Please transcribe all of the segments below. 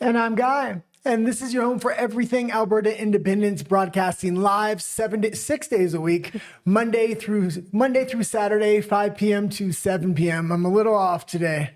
And I'm Guy. And this is your home for everything Alberta Independence, broadcasting live 6 days a week, Monday through Saturday, 5 p.m. to 7 p.m. I'm a little off today.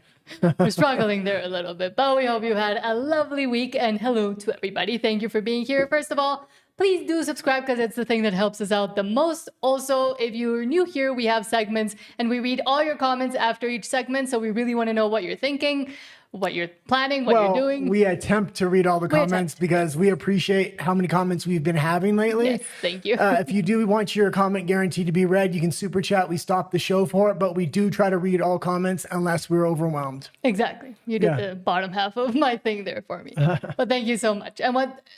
We're struggling there a little bit, but we hope you had a lovely week. And hello to everybody. Thank you for being here. First of all, please do subscribe because it's the thing that helps us out the most. Also, if you're new here, we have segments and we read all your comments after each segment. So we really want to know what you're thinking, what you're planning, what you're doing. We attempt to read all the comments because we appreciate how many comments we've been having lately. Yes, thank you. If you do want your comment guaranteed to be read, you can super chat. We stop the show for it, but we do try to read all comments unless we're overwhelmed. Exactly. You did the bottom half of my thing there for me. But thank you so much.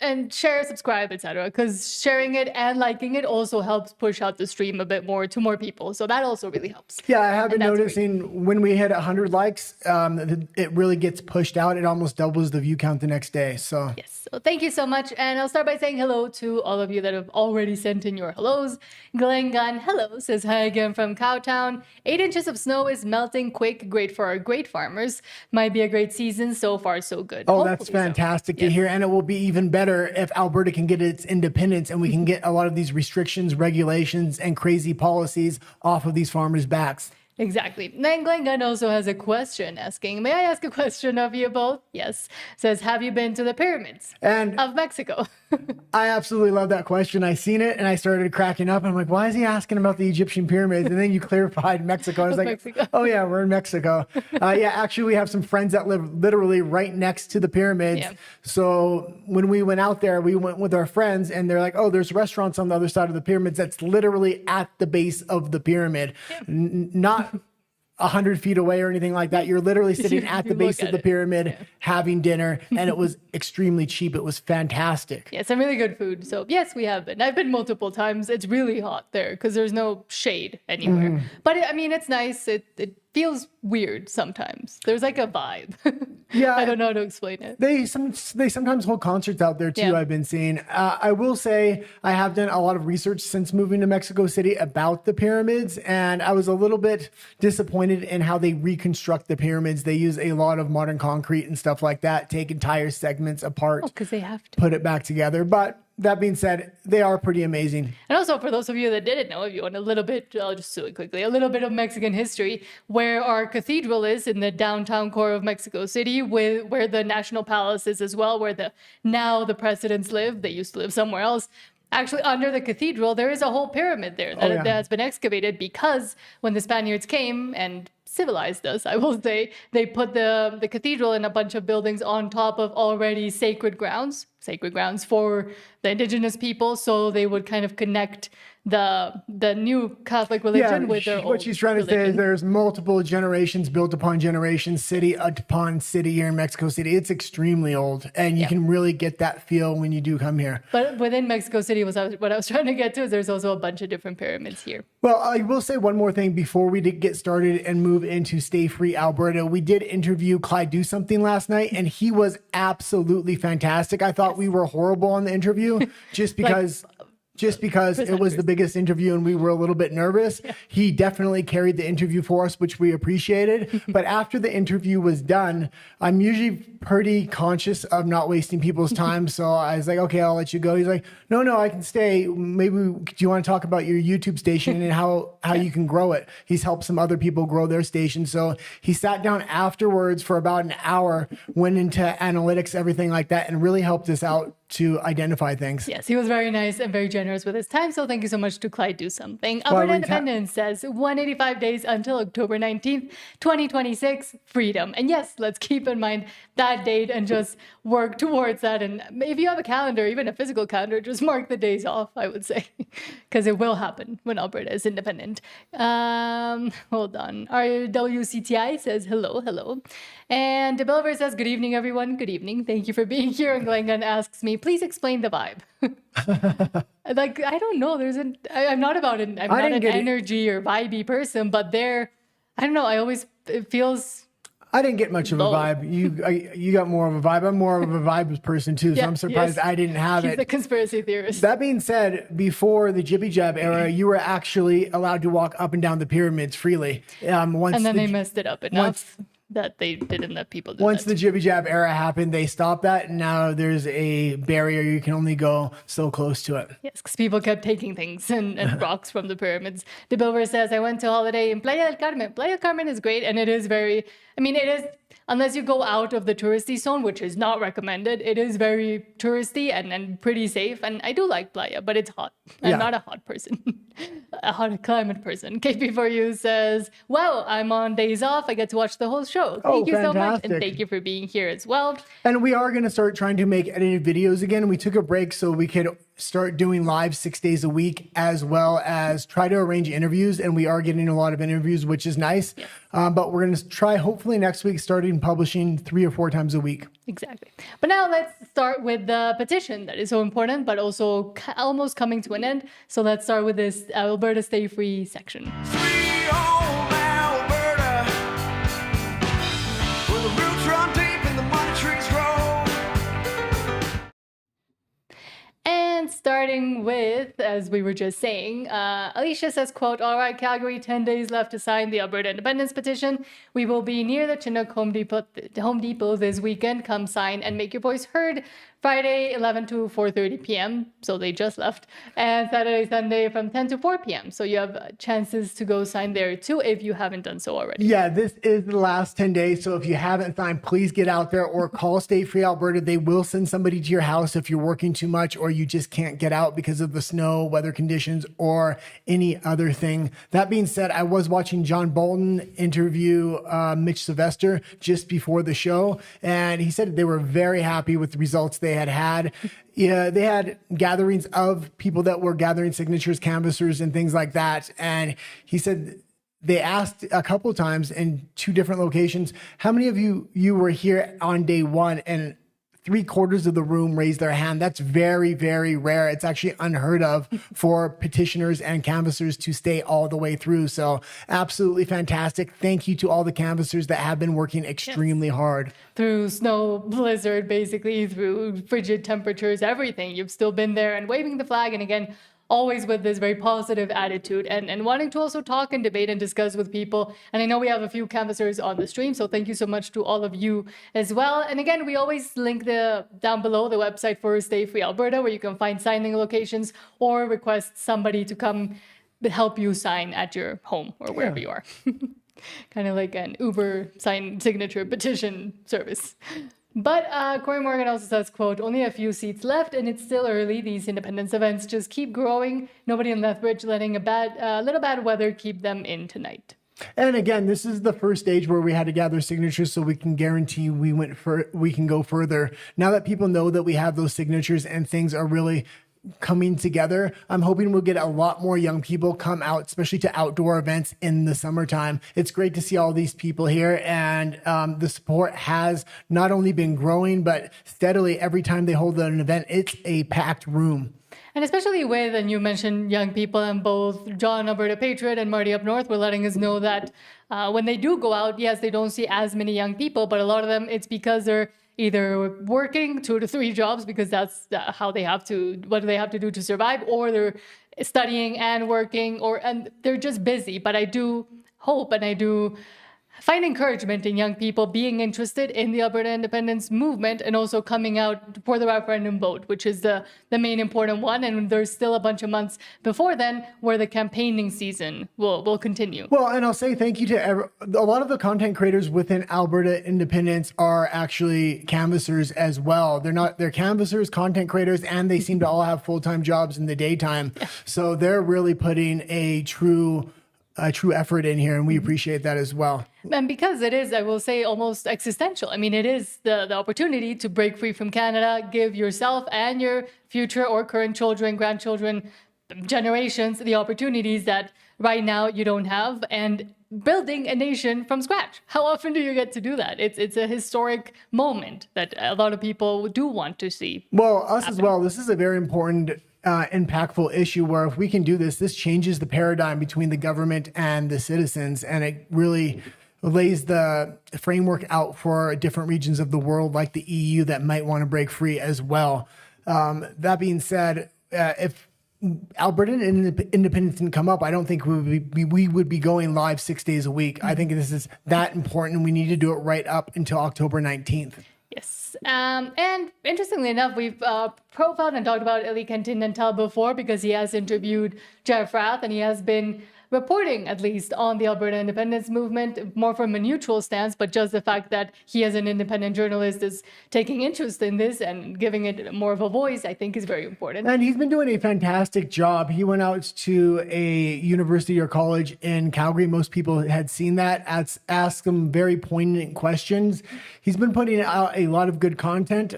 And share, subscribe, etc. Because sharing it and liking it also helps push out the stream a bit more to more people. So that also really helps. Yeah, I have been noticing when we hit 100 likes, it really gets pushed out. It almost doubles the view count the next day. So yes. So thank you so much. And I'll start by saying hello to all of you that have already sent in your hellos. Glenn Gunn, hello, says hi again from Cowtown. 8 inches of snow is melting quick. Great for our great farmers. Might be a great season. So far, so good. Oh, hopefully that's fantastic to hear. And it will be even better if Alberta can get its independence and we can get a lot of these restrictions, regulations, and crazy policies off of these farmers' backs. Exactly. Then Glenn Gunn also has a question asking, may I ask a question of you both? Yes. Says, have you been to the pyramids of Mexico? I absolutely love that question. I seen it and I started cracking up. I'm like, why is he asking about the Egyptian pyramids? And then you clarified Mexico. I was like, Mexico. Oh yeah, we're in Mexico. Yeah, actually we have some friends that live literally right next to the pyramids. Yeah. So when we went out there, we went with our friends and they're like, oh, there's restaurants on the other side of the pyramids. That's literally at the base of the pyramid. Yeah. Not 100 feet away or anything like that. You're literally sitting at the base of the pyramid having dinner, and it was extremely cheap. It was fantastic. Yeah, some really good food. So yes, we have been. I've been multiple times. It's really hot there because there's no shade anywhere. But I mean, it's nice. It feels weird sometimes. There's like a vibe. Yeah, I don't know how to explain it. They sometimes hold concerts out there too. Yeah. I've been seeing. I will say I have done a lot of research since moving to Mexico City about the pyramids, and I was a little bit disappointed in how they reconstruct the pyramids. They use a lot of modern concrete and stuff like that, take entire segments apart, because they have to put it back together. But that being said, they are pretty amazing. And also for those of you that didn't know, if you want a little bit, I'll just do it quickly, a little bit of Mexican history, where our cathedral is in the downtown core of Mexico City, where the National Palace is as well, where now the presidents live. They used to live somewhere else. Actually, under the cathedral, there is a whole pyramid there that has been excavated because when the Spaniards came and civilized us, I will say, they put the cathedral and a bunch of buildings on top of already sacred grounds for the indigenous people, so they would kind of connect the new Catholic religion with their old what she's trying to say is there's multiple generations built upon generations, city upon city here in Mexico City. It's extremely old, and you can really get that feel when you do come here. But within Mexico City, what I was trying to get to is there's also a bunch of different pyramids here. Well, I will say one more thing before we get started and move into Stay Free Alberta. We did interview Clyde Do Something last night, and he was absolutely fantastic. I thought we were horrible on the interview just because it was the biggest interview and we were a little bit nervous. Yeah. He definitely carried the interview for us, which we appreciated. But after the interview was done, I'm usually pretty conscious of not wasting people's time. So I was like, okay, I'll let you go. He's like, no, I can stay. Maybe do you want to talk about your YouTube station and how you can grow it? He's helped some other people grow their station. So he sat down afterwards for about an hour, went into analytics, everything like that, and really helped us out to identify things. Yes, he was very nice and very generous with his time. So thank you so much to Clyde Do Something. Alberta Independence says 185 days until October 19th, 2026, freedom. And yes, let's keep in mind that date and just work towards that. And if you have a calendar, even a physical calendar, just mark the days off, I would say, because it will happen when Alberta is independent. Hold on. Our WCTI says hello. And DeBelver says, good evening, everyone. Good evening. Thank you for being here. And Glenn asks me, please explain the vibe. Like, I don't know. I'm not about it. I'm not an energy or vibey person, but I don't know. It feels I didn't get much of a vibe. You got more of a vibe. I'm more of a vibes person too, so I'm surprised I didn't have it. He's a conspiracy theorist. That being said, before the Jibby Jab era, you were actually allowed to walk up and down the pyramids freely. And then they messed it up enough. that they didn't let people do Once that. the jibby jab era happened, they stopped that, and now there's a barrier. You can only go so close to it. Yes, because people kept taking things and rocks from the pyramids. The Bilber says, I went to holiday in Playa del Carmen. Playa del Carmen is great, and it is very, I mean, it is, unless you go out of the touristy zone, which is not recommended, it is very touristy and pretty safe. And I do like Playa, but it's hot. I'm not a hot person, a hot climate person. KP4U says, wow, I'm on days off. I get to watch the whole show. Thank you so much. And thank you for being here as well. And we are going to start trying to make edited videos again. We took a break so we could start doing live 6 days a week, as well as try to arrange interviews. And we are getting a lot of interviews, which is nice. Yes. But we're going to try, hopefully next week, starting publishing 3 or 4 times a week. Exactly. But now let's start with the petition that is so important, but also almost coming to an end. So let's start with this Alberta Stay Free section. Sweet home Alberta, where the roots run deep and the money trees grow. And starting with, as we were just saying, Alicia says, quote, all right, Calgary, 10 days left to sign the Alberta Independence petition. We will be near the Chinook Home Depot this weekend. Come sign and make your voice heard. Friday, 11 to 4:30 p.m. So they just left. And Saturday, Sunday from 10 to 4 p.m. So you have chances to go sign there too if you haven't done so already. Yeah, this is the last 10 days. So if you haven't signed, please get out there or call Stay Free Alberta. They will send somebody to your house if you're working too much or you just can't get out because of the snow, weather conditions, or any other thing. That being said, I was watching John Bolton interview Mitch Sylvester just before the show, and he said they were very happy with the results they had. Yeah, they had gatherings of people that were gathering signatures, canvassers, and things like that. And he said they asked a couple of times in 2 different locations, how many of you were here on day 1? And 3/4 of the room raised their hand. That's very, very rare. It's actually unheard of for petitioners and canvassers to stay all the way through. So absolutely fantastic. Thank you to all the canvassers that have been working extremely hard. Through snow, blizzard, basically, through frigid temperatures, everything. You've still been there and waving the flag. And again, always with this very positive attitude and wanting to also talk and debate and discuss with people. And I know we have a few canvassers on the stream, so thank you so much to all of you as well. And again, we always link down below the website for Stay Free Alberta, where you can find signing locations or request somebody to come help you sign at your home or wherever you are. Kind of like an Uber signature petition service. But Corey Morgan also says, quote, only a few seats left and it's still early. These independence events just keep growing. Nobody in Lethbridge letting a little bad weather keep them in tonight. And again, this is the first stage where we had to gather signatures so we can guarantee we can go further. Now that people know that we have those signatures and things are really coming together, I'm hoping we'll get a lot more young people come out, especially to outdoor events in the summertime. It's great to see all these people here, and the support has not only been growing, but steadily every time they hold an event, it's a packed room. And especially with, and you mentioned young people, and both John, Alberta Patriot, and Marty up north were letting us know that when they do go out, yes, they don't see as many young people, but a lot of them, it's because they're either working 2 to 3 jobs because that's how they have to, what they have to do to survive, or they're studying and working, and they're just busy. But I do hope and I do find encouragement in young people being interested in the Alberta independence movement and also coming out for the referendum vote, which is the main important one. And there's still a bunch of months before then where the campaigning season will continue. Well, and I'll say thank you to a lot of the content creators within Alberta Independence are actually canvassers as well. They're canvassers, content creators, and they seem to all have full-time jobs in the daytime. Yeah. So they're really putting a true effort in here, and we appreciate that as well. And because it is, I will say, almost existential. I mean, it is the opportunity to break free from Canada, give yourself and your future or current children, grandchildren, generations, the opportunities that right now you don't have, and building a nation from scratch. How often do you get to do that? It's a historic moment that a lot of people do want to see. Well, us as well. This is a very important impactful issue where if we can do this changes the paradigm between the government and the citizens, and it really lays the framework out for different regions of the world like the EU that might want to break free as well. That being said, if Alberta independence didn't come up, I don't think we would be going live 6 days a week. I think this is that important, and we need to do it right up until October 19th. Yes. And interestingly enough, we've profiled and talked about Eli Continental before because he has interviewed Jeff Rath, and he has been reporting, at least, on the Alberta independence movement, more from a neutral stance, but just the fact that he as an independent journalist is taking interest in this and giving it more of a voice, I think is very important. And he's been doing a fantastic job. He went out to a university or college in Calgary. Most people had seen that, asked some very poignant questions. He's been putting out a lot of good content.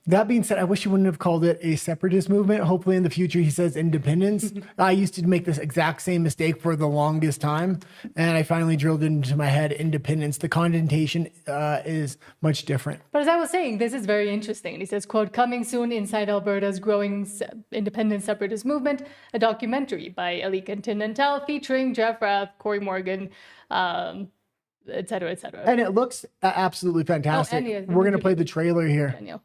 That being said, I wish he wouldn't have called it a separatist movement. Hopefully in the future he says independence. I used to make this exact same mistake for the longest time, and I finally drilled it into my head, independence. The connotation is much different. But as I was saying, this is very interesting. He says, quote, coming soon inside Alberta's growing independent separatist movement, a documentary by Eli Continental featuring Jeff Rath, Corey Morgan, et cetera, et cetera. And it looks absolutely fantastic. and We're going to play the trailer here. Daniel.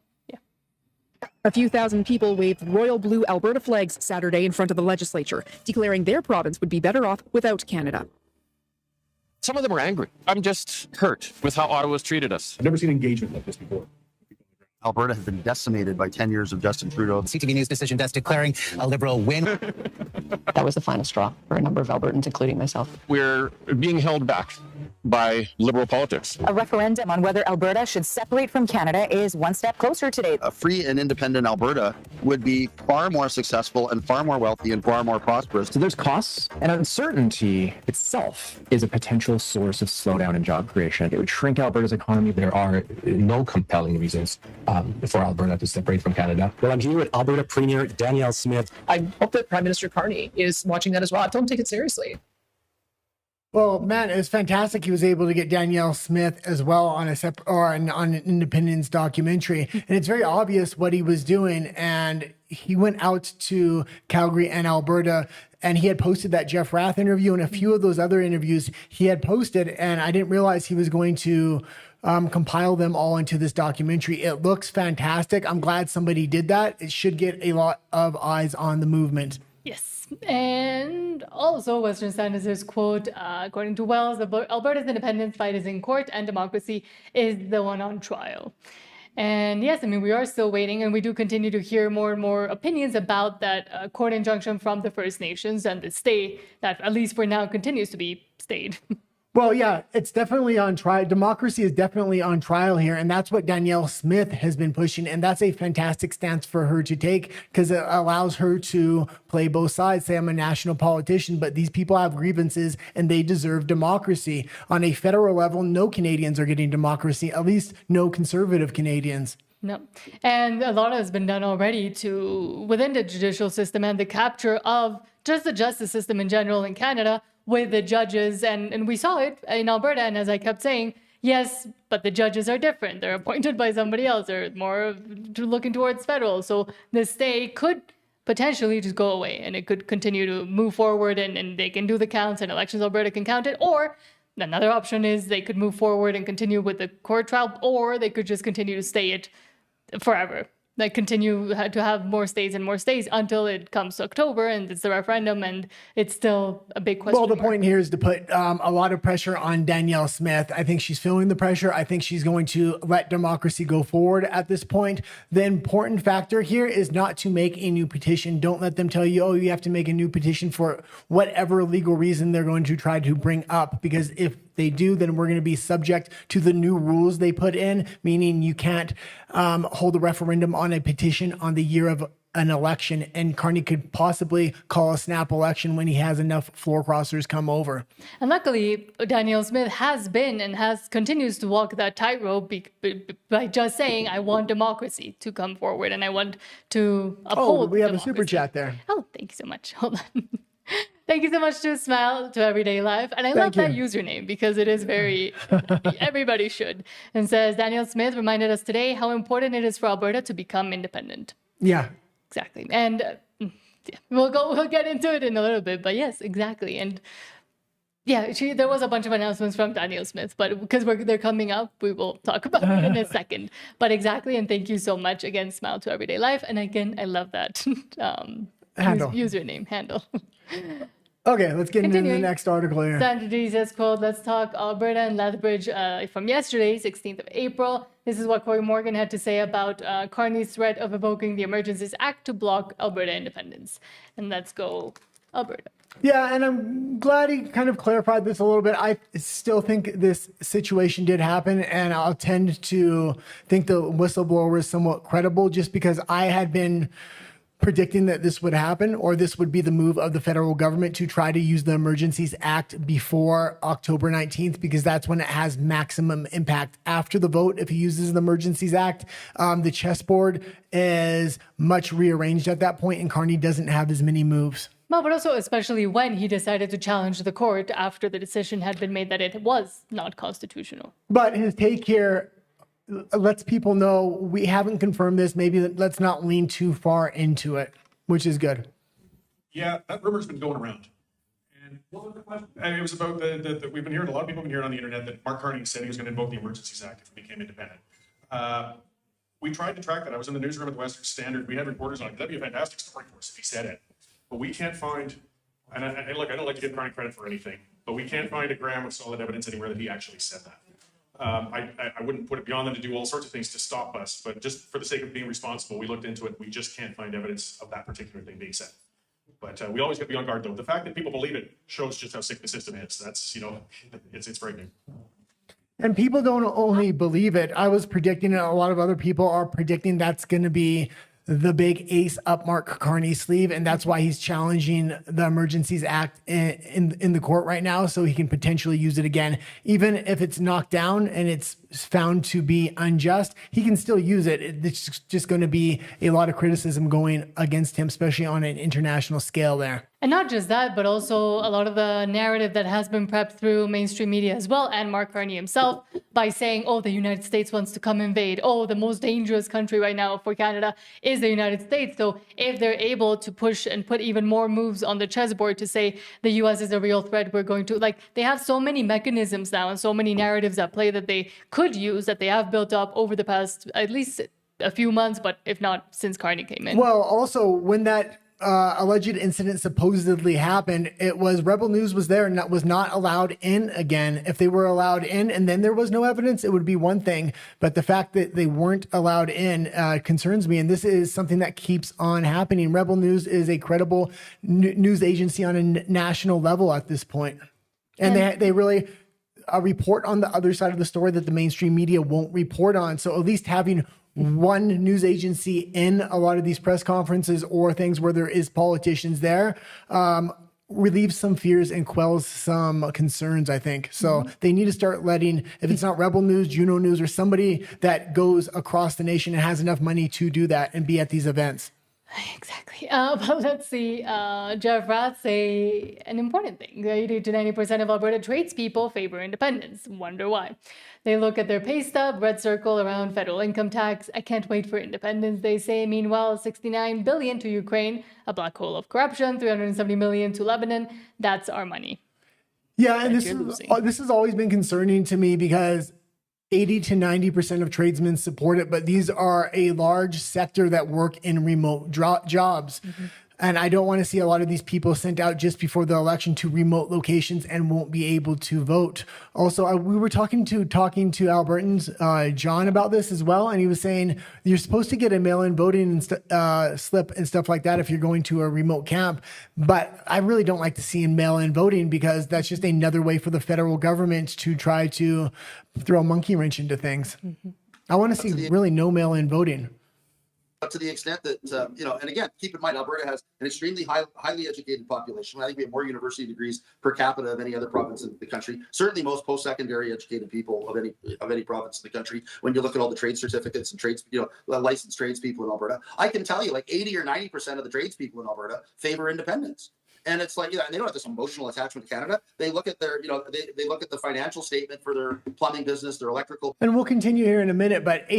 A few thousand people waved royal blue Alberta flags Saturday in front of the legislature, declaring their province would be better off without Canada. Some of them are angry. I'm just hurt with how Ottawa's treated us. I've never seen engagement like this before. Alberta has been decimated by 10 years of Justin Trudeau. CTV News decision just declaring a Liberal win. That was the final straw for a number of Albertans, including myself. We're being held back by Liberal politics. A referendum on whether Alberta should separate from Canada is one step closer today. A free and independent Alberta would be far more successful and far more wealthy and far more prosperous. So there's costs, and uncertainty itself is a potential source of slowdown in job creation. It would shrink Alberta's economy. There are no compelling reasons for Alberta to separate from Canada. Well, I'm here with Alberta Premier Danielle Smith. I hope that Prime Minister Carney is watching that as well. I don't take it seriously. Well, man, it was fantastic. He was able to get Danielle Smith as well on on an independence documentary, and it's very obvious what he was doing. And he went out to Calgary and Alberta, and he had posted that Jeff Rath interview and a few of those other interviews he had posted, and I didn't realize he was going to compile them all into this documentary. It looks fantastic. I'm glad somebody did that. It should get a lot of eyes on the movement. Yes. And also, Western Standard says, quote, according to Wells, Alberta's independence fight is in court and democracy is the one on trial. And yes, I mean, we are still waiting, and we do continue to hear more and more opinions about that court injunction from the First Nations and the stay that, at least for now, continues to be stayed. Well, yeah, it's definitely on trial. Democracy is definitely on trial here. And that's what Danielle Smith has been pushing. And that's a fantastic stance for her to take because it allows her to play both sides. Say, I'm a national politician, but these people have grievances and they deserve democracy. On a federal level, no Canadians are getting democracy, at least no conservative Canadians. No. And a lot has been done already within the judicial system and the capture of just the justice system in general in Canada with the judges. And we saw it in Alberta. And as I kept saying, yes, but the judges are different. They're appointed by somebody else. They're more looking towards federal. So the stay could potentially just go away and it could continue to move forward and they can do the counts and Elections Alberta can count it. Or another option is they could move forward and continue with the court trial, or they could just continue to stay it forever. Like continue to have more stays and more stays until it comes to October and it's the referendum and it's still a big question. Well, the point here is to put a lot of pressure on Danielle Smith. I think she's feeling the pressure. I think she's going to let democracy go forward at this point. The important factor here is not to make a new petition. Don't let them tell you, oh, you have to make a new petition for whatever legal reason they're going to try to bring up. Because if they do, then we're going to be subject to the new rules they put in, meaning you can't hold a referendum on a petition on the year of an election. And Carney could possibly call a snap election when he has enough floor crossers come over. And luckily, Danielle Smith has been and continues to walk that tightrope by just saying, I want democracy to come forward and I want to uphold we have democracy. a super chat there. Oh, thank you so much. Hold on. Thank you so much to Smile to Everyday Life. And I love that username because it is very, everybody should. And says, Danielle Smith reminded us today how important it is for Alberta to become independent. Yeah. Exactly. And we'll get into it in a little bit. But yes, exactly. And yeah, there was a bunch of announcements from Danielle Smith, but because they're coming up, we will talk about it in a second. But exactly. And thank you so much again, Smile to Everyday Life. And again, I love that. Username, handle. Okay, let's get into the next article here. Sandra says, quote, let's talk Alberta and Lethbridge from yesterday, 16th of April. This is what Corey Morgan had to say about Carney's threat of evoking the Emergencies Act to block Alberta independence. And let's go Alberta. Yeah, and I'm glad he kind of clarified this a little bit. I still think this situation did happen, and I'll tend to think the whistleblower is somewhat credible just because I had been predicting that this would happen, or this would be the move of the federal government to try to use the Emergencies Act before October 19th, because that's when it has maximum impact. After the vote, if he uses the Emergencies Act, the chessboard is much rearranged at that point, and Carney doesn't have as many moves. Well, but also especially when he decided to challenge the court after the decision had been made that it was not constitutional. But his take here lets people know we haven't confirmed this. Maybe let's not lean too far into it, which is good. Yeah, that rumor's been going around. And what was the question? It was about that we've been hearing, a lot of people have been hearing on the internet that Mark Carney said he was going to invoke the Emergencies Act if it became independent. We tried to track that. I was in the newsroom at the Western Standard. We had reporters on it. That'd be a fantastic story for us if he said it. But we can't find, and look, I don't like to give Carney credit for anything, but we can't find a gram of solid evidence anywhere that he actually said that. I wouldn't put it beyond them to do all sorts of things to stop us, but just for the sake of being responsible, we looked into it. We just can't find evidence of that particular thing being said. But we always get to be on guard, though. The fact that people believe it shows just how sick the system is. That's, it's frightening. And people don't only believe it. I was predicting it. A lot of other people are predicting that's going to be the big ace up Mark Carney's sleeve, and that's why he's challenging the Emergencies Act in the court right now, so he can potentially use it again. Even if it's knocked down and it's found to be unjust, he can still use it. It's just going to be a lot of criticism going against him, especially on an international scale there. And not just that, but also a lot of the narrative that has been prepped through mainstream media as well, and Mark Carney himself, by saying, oh, the United States wants to come invade. Oh, the most dangerous country right now for Canada is the United States. So if they're able to push and put even more moves on the chessboard to say the US is a real threat, we're going to, they have so many mechanisms now and so many narratives at play that they could use, that they have built up over the past at least a few months, but if not since Carney came in. Well, also when that alleged incident supposedly happened, it was Rebel News was there and that was not allowed in again. If they were allowed in and then there was no evidence, it would be one thing. But the fact that they weren't allowed in concerns me. And this is something that keeps on happening. Rebel News is a credible news agency on a national level at this point. And they really report on the other side of the story that the mainstream media won't report on. So at least having one news agency in a lot of these press conferences or things where there is politicians there relieves some fears and quells some concerns, I think. So they need to start letting, if it's not Rebel News, Juno News, or somebody that goes across the nation and has enough money to do that and be at these events. Exactly. But let's see. Jeff Rath say an important thing. 80 to 90% of Alberta tradespeople favor independence. Wonder why. They look at their pay stub, red circle around federal income tax. I can't wait for independence, they say. Meanwhile, 69 billion to Ukraine, a black hole of corruption, 370 million to Lebanon. That's our money. Yeah, and this has always been concerning to me because 80 to 90% of tradesmen support it, but these are a large sector that work in remote jobs. And I don't want to see a lot of these people sent out just before the election to remote locations and won't be able to vote. Also, we were talking to Albertans, John, about this as well. And he was saying you're supposed to get a mail-in voting slip and stuff like that if you're going to a remote camp. But I really don't like to see in mail-in voting because that's just another way for the federal government to try to throw a monkey wrench into things. I want to see really no mail-in voting. To the extent that, and again, keep in mind, Alberta has an extremely highly educated population. I think we have more university degrees per capita of any other province in the country. Certainly most post-secondary educated people of any province in the country. When you look at all the trade certificates and trades, licensed tradespeople in Alberta, I can tell you 80 or 90% of the tradespeople in Alberta favor independence. And it's and they don't have this emotional attachment to Canada. They look at their, they look at the financial statement for their plumbing business, their electrical. And we'll continue here in a minute, but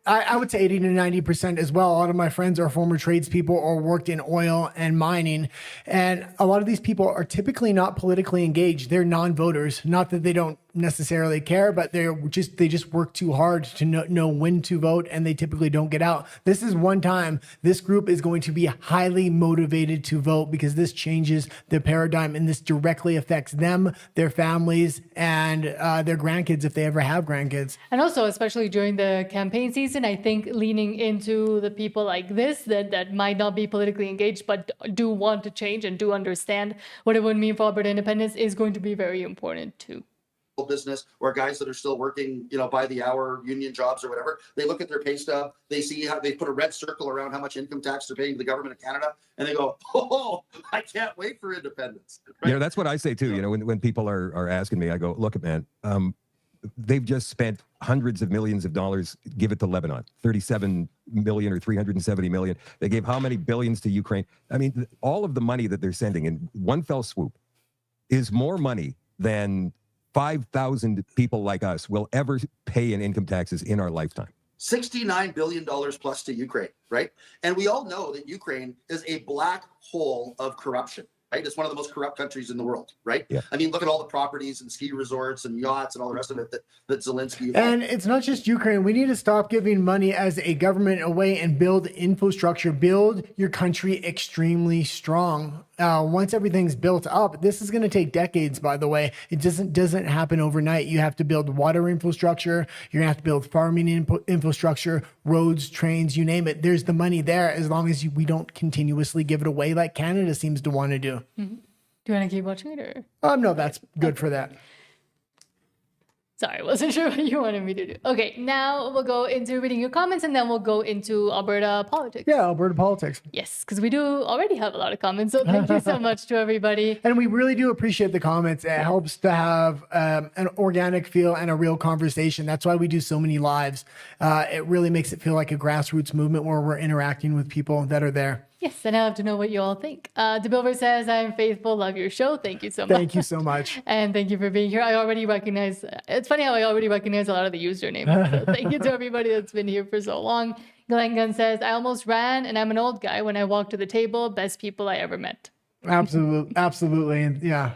I would say 80 to 90% as well. A lot of my friends are former tradespeople or worked in oil and mining. And a lot of these people are typically not politically engaged. They're non-voters. Not that they don't necessarily care, but they just work too hard to know when to vote, and they typically don't get out. This is one time this group is going to be highly motivated to vote because this changes the paradigm, and this directly affects them, their families, and their grandkids if they ever have grandkids. And also, especially during the campaign season, I think leaning into the people like this that might not be politically engaged but do want to change and do understand what it would mean for Alberta independence is going to be very important too. Business or guys that are still working, by the hour union jobs or whatever, they look at their pay stub, they see how they put a red circle around how much income tax they're paying to the government of Canada, and they go, oh, I can't wait for independence. Right? That's what I say too. When people are asking me, I go, look, man, they've just spent hundreds of millions of dollars, give it to Lebanon, 37 million or 370 million. They gave how many billions to Ukraine? I mean, all of the money that they're sending in one fell swoop is more money than 5,000 people like us will ever pay in income taxes in our lifetime. $69 billion plus to Ukraine, right? And we all know that Ukraine is a black hole of corruption, right? It's one of the most corrupt countries in the world, right? Yeah. I mean, look at all the properties and ski resorts and yachts and all the rest of it that Zelensky... And it's not just Ukraine. We need to stop giving money as a government away and build infrastructure, build your country extremely strong. Once everything's built up, this is going to take decades, by the way. It doesn't happen overnight. You have to build water infrastructure. You're going to have to build farming infrastructure, roads, trains, you name it. There's the money there as long as we don't continuously give it away like Canada seems to want to do. Mm-hmm. Do you want to keep watching it or? No, that's good for that. Sorry, I wasn't sure what you wanted me to do. Okay, now we'll go into reading your comments and then we'll go into Alberta politics. Yeah, Alberta politics. Yes, because we do already have a lot of comments. So thank you so much to everybody. And we really do appreciate the comments. It helps to have an organic feel and a real conversation. That's why we do so many lives. It really makes it feel like a grassroots movement where we're interacting with people that are there. Yes, and I have to know what you all think. DeBilver says, I'm faithful, love your show. Thank you so much. Thank you so much. And thank you for being here. I already recognize, it's funny how I already recognize a lot of the usernames. So thank you to everybody that's been here for so long. Glenn Gunn says, I almost ran and I'm an old guy. When I walked to the table, best people I ever met. Absolutely. And yeah.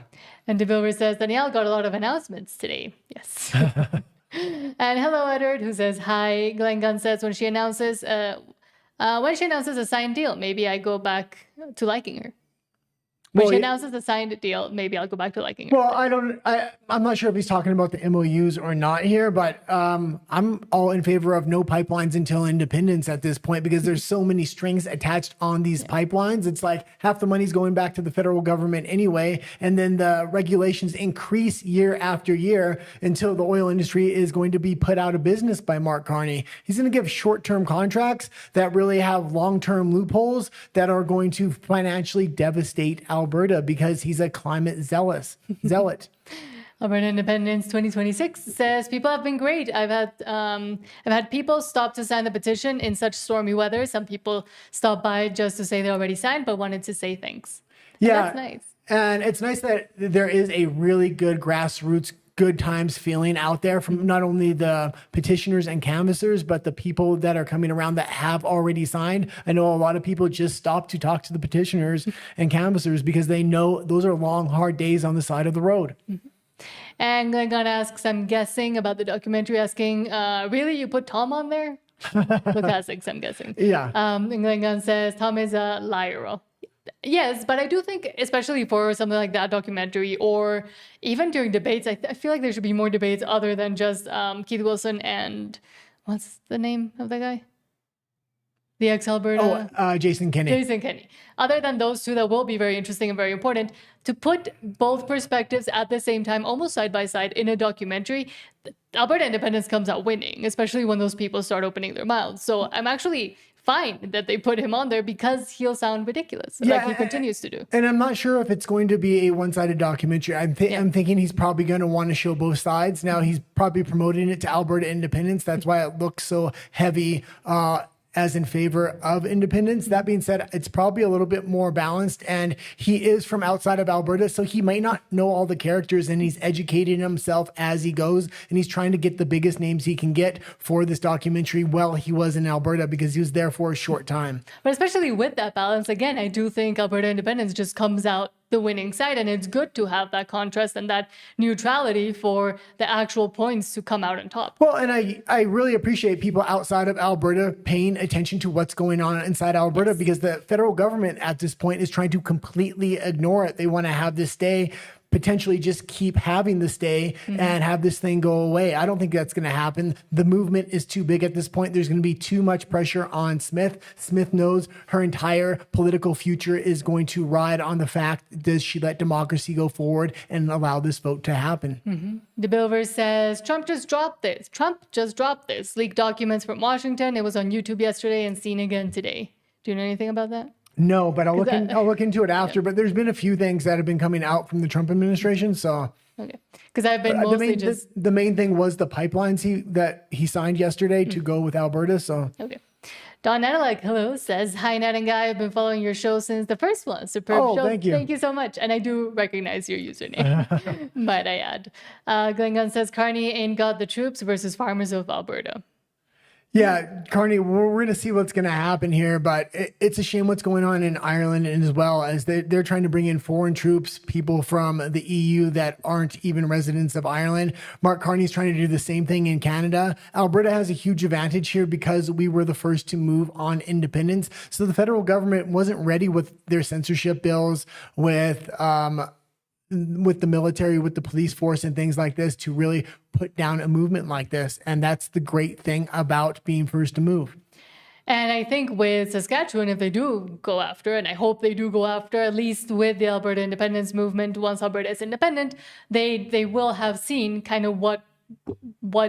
And DeBilver says, Danielle got a lot of announcements today. Yes. And hello, Edward, who says, hi. Glenn Gunn says, when she announces a signed deal, maybe I go back to liking her. When she announces a signed deal, maybe I'll go back to liking her. Well, I'm not sure if he's talking about the MOUs or not here, but I'm all in favor of no pipelines until independence at this point because there's so many strings attached on these pipelines. It's like half the money's going back to the federal government anyway, and then the regulations increase year after year until the oil industry is going to be put out of business by Mark Carney. He's going to give short-term contracts that really have long-term loopholes that are going to financially devastate Alberta because he's a climate zealot. Alberta Independence 2026 says people have been great. I've had people stop to sign the petition in such stormy weather. Some people stopped by just to say they already signed, but wanted to say thanks. And that's nice. And it's nice that there is a really good grassroots good times feeling out there from not only the petitioners and canvassers, but the people that are coming around that have already signed. I know a lot of people just stop to talk to the petitioners and canvassers because they know those are long, hard days on the side of the road. Mm-hmm. And Glenn Gunn asks, I'm guessing about the documentary, asking, really, you put Tom on there? With Essex, I'm guessing. Yeah. And Glenn Gunn says, Tom is a liar. Yes, but I do think, especially for something like that documentary, or even during debates, I feel like there should be more debates other than just Keith Wilson and what's the name of the guy? The ex-Alberta? Jason Kenney. Jason Kenney. Other than those two that will be very interesting and very important, to put both perspectives at the same time, almost side by side in a documentary, Alberta Independence comes out winning, especially when those people start opening their mouths. So I'm actually fine that they put him on there because he'll sound ridiculous, like he continues to do. And I'm not sure if it's going to be a one-sided documentary. I'm thinking he's probably going to want to show both sides. Now, he's probably promoting it to Alberta Independence. That's why it looks so heavy as in favor of independence. That being said, it's probably a little bit more balanced, and he is from outside of Alberta, so he might not know all the characters, and he's educating himself as he goes, and he's trying to get the biggest names he can get for this documentary while he was in Alberta, because he was there for a short time. But especially with that balance, again, I do think Alberta independence just comes out the winning side, and it's good to have that contrast and that neutrality for the actual points to come out on top. Well, and I really appreciate people outside of Alberta paying attention to what's going on inside Alberta, because the federal government at this point is trying to completely ignore it. They want to have this stay, potentially just keep having the stay and have this thing go away. I don't think that's going to happen. The movement is too big at this point. There's going to be too much pressure on Smith. Smith knows her entire political future is going to ride on the fact, does she let democracy go forward and allow this vote to happen? The Bilver says, Trump just dropped this. Trump just dropped this. Leaked documents from Washington. It was on YouTube yesterday and seen again today. Do you know anything about that? No, but I'll look into it after. But there's been a few things that have been coming out from the Trump administration. So okay, because I've been mostly the main thing was the pipelines that he signed yesterday to go with Alberta. So okay. Don Analek, hello, says, hi, Nat and Guy. I've been following your show since the first one. Superb show. Thank you. Thank you so much. And I do recognize your username, might I add. Glenn Gunn says, Carney ain't got the troops versus farmers of Alberta. Yeah, Carney, we're going to see what's going to happen here, but it's a shame what's going on in Ireland, and as well as they're trying to bring in foreign troops, people from the EU that aren't even residents of Ireland. Mark Carney's trying to do the same thing in Canada. Alberta has a huge advantage here because we were the first to move on independence. So the federal government wasn't ready with their censorship bills, with the military, with the police force and things like this to really put down a movement like this. And that's the great thing about being first to move. And I think with Saskatchewan, if they do go after, and I hope they do go after, at least with the Alberta independence movement, once Alberta is independent, they will have seen kind of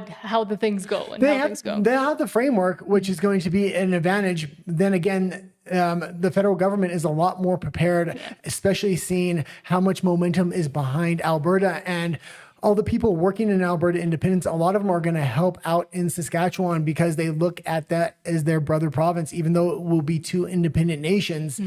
how the things go and things go. They have the framework, which is going to be an advantage. Then again, the federal government is a lot more prepared, especially seeing how much momentum is behind Alberta, and all the people working in Alberta independence. A lot of them are going to help out in Saskatchewan because they look at that as their brother province, even though it will be two independent nations.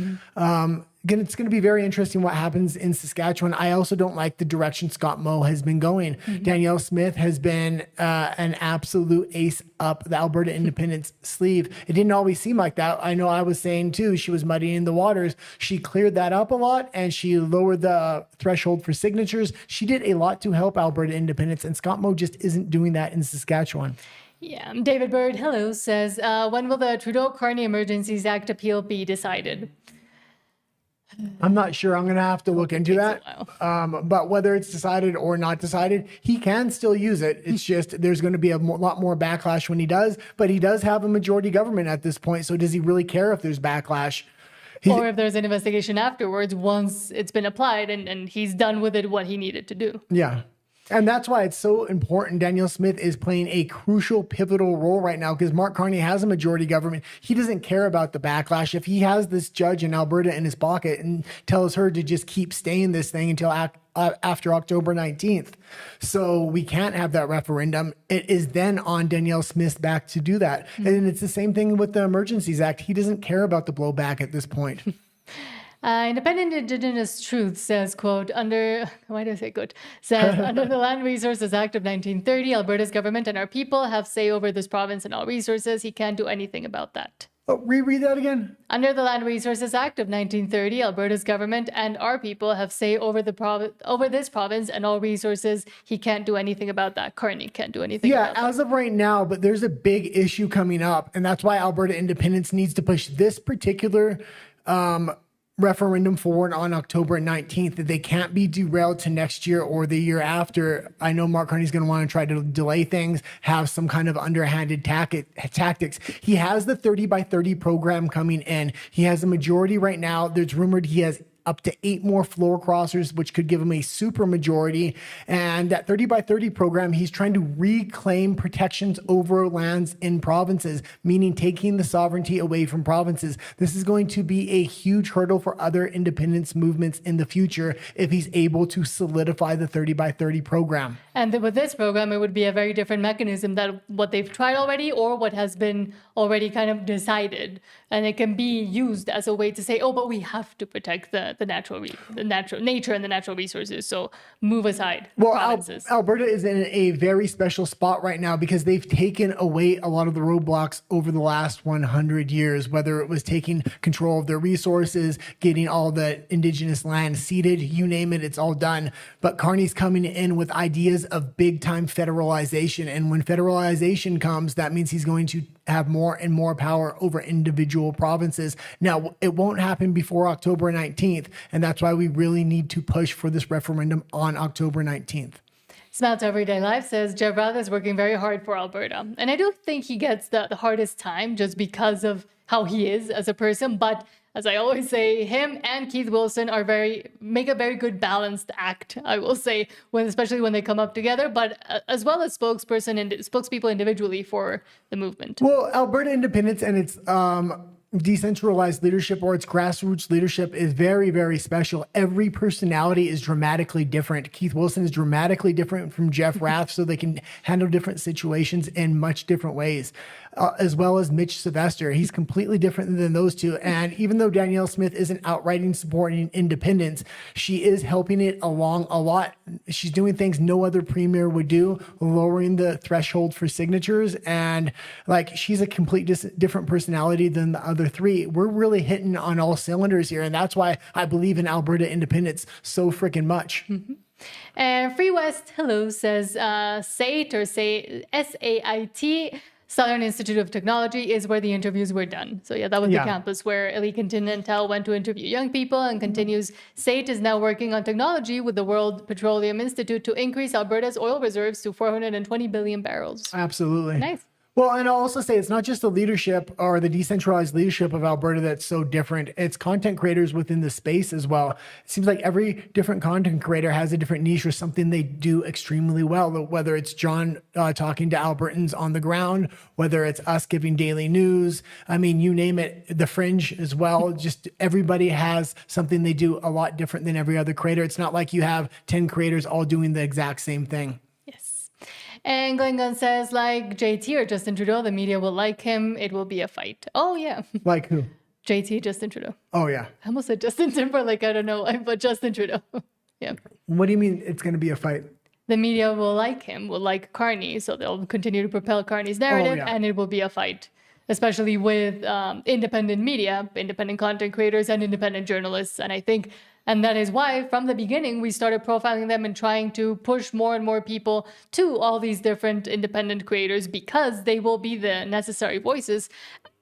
Again, it's going to be very interesting what happens in Saskatchewan. I also don't like the direction Scott Moe has been going. Danielle Smith has been an absolute ace up the Alberta independence sleeve. It didn't always seem like that. I know I was saying too, she was muddying the waters. She cleared that up a lot, and she lowered the threshold for signatures. She did a lot to help Alberta independence, and Scott Moe just isn't doing that in Saskatchewan. Yeah. David Bird, hello, says, when will the Trudeau-Carney Emergencies Act appeal be decided? I'm not sure. I'm going to have to look into that. But whether it's decided or not decided, he can still use it. It's just there's going to be a lot more backlash when he does. But he does have a majority government at this point. So does he really care if there's backlash? Or if there's an investigation afterwards once it's been applied and he's done with it what he needed to do? Yeah. And that's why it's so important. Danielle Smith is playing a crucial, pivotal role right now because Mark Carney has a majority government. He doesn't care about the backlash. If he has this judge in Alberta in his pocket and tells her to just keep staying this thing until after October 19th, so we can't have that referendum, it is then on Danielle Smith's back to do that. And it's the same thing with the Emergencies Act. He doesn't care about the blowback at this point. Independent Indigenous Truth says, quote, under the Land Resources Act of 1930, Alberta's government and our people have say over this province and all resources. He can't do anything about that. Oh, reread that again. Under the Land Resources Act of 1930, Alberta's government and our people have say over this province and all resources. He can't do anything about that. Carney can't do anything about that. Yeah, as of right now, but there's a big issue coming up, and that's why Alberta independence needs to push this particular referendum forward on October 19th. That they can't be derailed to next year or the year after. I know Mark Carney's going to want to try to delay things, have some kind of underhanded tactics. He has the 30 by 30 program coming in. He has a majority right now. There's rumored he has up to 8 more floor crossers, which could give him a super majority. And that 30 by 30 program, he's trying to reclaim protections over lands in provinces, meaning taking the sovereignty away from provinces. This is going to be a huge hurdle for other independence movements in the future if he's able to solidify the 30 by 30 program. And with this program, it would be a very different mechanism than what they've tried already or what has been already kind of decided. And it can be used as a way to say, oh, but we have to protect the natural nature and the natural resources. So move aside. Well, provinces. Alberta is in a very special spot right now because they've taken away a lot of the roadblocks over the last 100 years, whether it was taking control of their resources, getting all the Indigenous land ceded, you name it, it's all done. But Carney's coming in with ideas of big time federalization. And when federalization comes, that means he's going to have more and more power over individual provinces. Now, it won't happen before October 19th, and that's why we really need to push for this referendum on October 19th. Smile to Everyday Life says, Jeff Rath is working very hard for Alberta. And I do think he gets the hardest time just because of how he is as a person. But as I always say, him and Keith Wilson make a very good balanced act, I will say, especially when they come up together, but as well as spokespeople individually for the movement. Well, Alberta independence and its decentralized leadership or its grassroots leadership is very, very special. Every personality is dramatically different. Keith Wilson is dramatically different from Jeff Rath, so they can handle different situations in much different ways. As well as Mitch Sylvester. He's completely different than those two. And even though Danielle Smith isn't outright supporting independence, she is helping it along a lot. She's doing things no other premier would do, lowering the threshold for signatures. And like, she's a complete different personality than the other three. We're really hitting on all cylinders here. And that's why I believe in Alberta independence so freaking much. Mm-hmm. And Free West Hello says, SAIT or say SAIT, Southern Institute of Technology, is where the interviews were done. So yeah, that was the campus where Ellie Continental went to interview young people, and continues. SAIT is now working on technology with the World Petroleum Institute to increase Alberta's oil reserves to 420 billion barrels. Absolutely. Nice. Well, and I'll also say it's not just the leadership or the decentralized leadership of Alberta that's so different. It's content creators within the space as well. It seems like every different content creator has a different niche or something they do extremely well, whether it's John talking to Albertans on the ground, whether it's us giving daily news. I mean, you name it, The Fringe as well. Just everybody has something they do a lot different than every other creator. It's not like you have 10 creators all doing the exact same thing. And Glengun says, like JT or Justin Trudeau, the media will like him. It will be a fight. Oh, yeah. Like who? JT, Justin Trudeau. Oh, yeah. I almost said Justin Timberlake. I don't know why, but Justin Trudeau. Yeah. What do you mean it's going to be a fight? The media will like him, will like Carney. So they'll continue to propel Carney's narrative, and it will be a fight, especially with independent media, independent content creators, and independent journalists. And I think... And that is why, from the beginning, we started profiling them and trying to push more and more people to all these different independent creators, because they will be the necessary voices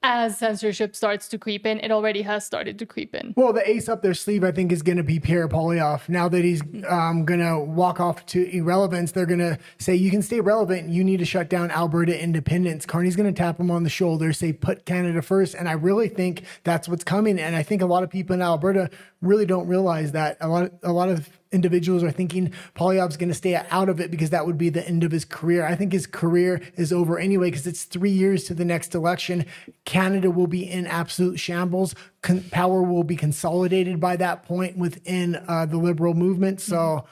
as censorship starts to creep in. It already has started to creep in. Well, the ace up their sleeve, I think, is going to be Pierre Poilievre. Now that he's going to walk off to irrelevance, they're going to say, you can stay relevant. You need to shut down Alberta independence. Carney's going to tap him on the shoulder, say, put Canada first. And I really think that's what's coming. And I think a lot of people in Alberta really don't realize that. A lot of individuals are thinking Poilievre's going to stay out of it because that would be the end of his career. I think his career is over anyway, because it's 3 years to the next election. Canada will be in absolute shambles. Power will be consolidated by that point within the Liberal movement. So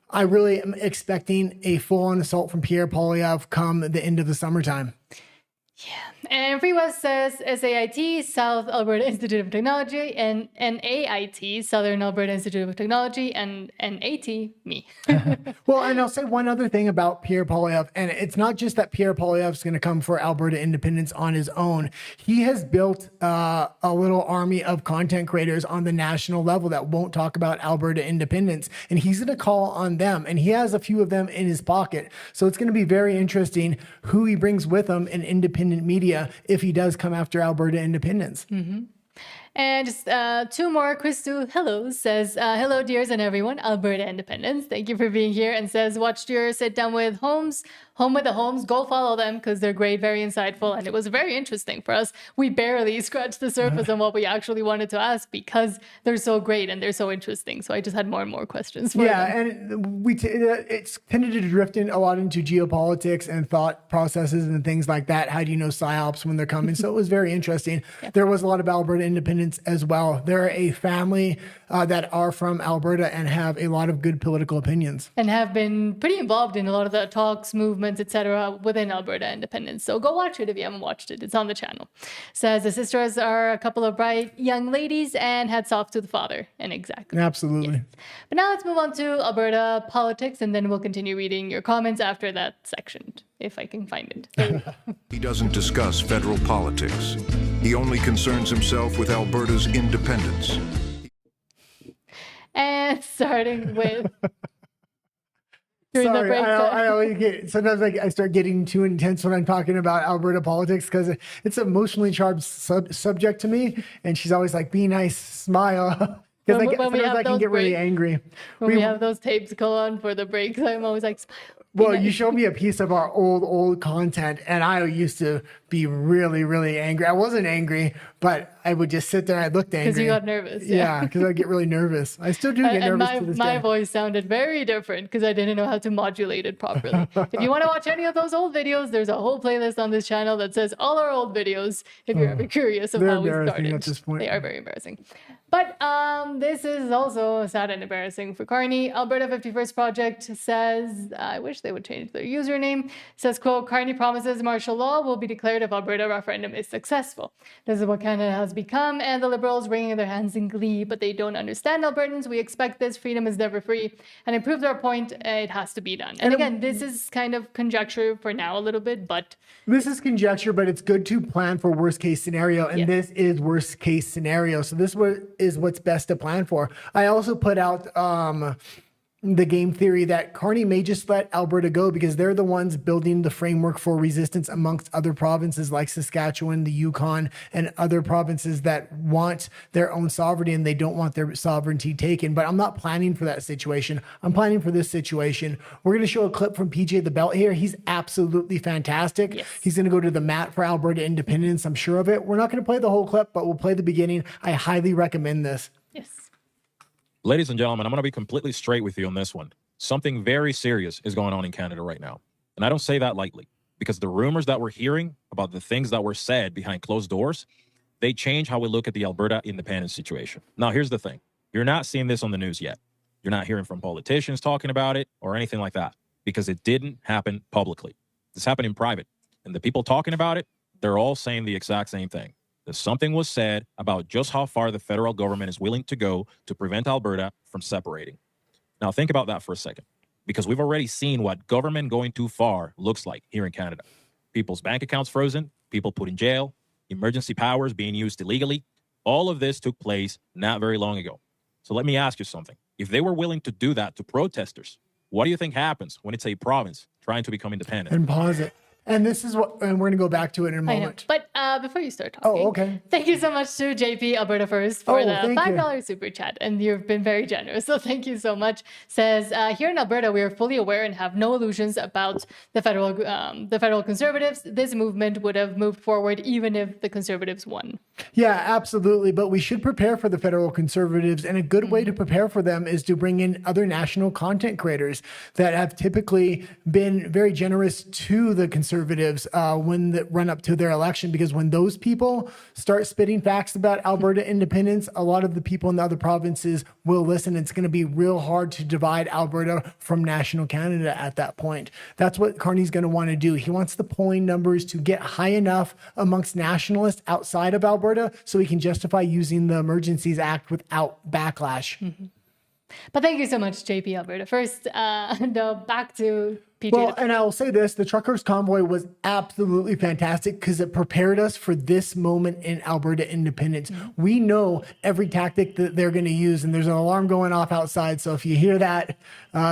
I really am expecting a full-on assault from Pierre Poilievre come the end of the summertime. Yeah. And Free West says SAIT, South Alberta Institute of Technology, and NAIT, Southern Alberta Institute of Technology, and NAT, me. Well, and I'll say one other thing about Pierre Poilievre, and it's not just that Pierre Poilievre is going to come for Alberta independence on his own. He has built a little army of content creators on the national level that won't talk about Alberta independence, and he's going to call on them, and he has a few of them in his pocket. So it's going to be very interesting who he brings with him in independent media if he does come after Alberta independence. Mm-hmm. And just two more. Christu Hello says, hello, dears and everyone, Alberta independence. Thank you for being here. And says, watched your sit down with Holmes Home with the Homes. Go follow them because they're great, very insightful, and it was very interesting for us. We barely scratched the surface on what we actually wanted to ask because they're so great and they're so interesting. So I just had more and more questions for them. And it's tended to drift in a lot into geopolitics and thought processes and things like that. How do you know psyops when they're coming? So it was very interesting. There was a lot of Alberta independence as well. They're a family that are from Alberta and have a lot of good political opinions. And have been pretty involved in a lot of the talks, movements, etc. within Alberta independence. So go watch it if you haven't watched it. It's on the channel. Says the sisters are a couple of bright young ladies and hats off to the father. And exactly. Absolutely. Yes. But now let's move on to Alberta politics, and then we'll continue reading your comments after that section, if I can find it. He doesn't discuss federal politics. He only concerns himself with Alberta's independence. And starting with... Sorry, I always get, sometimes I start getting too intense when I'm talking about Alberta politics because it's an emotionally charged subject to me. And she's always like, be nice, smile. Because sometimes I can get really angry. When we have those tapes go on for the breaks, I'm always like, smile. Well, you showed me a piece of our old content, and I used to be really, really angry. I wasn't angry, but I would just sit there and I looked angry. Because you got nervous. Yeah, because I get really nervous. I still do get nervous to this day. My voice sounded very different because I didn't know how to modulate it properly. If you want to watch any of those old videos, there's a whole playlist on this channel that says all our old videos if you're ever curious of how we started. At this point. They are very embarrassing. But this is also sad and embarrassing for Carney. Alberta 51st Project says, I wish they would change their username, says, quote, Carney promises martial law will be declared if Alberta referendum is successful. This is what Canada has become, and the Liberals wringing their hands in glee, but they don't understand Albertans. We expect this. Freedom is never free. And it proves our point. It has to be done. And again, this is kind of conjecture for now a little bit, but... This is conjecture, but it's good to plan for worst case scenario, and this is worst case scenario. So this is what's best to plan for. I also put out the game theory that Carney may just let Alberta go because they're the ones building the framework for resistance amongst other provinces like Saskatchewan, the Yukon, and other provinces that want their own sovereignty and they don't want their sovereignty taken. But I'm not planning for that situation. I'm planning for this situation. We're going to show a clip from PJ the Belt here. He's absolutely fantastic. Yes. He's going to go to the mat for Alberta independence. I'm sure of it. We're not going to play the whole clip, but we'll play the beginning. I highly recommend this. Yes. Ladies and gentlemen, I'm going to be completely straight with you on this one. Something very serious is going on in Canada right now. And I don't say that lightly because the rumors that we're hearing about the things that were said behind closed doors, they change how we look at the Alberta independence situation. Now, here's the thing. You're not seeing this on the news yet. You're not hearing from politicians talking about it or anything like that because it didn't happen publicly. This happened in private. And the people talking about it, they're all saying the exact same thing. That something was said about just how far the federal government is willing to go to prevent Alberta from separating. Now, think about that for a second, because we've already seen what government going too far looks like here in Canada. People's bank accounts frozen, people put in jail, emergency powers being used illegally. All of this took place not very long ago. So let me ask you something. If they were willing to do that to protesters, what do you think happens when it's a province trying to become independent? And pause it. And this is what, and we're going to go back to it in a moment. But before you start talking, okay. Thank you so much to JP Alberta First for the $5 super chat. And you've been very generous. So thank you so much. Says, here in Alberta, we are fully aware and have no illusions about the federal Conservatives. This movement would have moved forward even if the Conservatives won. Yeah, absolutely. But we should prepare for the federal Conservatives. And a good way to prepare for them is to bring in other national content creators that have typically been very generous to the Conservatives when the run up to their election, because when those people start spitting facts about Alberta independence, a lot of the people in the other provinces will listen. It's going to be real hard to divide Alberta from national Canada at that point. That's what Carney's going to want to do. He wants the polling numbers to get high enough amongst nationalists outside of Alberta so he can justify using the Emergencies Act without backlash. Mm-hmm. But thank you so much, JP Alberta First. Back to PJ. Well, and I'll say this, the truckers convoy was absolutely fantastic because it prepared us for this moment in Alberta independence. Mm-hmm. We know every tactic that they're going to use, and there's an alarm going off outside. So if you hear that,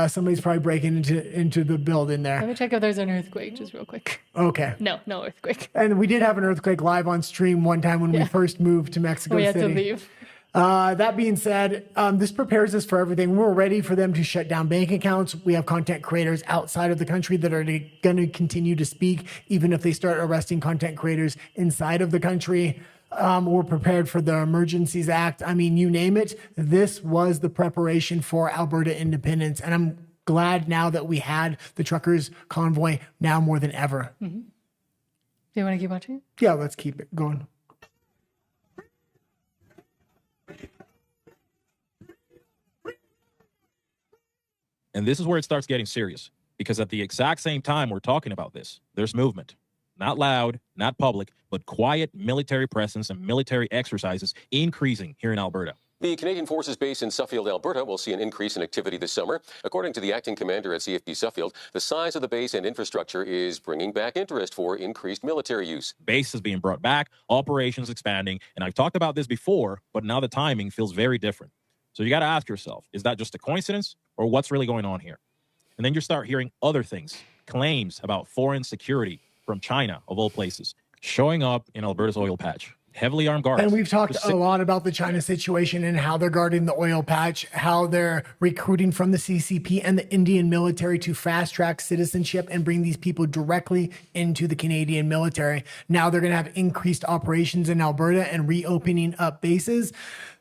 somebody's probably breaking into the building there. Let me check if there's an earthquake just real quick. Okay. No earthquake. And we did have an earthquake live on stream one time when we first moved to Mexico City. We had to leave. That being said, this prepares us for everything. We're ready for them to shut down bank accounts. We have content creators outside of the country that are going to continue to speak, even if they start arresting content creators inside of the country. We're prepared for the Emergencies Act. I mean, you name it. This was the preparation for Alberta independence. And I'm glad now that we had the truckers convoy now more than ever. Mm-hmm. Do you want to keep watching? Yeah, let's keep it going. And this is where it starts getting serious, because at the exact same time we're talking about this, there's movement. Not loud, not public, but quiet military presence and military exercises increasing here in Alberta. The Canadian Forces base in Suffield, Alberta will see an increase in activity this summer. According to the acting commander at CFB Suffield, the size of the base and infrastructure is bringing back interest for increased military use. Base is being brought back, operations expanding, and I've talked about this before, but now the timing feels very different. So you got to ask yourself, is that just a coincidence or what's really going on here? And then you start hearing other things, claims about foreign security from China, of all places, showing up in Alberta's oil patch. Heavily armed guards. And we've talked a lot about the China situation and how they're guarding the oil patch, how they're recruiting from the CCP and the Indian military to fast track citizenship and bring these people directly into the Canadian military. Now they're going to have increased operations in Alberta and reopening up bases.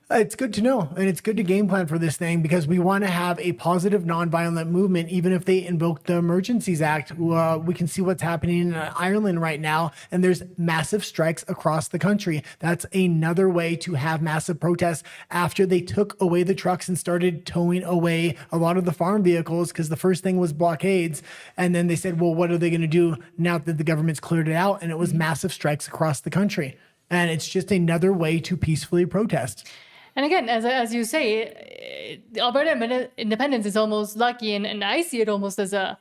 It's good to know, and it's good to game plan for this thing because we want to have a positive, nonviolent movement, even if they invoke the Emergencies Act. We can see what's happening in Ireland right now, and there's massive strikes across the country. That's another way to have massive protests after they took away the trucks and started towing away a lot of the farm vehicles, because the first thing was blockades, and then they said, well, what are they going to do now that the government's cleared it out? And it was massive strikes across the country. And it's just another way to peacefully protest. And again, as you say, Alberta independence is almost lucky, and I see it almost as a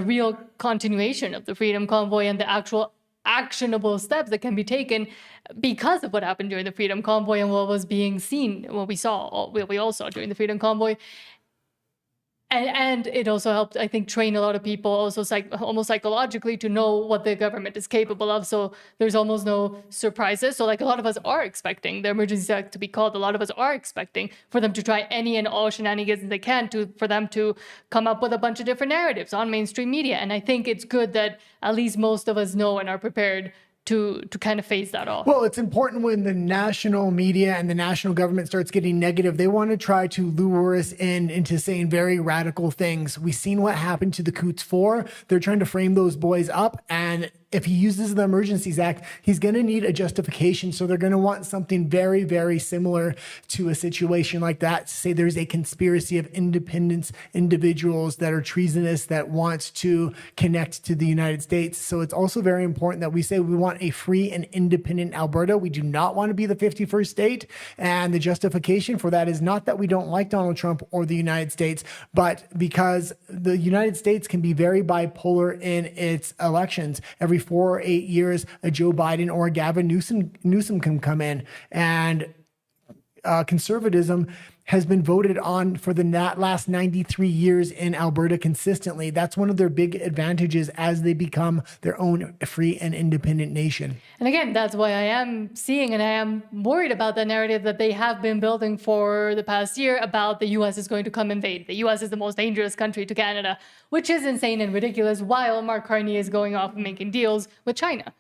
real continuation of the Freedom Convoy and the actual actionable steps that can be taken because of what happened during the Freedom Convoy and what was being seen, what we all saw during the Freedom Convoy. And it also helped, I think, train a lot of people also almost psychologically to know what the government is capable of. So there's almost no surprises. So like a lot of us are expecting the Emergency Act to be called. A lot of us are expecting for them to try any and all shenanigans they can for them to come up with a bunch of different narratives on mainstream media. And I think it's good that at least most of us know and are prepared to kind of phase that off. Well, it's important when the national media and the national government starts getting negative. They want to try to lure us into saying very radical things. We've seen what happened to the Coots 4. They're trying to frame those boys up, and if he uses the Emergencies Act, he's going to need a justification. So they're going to want something very, very similar to a situation like that to say there's a conspiracy of independence individuals that are treasonous that wants to connect to the United States. So it's also very important that we say we want a free and independent Alberta. We do not want to be the 51st state. And the justification for that is not that we don't like Donald Trump or the United States, but because the United States can be very bipolar in its elections. Every 4 or 8 years, a Joe Biden or a Gavin Newsom can come in, and conservatism has been voted on for the last 93 years in Alberta consistently. That's one of their big advantages as they become their own free and independent nation. And again, that's why I am seeing and I am worried about the narrative that they have been building for the past year about the U.S. is going to come invade. The U.S. is the most dangerous country to Canada, which is insane and ridiculous, while Mark Carney is going off and making deals with China.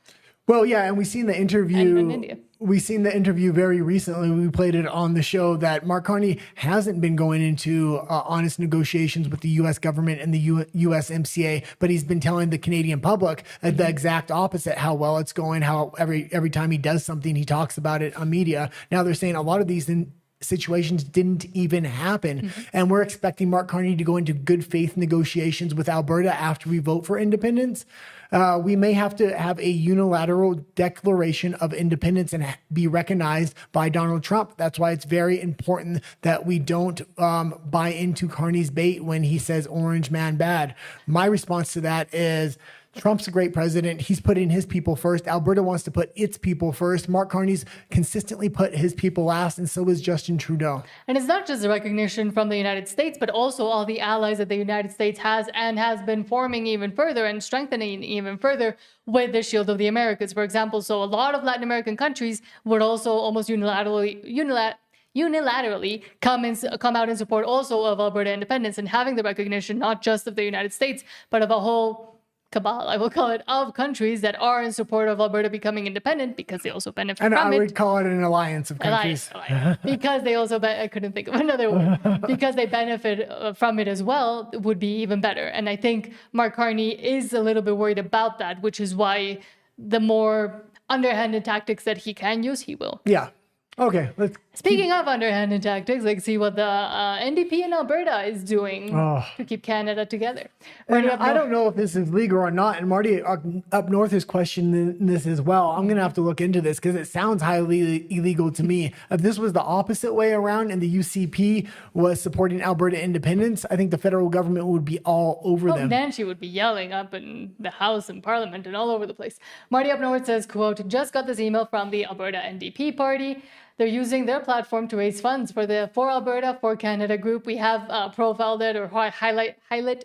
Well, yeah, and we've seen the interview. And India. We've seen the interview very recently. We played it on the show that Mark Carney hasn't been going into honest negotiations with the U.S. government and the USMCA, but he's been telling the Canadian public the exact opposite, how well it's going, how every time he does something, he talks about it on media. Now they're saying a lot of these situations didn't even happen. Mm-hmm. And we're expecting Mark Carney to go into good faith negotiations with Alberta after we vote for independence. We may have to have a unilateral declaration of independence and be recognized by Donald Trump. That's why it's very important that we don't buy into Carney's bait when he says orange man bad. My response to that is Trump's a great president. He's putting his people first. Alberta wants to put its people first. Mark Carney's consistently put his people last, and so is Justin Trudeau. And it's not just the recognition from the United States, but also all the allies that the United States has and has been forming even further and strengthening even further with the Shield of the Americas, for example. So a lot of Latin American countries would also almost unilaterally unilaterally come out in support also of Alberta independence and having the recognition not just of the United States, but of a whole cabal, I will call it, of countries that are in support of Alberta becoming independent because they also benefit from it. And I would call it an alliance of countries. Alliance. Because they also, I couldn't think of another word, because they benefit from it as well, would be even better. And I think Mark Carney is a little bit worried about that, which is why the more underhanded tactics that he can use, he will. Yeah. Okay. Speaking of underhanded tactics, let's see what the NDP in Alberta is doing to keep Canada together. And I don't know if this is legal or not. And Marty up north is questioning this as well. I'm going to have to look into this because it sounds highly illegal to me. If this was the opposite way around and the UCP was supporting Alberta independence, I think the federal government would be all over them. Then she would be yelling up in the House and Parliament and all over the place. Marty up north says, quote, just got this email from the Alberta NDP party. They're using their platform to raise funds for the For Alberta, For Canada group. We have profiled it or highlight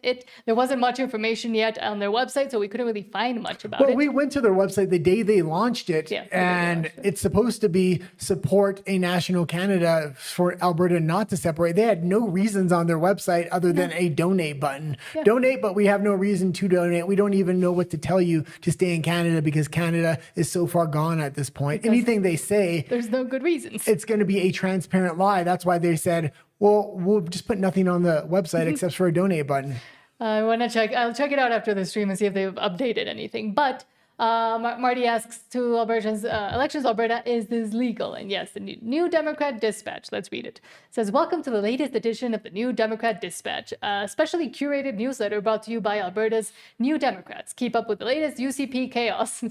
it. There wasn't much information yet on their website, so we couldn't really find much about it. Well, we went to their website the day they launched it, and it's supposed to be support a national Canada for Alberta not to separate. They had no reasons on their website other than a donate button. Yeah. Donate, but we have no reason to donate. We don't even know what to tell you to stay in Canada because Canada is so far gone at this point. Because anything they say, there's no good reason. It's going to be a transparent lie. That's why they said, well, we'll just put nothing on the website except for a donate button. I want to check. I'll check it out after the stream and see if they've updated anything. But Marty asks to Albertans, Elections Alberta, is this legal? And yes, the New Democrat Dispatch, let's read it. It says, welcome to the latest edition of the New Democrat Dispatch, a specially curated newsletter brought to you by Alberta's New Democrats. Keep up with the latest UCP chaos.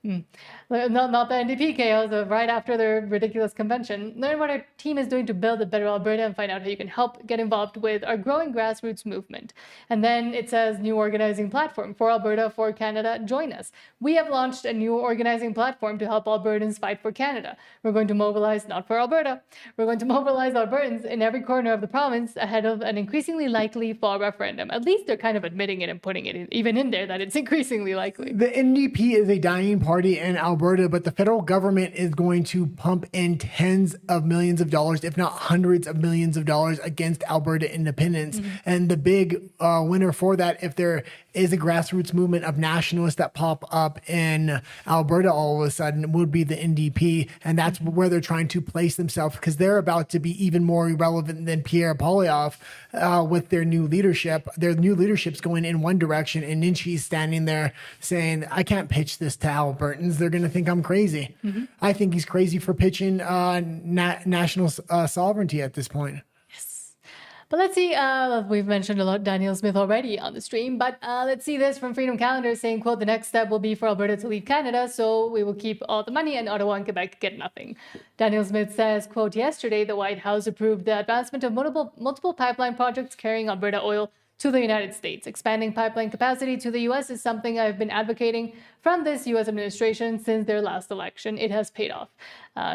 Not the NDP chaos of right after their ridiculous convention. Learn what our team is doing to build a better Alberta and find out how you can help get involved with our growing grassroots movement. And then it says new organizing platform for Alberta, for Canada. Join us. We have launched a new organizing platform to help Albertans fight for Canada. We're going to mobilize, not for Alberta, we're going to mobilize Albertans in every corner of the province ahead of an increasingly likely fall referendum. At least they're kind of admitting it and putting it even in there that it's increasingly likely. The NDP is a dying party in Alberta, but the federal government is going to pump in tens of millions of dollars, if not hundreds of millions of dollars against Alberta independence. And the big winner for that, if there is a grassroots movement of nationalists that pop up in Alberta all of a sudden, would be the NDP. And that's where they're trying to place themselves because they're about to be even more irrelevant than Pierre Poilievre with their new leadership. Their new leadership's going in one direction, and then she's standing there saying, I can't pitch this to Albertans. They're going to think I'm crazy. I think he's crazy for pitching national sovereignty at this point. But let's see, we've mentioned a lot Daniel Smith already on the stream, but let's see this from Freedom Calendar saying, quote, the next step will be for Alberta to leave Canada, so we will keep all the money and Ottawa and Quebec get nothing. Daniel Smith says, quote, yesterday the White House approved the advancement of multiple pipeline projects carrying Alberta oil to the United States. Expanding pipeline capacity to the U.S. is something I've been advocating from this U.S. administration since their last election. It has paid off.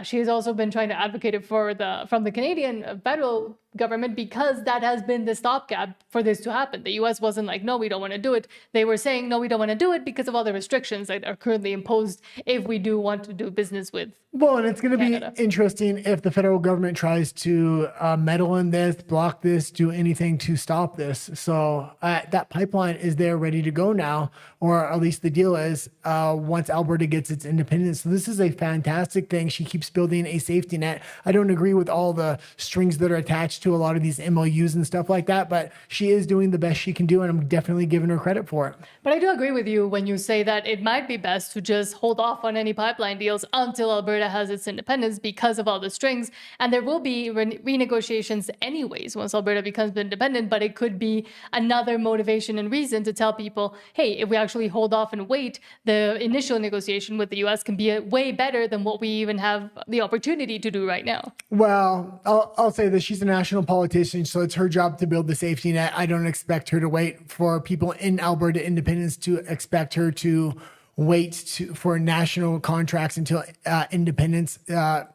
She has also been trying to advocate it from the Canadian federal government because that has been the stopgap for this to happen. The U.S. wasn't like, no, we don't want to do it. They were saying, no, we don't want to do it because of all the restrictions that are currently imposed if we do want to do business with Well, and it's going to be interesting if the federal government tries to meddle in this, block this, do anything to stop this. So that pipeline is there ready to go now, or at least the deal is once Alberta gets its independence. So this is a fantastic thing. She keeps building a safety net. I don't agree with all the strings that are attached to a lot of these MOUs and stuff like that, but she is doing the best she can do, and I'm definitely giving her credit for it. But I do agree with you when you say that it might be best to just hold off on any pipeline deals until Alberta has its independence because of all the strings, and there will be renegotiations anyways once Alberta becomes independent, but it could be another motivation and reason to tell people, hey, if we actually hold off and wait, the initial negotiation with the US can be way better than what we even have the opportunity to do right now. Well, I'll say that she's a national politician, so it's her job to build the safety net. I don't expect her to wait for people in Alberta independence to expect her to wait for national contracts until independence. I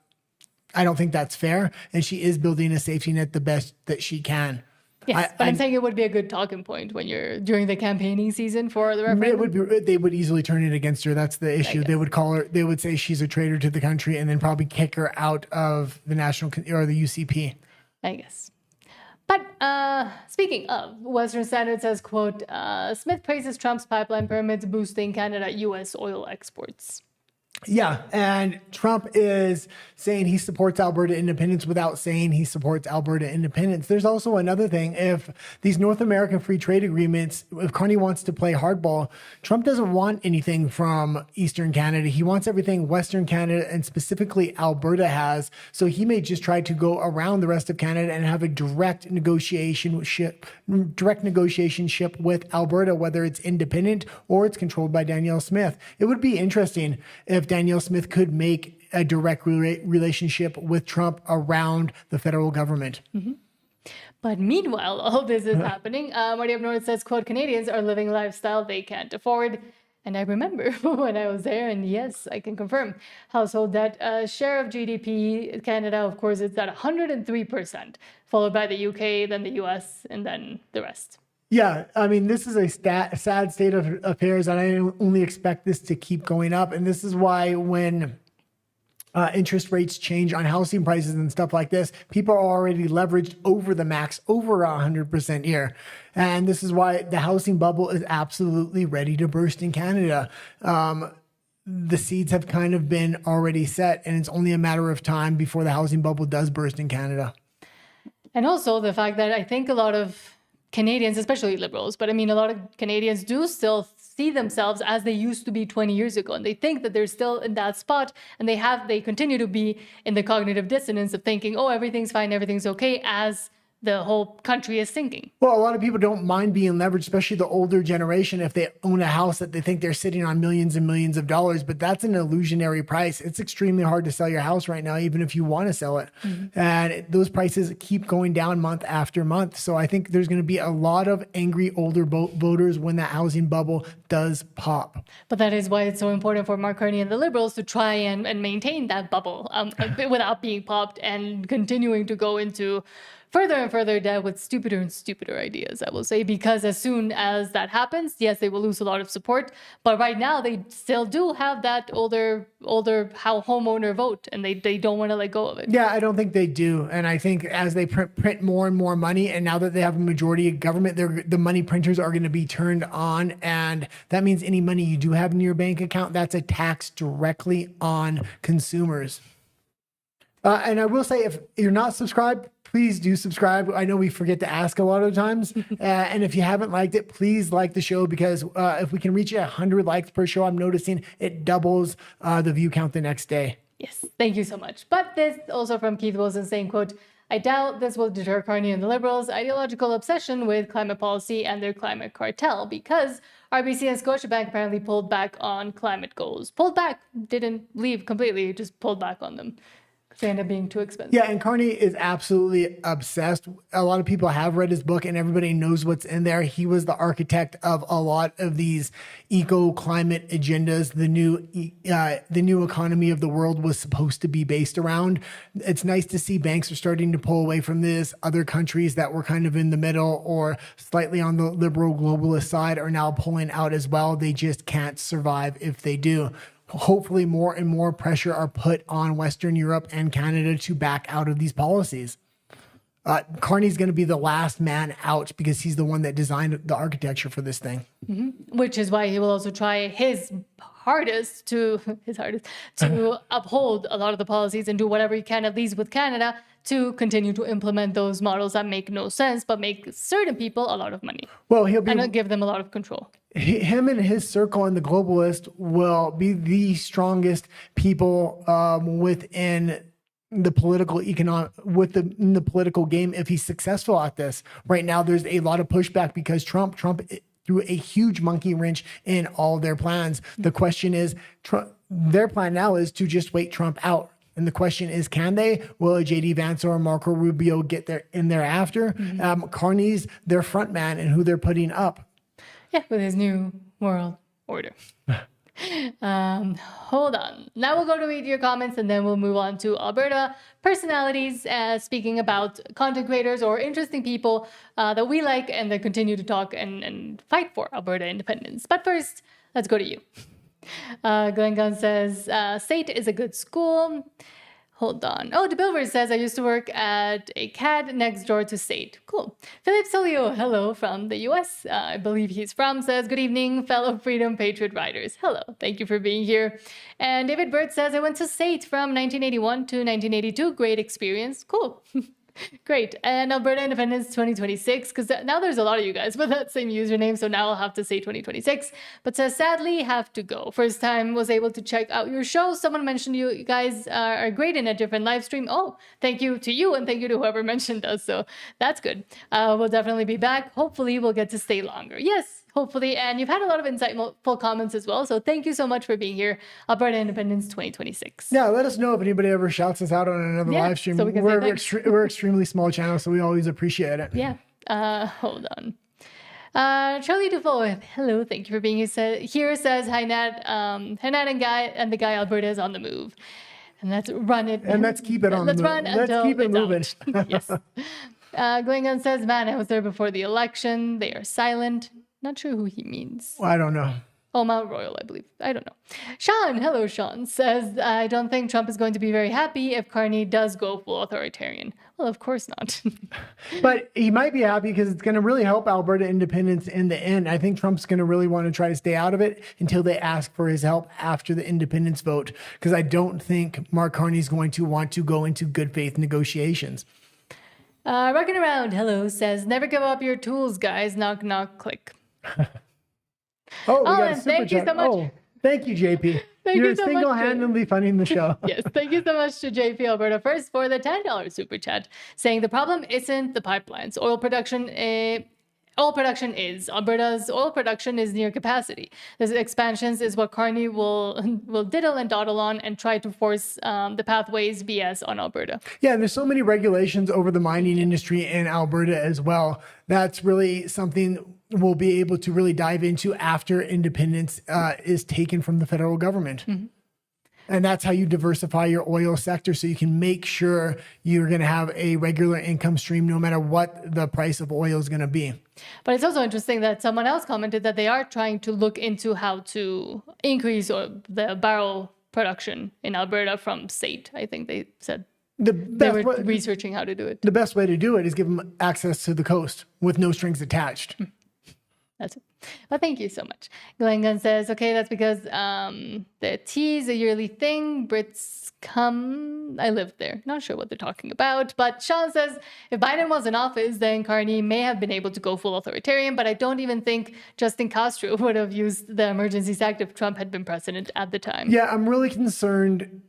don't think that's fair, and she is building a safety net the best that she can. Yes, but I'm saying it would be a good talking point when you're during the campaigning season for the referendum. They would easily turn it against her. That's the issue. They would call her. They would say she's a traitor to the country, and then probably kick her out of the national or the UCP. I guess. But speaking of, Western Standard says, quote, Smith praises Trump's pipeline permits boosting Canada U.S. oil exports. Yeah, and Trump is saying he supports Alberta independence without saying he supports Alberta independence. There's also another thing. If these North American free trade agreements, if Carney wants to play hardball, Trump doesn't want anything from Eastern Canada. He wants everything Western Canada and specifically Alberta has. So he may just try to go around the rest of Canada and have a direct negotiation ship with Alberta, whether it's independent or it's controlled by Danielle Smith. It would be interesting if Danielle Smith could make a direct relationship with Trump around the federal government. Mm-hmm. But meanwhile, all this is happening. Marty Up North says, quote, Canadians are living a lifestyle they can't afford. And I remember when I was there, and yes, I can confirm, household debt share of GDP, Canada, of course, it's at 103%, followed by the UK, then the US, and then the rest. Yeah, I mean, this is a sad state of affairs, and I only expect this to keep going up. And this is why when interest rates change on housing prices and stuff like this, people are already leveraged over the max, over 100% here. And this is why the housing bubble is absolutely ready to burst in Canada. The seeds have kind of been already set, and it's only a matter of time before the housing bubble does burst in Canada. And also the fact that I think a lot of Canadians, especially Liberals, but I mean, a lot of Canadians do still see themselves as they used to be 20 years ago. And they think that they're still in that spot. And they continue to be in the cognitive dissonance of thinking, oh, everything's fine, everything's okay, as the whole country is sinking. Well, a lot of people don't mind being leveraged, especially the older generation, if they own a house that they think they're sitting on millions and millions of dollars, but that's an illusionary price. It's extremely hard to sell your house right now, even if you want to sell it. Mm-hmm. And those prices keep going down month after month. So I think there's going to be a lot of angry older voters when that housing bubble does pop. But that is why it's so important for Mark Carney and the Liberals to try and maintain that bubble without being popped and continuing to go into further and further debt with stupider and stupider ideas, I will say, because as soon as that happens, yes, they will lose a lot of support. But right now, they still do have that older homeowner vote, and they don't want to let go of it. Yeah, I don't think they do. And I think as they print more and more money, and now that they have a majority of government, the money printers are going to be turned on. And that means any money you do have in your bank account, that's a tax directly on consumers. And I will say, if you're not subscribed, please do subscribe. I know we forget to ask a lot of times. And if you haven't liked it, please like the show, because if we can reach 100 likes per show, I'm noticing it doubles the view count the next day. Yes, thank you so much. But this also from Keith Wilson saying, quote, I doubt this will deter Carney and the Liberals' ideological obsession with climate policy and their climate cartel, because RBC and Scotiabank apparently pulled back on climate goals. Pulled back, didn't leave completely, just pulled back on them. They end up being too expensive. Yeah, and Carney is absolutely obsessed. A lot of people have read his book, and everybody knows what's in there. He was the architect of a lot of these eco-climate agendas. The new economy of the world was supposed to be based around. It's nice to see banks are starting to pull away from this. Other countries that were kind of in the middle or slightly on the liberal globalist side are now pulling out as well. They just can't survive if they do. Hopefully more and more pressure are put on Western Europe and Canada to back out of these policies. Carney's going to be the last man out because he's the one that designed the architecture for this thing. Mm-hmm. Which is why he will also try his hardest to uphold a lot of the policies and do whatever he can, at least with Canada, to continue to implement those models that make no sense, but make certain people a lot of money. Well, he'll be and give them a lot of control. Him and his circle and the globalist will be the strongest people within the political in the political game if he's successful at this. Right now, there's a lot of pushback because Trump threw a huge monkey wrench in all their plans. The question is, their plan now is to just wait Trump out. And the question is, can they? Will a J.D. Vance or Marco Rubio get in there after? Mm-hmm. Carney's their front man and who they're putting up. Yeah, with his new world order. Hold on. Now we'll go to read your comments and then we'll move on to Alberta Personalities, speaking about content creators or interesting people that we like and that continue to talk and fight for Alberta independence. But first, let's go to you. Glenn Gunn says, SAIT is a good school. Hold on. Oh, DeBilver says, I used to work at a CAD next door to SAIT. Cool. Philip Solio, hello from the US. I believe he's from, says, good evening, fellow Freedom Patriot riders. Hello. Thank you for being here. And David Burt says, I went to SAIT from 1981 to 1982. Great experience. Cool. Great. And Alberta Independence 2026, because now there's a lot of you guys with that same username, so now I'll have to say 2026. But says, sadly, have to go. First time was able to check out your show. Someone mentioned you guys are great in a different live stream. Oh, thank you to you, and thank you to whoever mentioned us. So that's good. We'll definitely be back. Hopefully, we'll get to stay longer. Yes. Hopefully, and you've had a lot of insightful comments as well. So thank you so much for being here. Alberta Independence 2026. Yeah, let us know if anybody ever shouts us out on another live stream. So we're extremely small channel, so we always appreciate it. Yeah. Hold on. Charlie Dufault, hello, thank you for being here. Says, hi Nat. Hi Nat and the guy Alberta is on the move. And let's run it. And let's keep it on the move. Let's keep it moving. Yes. Going on says, man, I was there before the election. They are silent. Not sure who he means. I don't know. Oh, Mount Royal, I believe. I don't know. Sean, hello, Sean, says, I don't think Trump is going to be very happy if Carney does go full authoritarian. Well, of course not. But he might be happy because it's going to really help Alberta independence in the end. I think Trump's going to really want to try to stay out of it until they ask for his help after the independence vote, because I don't think Mark Carney's going to want to go into good faith negotiations. Rocking Around, hello, says, never give up your tools, guys. Knock, knock, click. Oh, we got a super thank you chat. so much. Oh, thank you, JP. Thank You're you so much, single-handedly funding the show. Yes, thank you so much to JP Alberta first for the $10 super chat, saying the problem isn't the pipelines. Alberta's oil production is near capacity. This expansions is what Carney will diddle and dawdle on and try to force the pathways BS on Alberta. Yeah, and there's so many regulations over the mining industry in Alberta as well. That's really something we'll be able to really dive into after independence is taken from the federal government. Mm-hmm. And that's how you diversify your oil sector, so you can make sure you're going to have a regular income stream no matter what the price of oil is going to be. But it's also interesting that someone else commented that they are trying to look into how to increase the barrel production in Alberta from SAIT. I think they said they were researching how to do it. The best way to do it is give them access to the coast with no strings attached. That's it. Well, thank you so much. Glenn Gunn says, okay, that's because the tea is a yearly thing. Brits come. I lived there. Not sure what they're talking about. But Sean says, if Biden was in office, then Carney may have been able to go full authoritarian. But I don't even think Justin Castro would have used the Emergencies Act if Trump had been president at the time. Yeah, I'm really concerned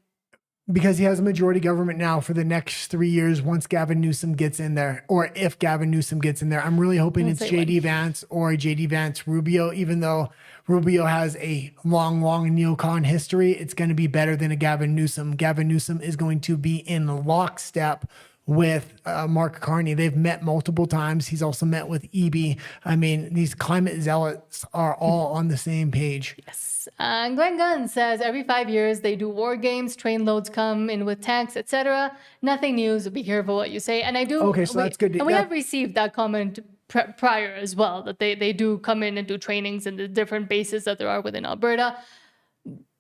because he has a majority government now for the next 3 years once Gavin Newsom gets in there, or if Gavin Newsom gets in there. I'm really hoping it's JD Vance or JD Vance Rubio, even though Rubio has a long neocon history. It's going to be better than a Gavin Newsom. Gavin Newsom is going to be in lockstep with Mark Carney. They've met multiple times. He's also met with EB. I mean, these climate zealots are all on the same page. Yes. Glenn Gunn says every 5 years they do war games, train loads come in with tanks, etc. Nothing new, so be careful what you say. And I do. Okay, so that's good. And we have received that comment prior as well, that they do come in and do trainings in the different bases that there are within Alberta.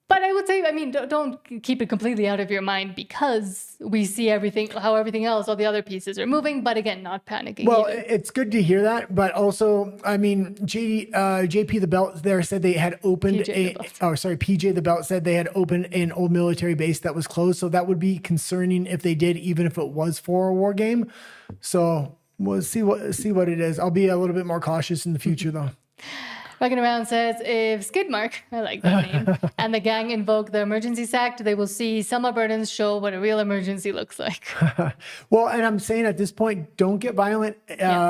But I would say, I mean, don't keep it completely out of your mind, because we see how everything else, all the other pieces are moving, but again, not panicking. Well, it's good to hear that, but also, I mean, JP the Belt there said they had opened PJ the Belt said they had opened an old military base that was closed, so that would be concerning if they did, even if it was for a war game. So we'll see what it is. I'll be a little bit more cautious in the future, though. Rocking Around says, if Skidmark, I like that name, and the gang invoke the Emergencies Act, they will see some Albertans show what a real emergency looks like. Well, and I'm saying at this point, don't get violent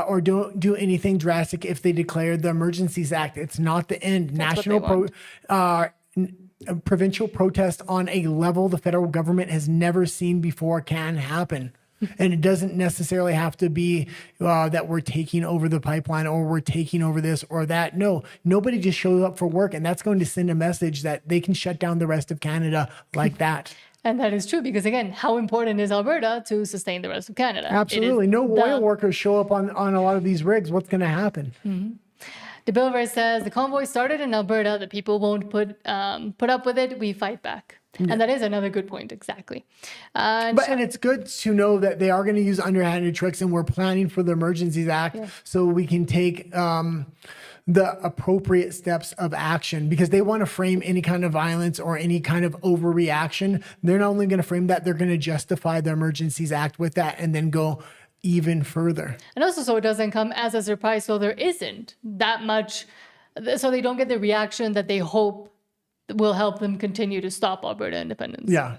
or don't do anything drastic if they declare the Emergencies Act. It's not the end. Provincial protest on a level the federal government has never seen before can happen. And it doesn't necessarily have to be that we're taking over the pipeline or we're taking over this or that. No, nobody just shows up for work, and that's going to send a message that they can shut down the rest of Canada like that. And that is true because, again, how important is Alberta to sustain the rest of Canada? Absolutely. No oil workers show up on a lot of these rigs. What's going to happen? The Bilver says the convoy started in Alberta. The people won't put up with it. We fight back. Yeah. And that is another good point. Exactly. And it's good to know that they are going to use underhanded tricks, and we're planning for the Emergencies Act so we can take the appropriate steps of action, because they want to frame any kind of violence or any kind of overreaction. They're not only going to frame that, they're going to justify the Emergencies Act with that and then go even further. And also so it doesn't come as a surprise, so there isn't that much, so they don't get the reaction that they hope will help them continue to stop Alberta independence. Yeah.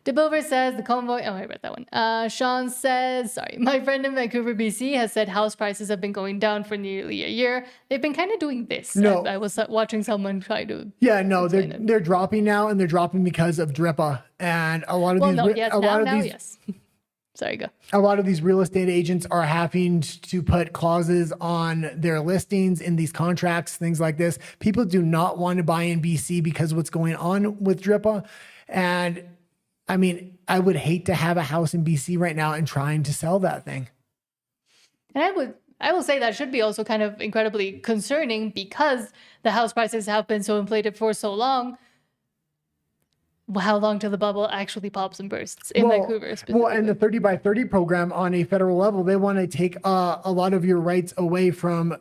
DeBilver says the convoy, I read that one. Sean says, my friend in Vancouver, BC has said house prices have been going down for nearly a year. They've been kind of doing this. No. I was watching someone try to. Yeah, no, they're dropping now, and they're dropping because of DRIPA. And a lot of yes. Sorry, go. A lot of these real estate agents are having to put clauses on their listings in these contracts, things like this. People do not want to buy in BC because of what's going on with DRIPA. And I mean, I would hate to have a house in BC right now and trying to sell that thing. And I will say that should be also kind of incredibly concerning because the house prices have been so inflated for so long. How long till the bubble actually pops and bursts in Vancouver? Well, and the 30 by 30 program on a federal level, they want to take a lot of your rights away from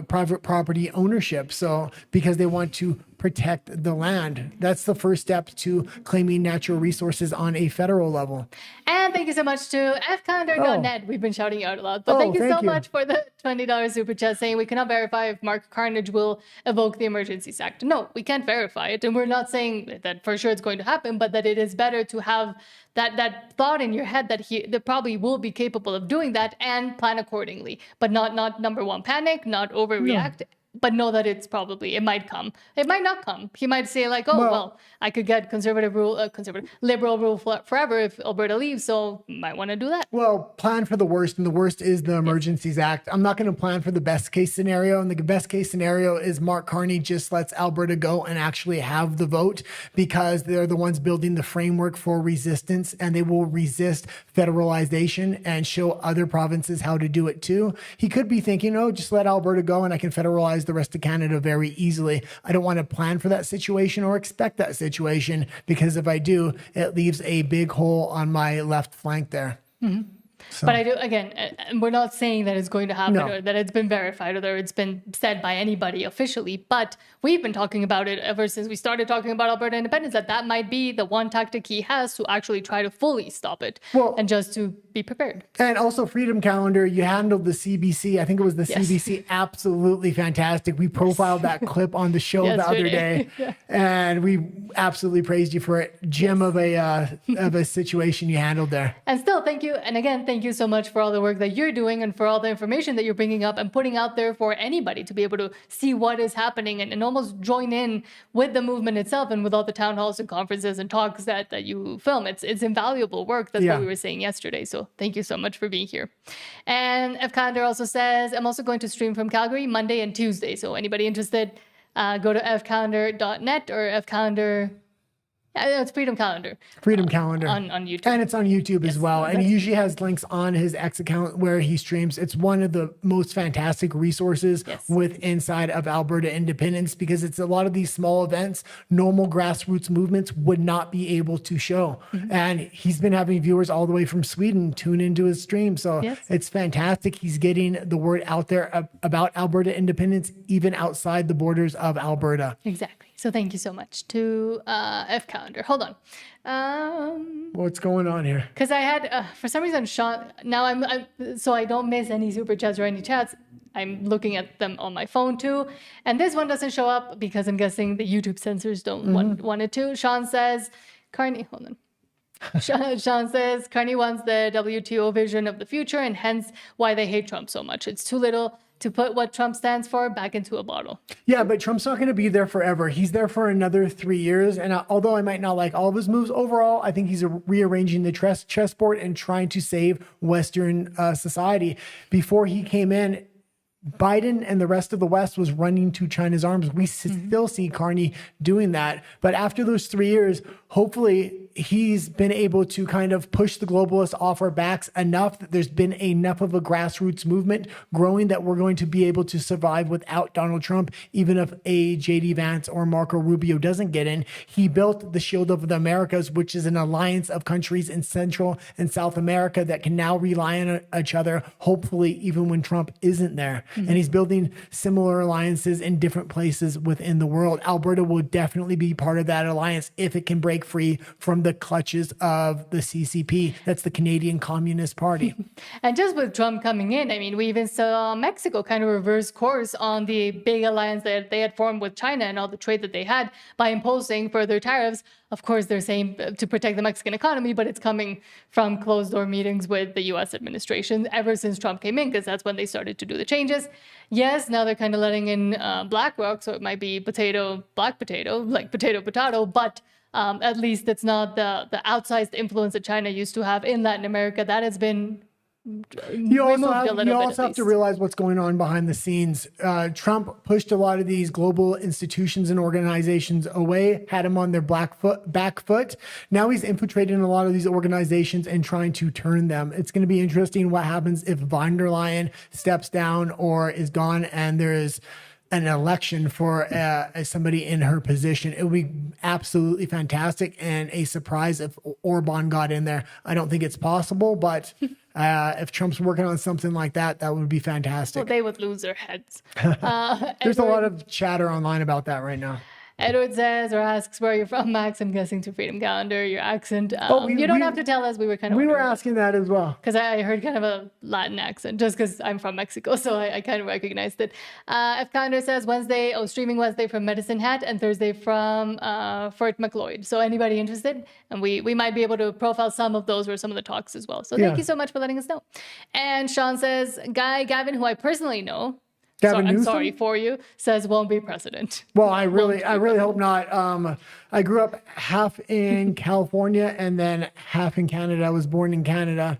private property ownership. So because they want to protect the land. That's the first step to claiming natural resources on a federal level. And thank you so much to fcalendar.net. We've been shouting you out a lot. But thank you so much for the $20 super chat saying we cannot verify if Mark Carnage will evoke the Emergencies Act. No, we can't verify it. And we're not saying that for sure it's going to happen, but that it is better to have that thought in your head that that probably will be capable of doing that and plan accordingly. But not number one, panic, not overreact. No. But know that it might come. It might not come. He might say like, well I could get liberal rule forever if Alberta leaves, so might want to do that. Well, plan for the worst, and the worst is the Emergencies Act. I'm not going to plan for the best case scenario, and the best case scenario is Mark Carney just lets Alberta go and actually have the vote, because they're the ones building the framework for resistance, and they will resist federalization and show other provinces how to do it too. He could be thinking, just let Alberta go and I can federalize the rest of Canada very easily. I don't want to plan for that situation or expect that situation, because if I do, it leaves a big hole on my left flank there. Mm-hmm. So. But I do, again, we're not saying that it's going to happen or that it's been verified or that it's been said by anybody officially, but we've been talking about it ever since we started talking about Alberta independence, that might be the one tactic he has to actually try to fully stop it and just to be prepared. And also Freedom Calendar, you handled the CBC. I think it was the CBC. Absolutely fantastic. We profiled that clip on the show the other day and we absolutely praised you for it. Gem of a situation you handled there. And still, thank you. And again, thank you so much for all the work that you're doing and for all the information that you're bringing up and putting out there for anybody to be able to see what is happening and almost join in with the movement itself and with all the town halls and conferences and talks that you film. It's invaluable work. That's what we were saying yesterday. So thank you so much for being here. And F. Calendar also says, I'm also going to stream from Calgary Monday and Tuesday. So anybody interested, go to fcalendar.net or fcalendar. It's Freedom Calendar. Freedom Calendar. On YouTube. And it's on YouTube as well. And he usually has links on his X account where he streams. It's one of the most fantastic resources with inside of Alberta independence, because it's a lot of these small events normal grassroots movements would not be able to show. Mm-hmm. And he's been having viewers all the way from Sweden tune into his stream. So it's fantastic. He's getting the word out there about Alberta independence, even outside the borders of Alberta. Exactly. So thank you so much to F Calendar. Hold on. What's going on here? Because I had, for some reason, Sean, now I'm so I don't miss any super chats or any chats. I'm looking at them on my phone too. And this one doesn't show up because I'm guessing the YouTube censors don't want it to. Sean says, Carney, hold on. Sean says Carney wants the WTO vision of the future and hence why they hate Trump so much. It's too little, to put what Trump stands for back into a bottle. Yeah, but Trump's not going to be there forever. He's there for another 3 years. And although I might not like all of his moves overall, I think he's rearranging the chessboard and trying to save Western society. Before he came in, Biden and the rest of the West was running to China's arms. We still see Carney doing that. But after those 3 years, hopefully he's been able to kind of push the globalists off our backs enough that there's been enough of a grassroots movement growing that we're going to be able to survive without Donald Trump, even if a J.D. Vance or Marco Rubio doesn't get in. He built the Shield of the Americas, which is an alliance of countries in Central and South America that can now rely on each other, hopefully even when Trump isn't there. And he's building similar alliances in different places within the world. Alberta will definitely be part of that alliance if it can break free from the clutches of the CCP. That's the Canadian Communist Party. And just with Trump coming in, I mean, we even saw Mexico kind of reverse course on the big alliance that they had formed with China and all the trade that they had by imposing further tariffs. Of course, they're saying to protect the Mexican economy, but it's coming from closed-door meetings with the U.S. administration ever since Trump came in, because that's when they started to do the changes. Yes, now they're kind of letting in BlackRock, so it might be black potato, like potato, but at least it's not the outsized influence that China used to have in Latin America. That has been You also have to realize what's going on behind the scenes. Trump pushed a lot of these global institutions and organizations away, had them on their back foot. Now he's infiltrating a lot of these organizations and trying to turn them. It's going to be interesting what happens if von der Leyen steps down or is gone and there is an election for somebody in her position. It would be absolutely fantastic and a surprise if Orban got in there. I don't think it's possible, but if Trump's working on something like that, that would be fantastic. Well, they would lose their heads. There's a lot of chatter online about that right now. Edward says or asks, where are you from, Max? I'm guessing to Freedom Calendar, your accent. You don't have to tell us. We were asking that as well. Because I heard kind of a Latin accent, just because I'm from Mexico, so I kind of recognized it. F. Calendar says streaming Wednesday from Medicine Hat and Thursday from Fort McLeod. So anybody interested? And we might be able to profile some of those or some of the talks as well. So thank you so much for letting us know. And Sean says, Gavin, who I personally know, I'm sorry for you, says won't be president. Well, I really hope not. I grew up half in California and then half in Canada. I was born in Canada.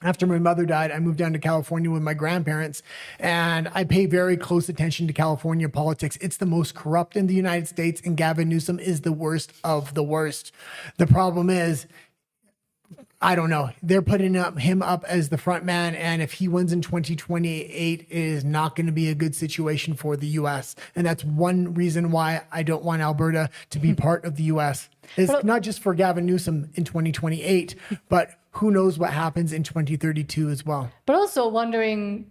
After my mother died, I moved down to California with my grandparents, and I pay very close attention to California politics. It's the most corrupt in the United States, and Gavin Newsom is the worst of the worst. The problem is, I don't know. They're putting him up as the front man, and if he wins in 2028, it is not going to be a good situation for the U.S. And that's one reason why I don't want Alberta to be part of the U.S. It's not just for Gavin Newsom in 2028, but who knows what happens in 2032 as well. But also wondering,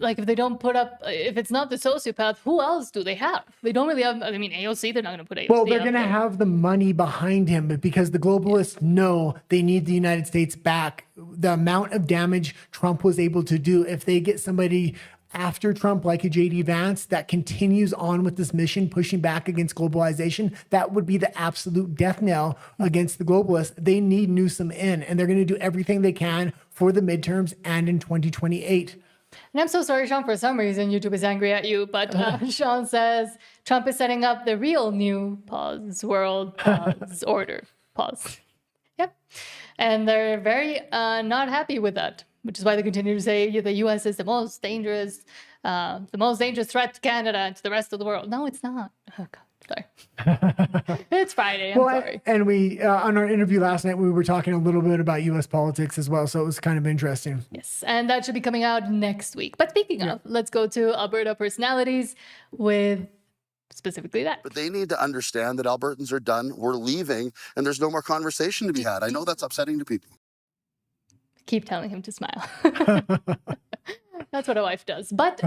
like, if they don't put up, if it's not the sociopath, who else do they have? They don't really have, I mean, AOC, they're not going to put AOC. Well, they're going to have the money behind him, but because the globalists know they need the United States back. The amount of damage Trump was able to do, if they get somebody after Trump, like a J.D. Vance, that continues on with this mission, pushing back against globalization, that would be the absolute death knell against the globalists. They need Newsom in, and they're going to do everything they can for the midterms and in 2028. And I'm so sorry, Sean, for some reason YouTube is angry at you, but Sean says Trump is setting up the real new world order. Yep. And they're very not happy with that, which is why they continue to say the U.S. is the most dangerous threat to Canada and to the rest of the world. No, it's not. Oh, God. Sorry. It's Friday. I'm sorry. And we, on our interview last night, we were talking a little bit about U.S. politics as well. So it was kind of interesting. Yes. And that should be coming out next week. But speaking of, let's go to Alberta Personalities with specifically that. But they need to understand that Albertans are done. We're leaving and there's no more conversation to be had. I know that's upsetting to people. Keep telling him to smile. That's what a wife does. But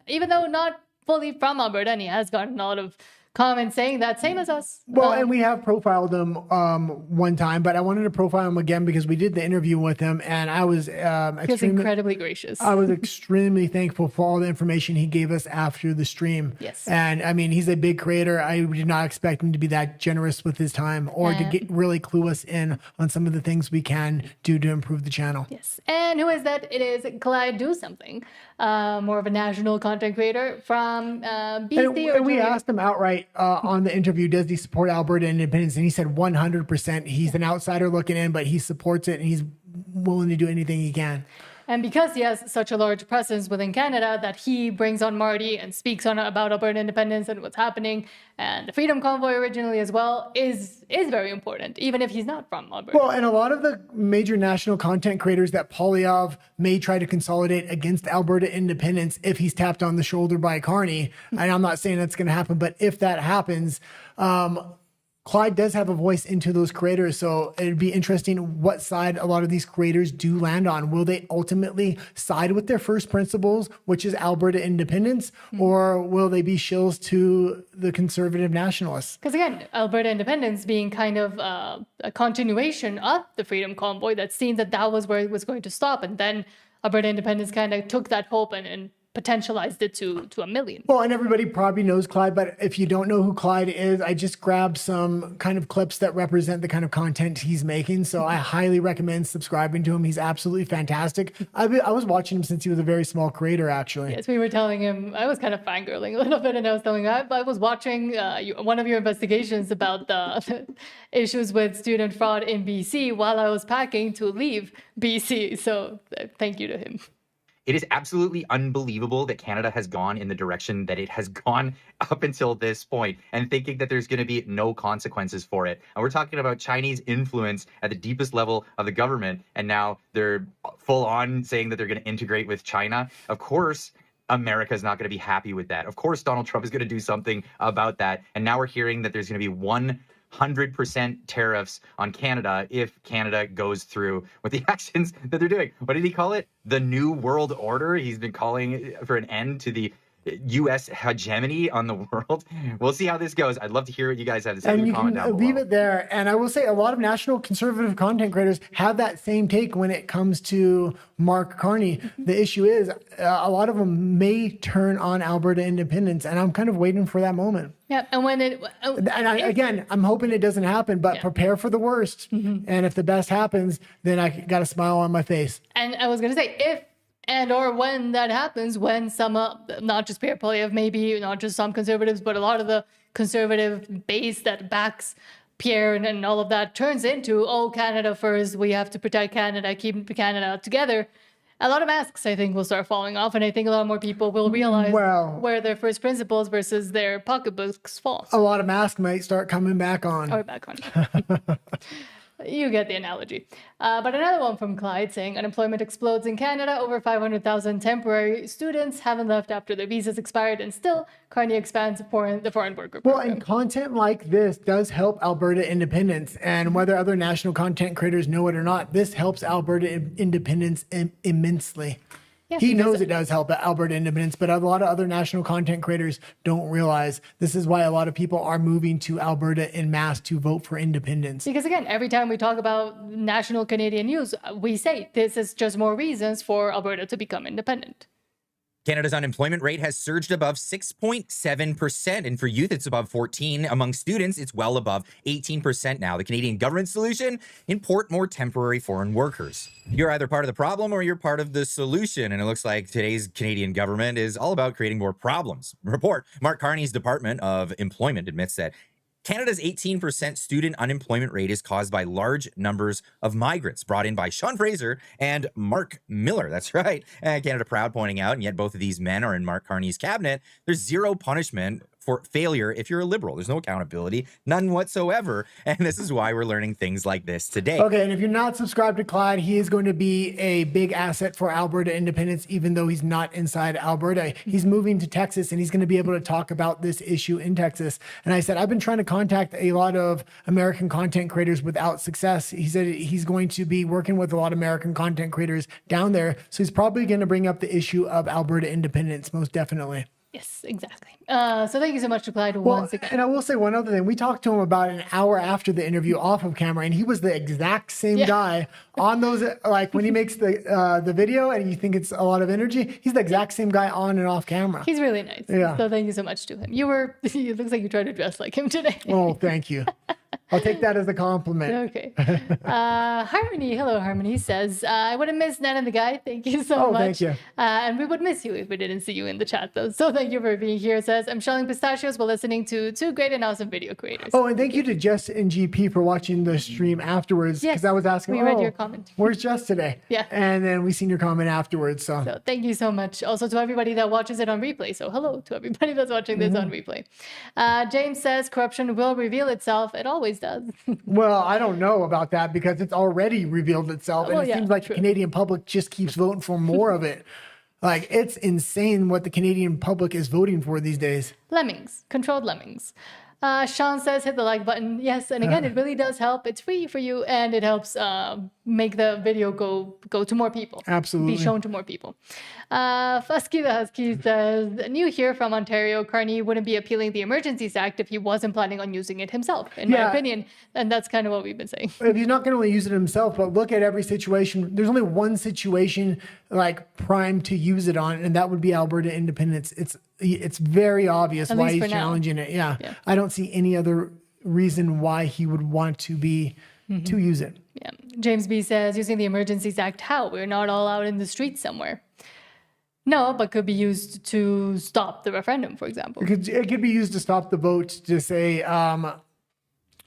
even though not fully from Alberta, and he has gotten a lot of comments saying that same as us. Well, and we have profiled him one time, but I wanted to profile him again because we did the interview with him, and I was he was incredibly gracious. I was extremely thankful for all the information he gave us after the stream. Yes. And I mean, he's a big creator. I did not expect him to be that generous with his time or to get really clue us in on some of the things we can do to improve the channel. Yes. And who is that? It is Clyde Do Something, more of a national content creator from BC. And we asked him outright on the interview, does he support Alberta independence? And he said 100%. He's an outsider looking in, but he supports it and he's willing to do anything he can. And because he has such a large presence within Canada that he brings on Marty and speaks on about Alberta independence and what's happening, and the Freedom Convoy originally as well, is very important, even if he's not from Alberta. Well, and a lot of the major national content creators that Poilievre may try to consolidate against Alberta independence if he's tapped on the shoulder by Carney, and I'm not saying that's going to happen, but if that happens, Clyde does have a voice into those creators, so it'd be interesting what side a lot of these creators do land on. Will they ultimately side with their first principles, which is Alberta independence, or will they be shills to the conservative nationalists? Because again, Alberta independence being kind of a continuation of the Freedom Convoy that seemed that was where it was going to stop, and then Alberta independence kind of took that hope and potentialized it to 1 million. Well, and everybody probably knows Clyde, but if you don't know who Clyde is, I just grabbed some kind of clips that represent the kind of content he's making. So I highly recommend subscribing to him. He's absolutely fantastic. I was watching him since he was a very small creator, actually. Yes, we were telling him, I was kind of fangirling a little bit, and I was telling him, I was watching one of your investigations about the issues with student fraud in BC while I was packing to leave BC. So thank you to him. It is absolutely unbelievable that Canada has gone in the direction that it has gone up until this point, and thinking that there's going to be no consequences for it. And we're talking about Chinese influence at the deepest level of the government, and now they're full on saying that they're going to integrate with China. Of course, America is not going to be happy with that. Of course, Donald Trump is going to do something about that. And now we're hearing that there's going to be 100% tariffs on Canada if Canada goes through with the actions that they're doing. What did he call it? The New World Order. He's been calling for an end to the U.S. hegemony on the world. We'll see how this goes. I'd love to hear what you guys have to say. And you can leave it there. And I will say a lot of national conservative content creators have that same take when it comes to Mark Carney. The issue is a lot of them may turn on Alberta independence, and I'm kind of waiting for that moment. Yeah, and when it... again, I'm hoping it doesn't happen, but prepare for the worst. And if the best happens, then I got a smile on my face. And I was going to say, if and or when that happens, when some, not just Pierre Poilievre, maybe not just some conservatives, but a lot of the conservative base that backs Pierre and all of that turns into, oh, Canada first, we have to protect Canada, keep Canada together. A lot of masks, I think, will start falling off, and I think a lot more people will realize where their first principles versus their pocketbooks fall. A lot of masks might start coming back on. Or back on. You get the analogy. But another one from Clyde saying unemployment explodes in Canada. Over 500,000 temporary students haven't left after their visas expired, and still Carney expands the foreign worker program. Well, and content like this does help Alberta independence. And whether other national content creators know it or not, this helps Alberta independence immensely. Yeah, he knows it does help Alberta independence, but a lot of other national content creators don't realize this is why a lot of people are moving to Alberta en masse to vote for independence. Because again, every time we talk about national Canadian news, we say this is just more reasons for Alberta to become independent. Canada's unemployment rate has surged above 6.7%, and for youth, it's above 14%. Among students, it's well above 18% now. The Canadian government solution? Import more temporary foreign workers. You're either part of the problem or you're part of the solution, and it looks like today's Canadian government is all about creating more problems. Report, Mark Carney's Department of Employment admits that Canada's 18% student unemployment rate is caused by large numbers of migrants brought in by Sean Fraser and Mark Miller. That's right. Canada Proud pointing out, and yet both of these men are in Mark Carney's cabinet. There's zero punishment for failure if you're a Liberal. There's no accountability, none whatsoever. And this is why we're learning things like this today. Okay, and if you're not subscribed to Clyde, he is going to be a big asset for Alberta independence, even though he's not inside Alberta. He's moving to Texas, and he's going to be able to talk about this issue in Texas. And I said, I've been trying to contact a lot of American content creators without success. He said he's going to be working with a lot of American content creators down there. So he's probably going to bring up the issue of Alberta independence, most definitely. Yes, exactly. So thank you so much to Clyde once again. And I will say one other thing. We talked to him about an hour after the interview off of camera, and he was the exact same guy on those, like when he makes the video and you think it's a lot of energy, he's the exact same guy on and off camera. He's really nice. Yeah. So thank you so much to him. It looks like you tried to dress like him today. Oh, thank you. I'll take that as a compliment. Okay. Harmony, hello, Harmony says, I would have missed Nat and the guy. Thank you so much. Thank you. And we would miss you if we didn't see you in the chat, though. So thank you for being here. It says, I'm shelling pistachios while listening to two great and awesome video creators. Oh, and thank you to Jess and GP for watching the stream afterwards. Because I was asking, we read your comment. Where's Jess today? Yeah. And then we seen your comment afterwards. So thank you so much. Also to everybody that watches it on replay. So hello to everybody that's watching this on replay. James says, corruption will reveal itself. It always does. Well, I don't know about that because it's already revealed itself. And it seems like the Canadian public just keeps voting for more of it. Like, it's insane what the Canadian public is voting for these days. Lemmings, controlled lemmings. Sean says, hit the like button. Yes, and again, it really does help. It's free for you, and it helps make the video go to more people. Absolutely. Be shown to more people. Fusky the Husky says, new here from Ontario, Carney wouldn't be appealing the Emergencies Act if he wasn't planning on using it himself, in my opinion. And that's kind of what we've been saying. If he's not going to only use it himself, but look at every situation. There's only one situation like primed to use it on, and that would be Alberta independence. It's very obvious why he's challenging it. Yeah. I don't see any other reason why he would want to be to use it. Yeah. James B says, using the Emergencies Act, how? We're not all out in the streets somewhere. No, but could be used to stop the referendum, for example. It could be used to stop the vote, to say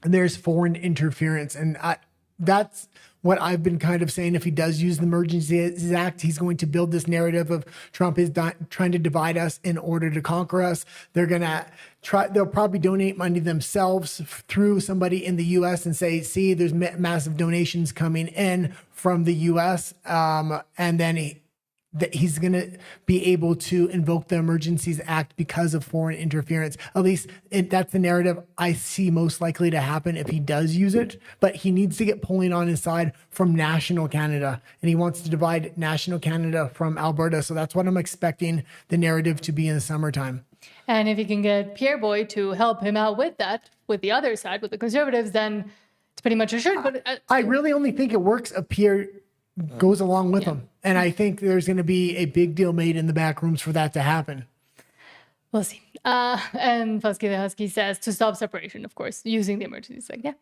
there's foreign interference. And that's what I've been kind of saying. If he does use the Emergencies Act, he's going to build this narrative of Trump is trying to divide us in order to conquer us. They'll probably donate money themselves through somebody in the U.S. and say, see, there's massive donations coming in from the U.S. And then he's going to be able to invoke the Emergencies Act because of foreign interference. At least that's the narrative I see most likely to happen if he does use it. But he needs to get polling on his side from national Canada. And he wants to divide national Canada from Alberta. So that's what I'm expecting the narrative to be in the summertime. And if he can get Pierre Boy to help him out with that, with the other side, with the Conservatives, then it's pretty much assured. But I really only think it works if Pierre goes along with him. And I think there's going to be a big deal made in the back rooms for that to happen. We'll see. And Fusky the Husky says to stop separation, of course, using the Emergencies Act.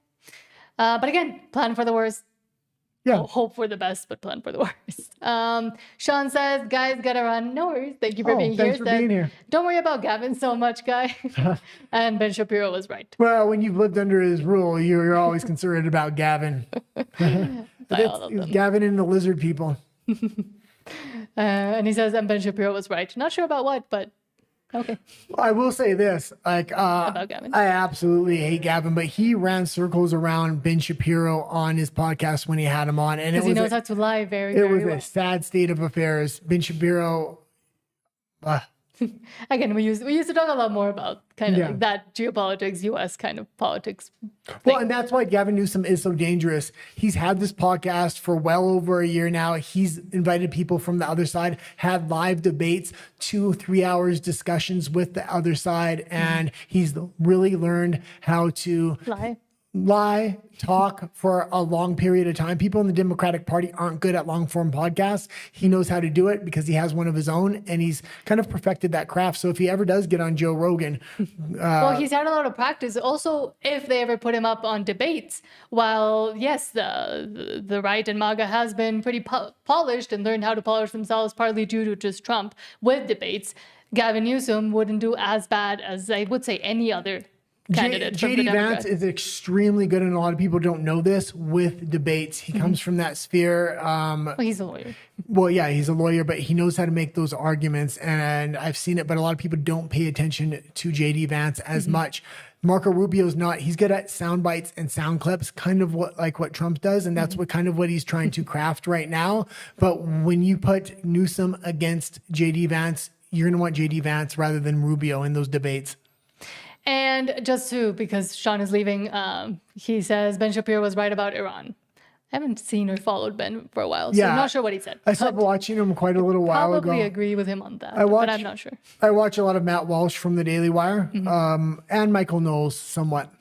But again, plan for the worst. Yeah. Hope for the best, but plan for the worst. Sean says, guys, gotta run. No worries. Thank you for being here. Thanks for being here. Don't worry about Gavin so much, guy. And Ben Shapiro was right. Well, when you've lived under his rule, you're always concerned about Gavin. Gavin and the lizard people. And he says, and Ben Shapiro was right. Not sure about what, but okay. I will say this, about Gavin. I absolutely hate Gavin, but he ran circles around Ben Shapiro on his podcast when he had him on, and he knows how to lie very well. It was a sad state of affairs. Ben Shapiro. Again, we used to talk a lot more about kind of like that geopolitics, U.S. kind of politics thing. Well, and that's why Gavin Newsom is so dangerous. He's had this podcast for well over a year now. He's invited people from the other side, had live debates, 2-3 hours discussions with the other side, and he's really learned how to lie, talk for a long period of time. People in the Democratic Party aren't good at long form podcasts. He knows how to do it because he has one of his own, and he's kind of perfected that craft. So if he ever does get on Joe Rogan, well, he's had a lot of practice. Also, if they ever put him up on debates, while yes, the right and MAGA has been pretty polished and learned how to polish themselves, partly due to just Trump with debates, Gavin Newsom wouldn't do as bad as I would say any other candidate. JD Vance is extremely good, and a lot of people don't know this, with debates. He comes from that sphere. Well, he's a lawyer. Well, yeah, he's a lawyer, but he knows how to make those arguments, and I've seen it, but a lot of people don't pay attention to JD Vance as much. Marco Rubio's not. He's good at sound bites and sound clips, kind of what Trump does, and that's what he's trying to craft right now. But when you put Newsom against JD Vance, you're going to want JD Vance rather than Rubio in those debates. And just because Sean is leaving, he says Ben Shapiro was right about Iran. haven't seen or followed Ben for a while, so I'm not sure what he said. I stopped watching him quite a little while ago. Probably agree with him on that, but I'm not sure. I watch a lot of Matt Walsh from the Daily Wire, and Michael Knowles somewhat.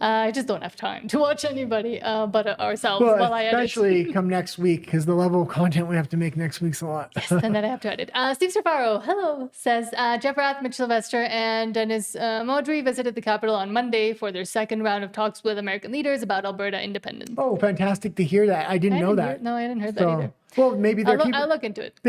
I just don't have time to watch anybody but ourselves Well, while I edit. especially come next week, because the level of content we have to make next week's a lot. Yes, and then I have to edit. Steve Serfaro, hello, says Jeff Rath, Mitch Sylvester, and Dennis Modry visited the Capitol on Monday for their second round of talks with American leaders about Alberta independence. Oh, fantastic to hear that. I didn't know that. No, I didn't hear that either. Well, maybe I'll look into it.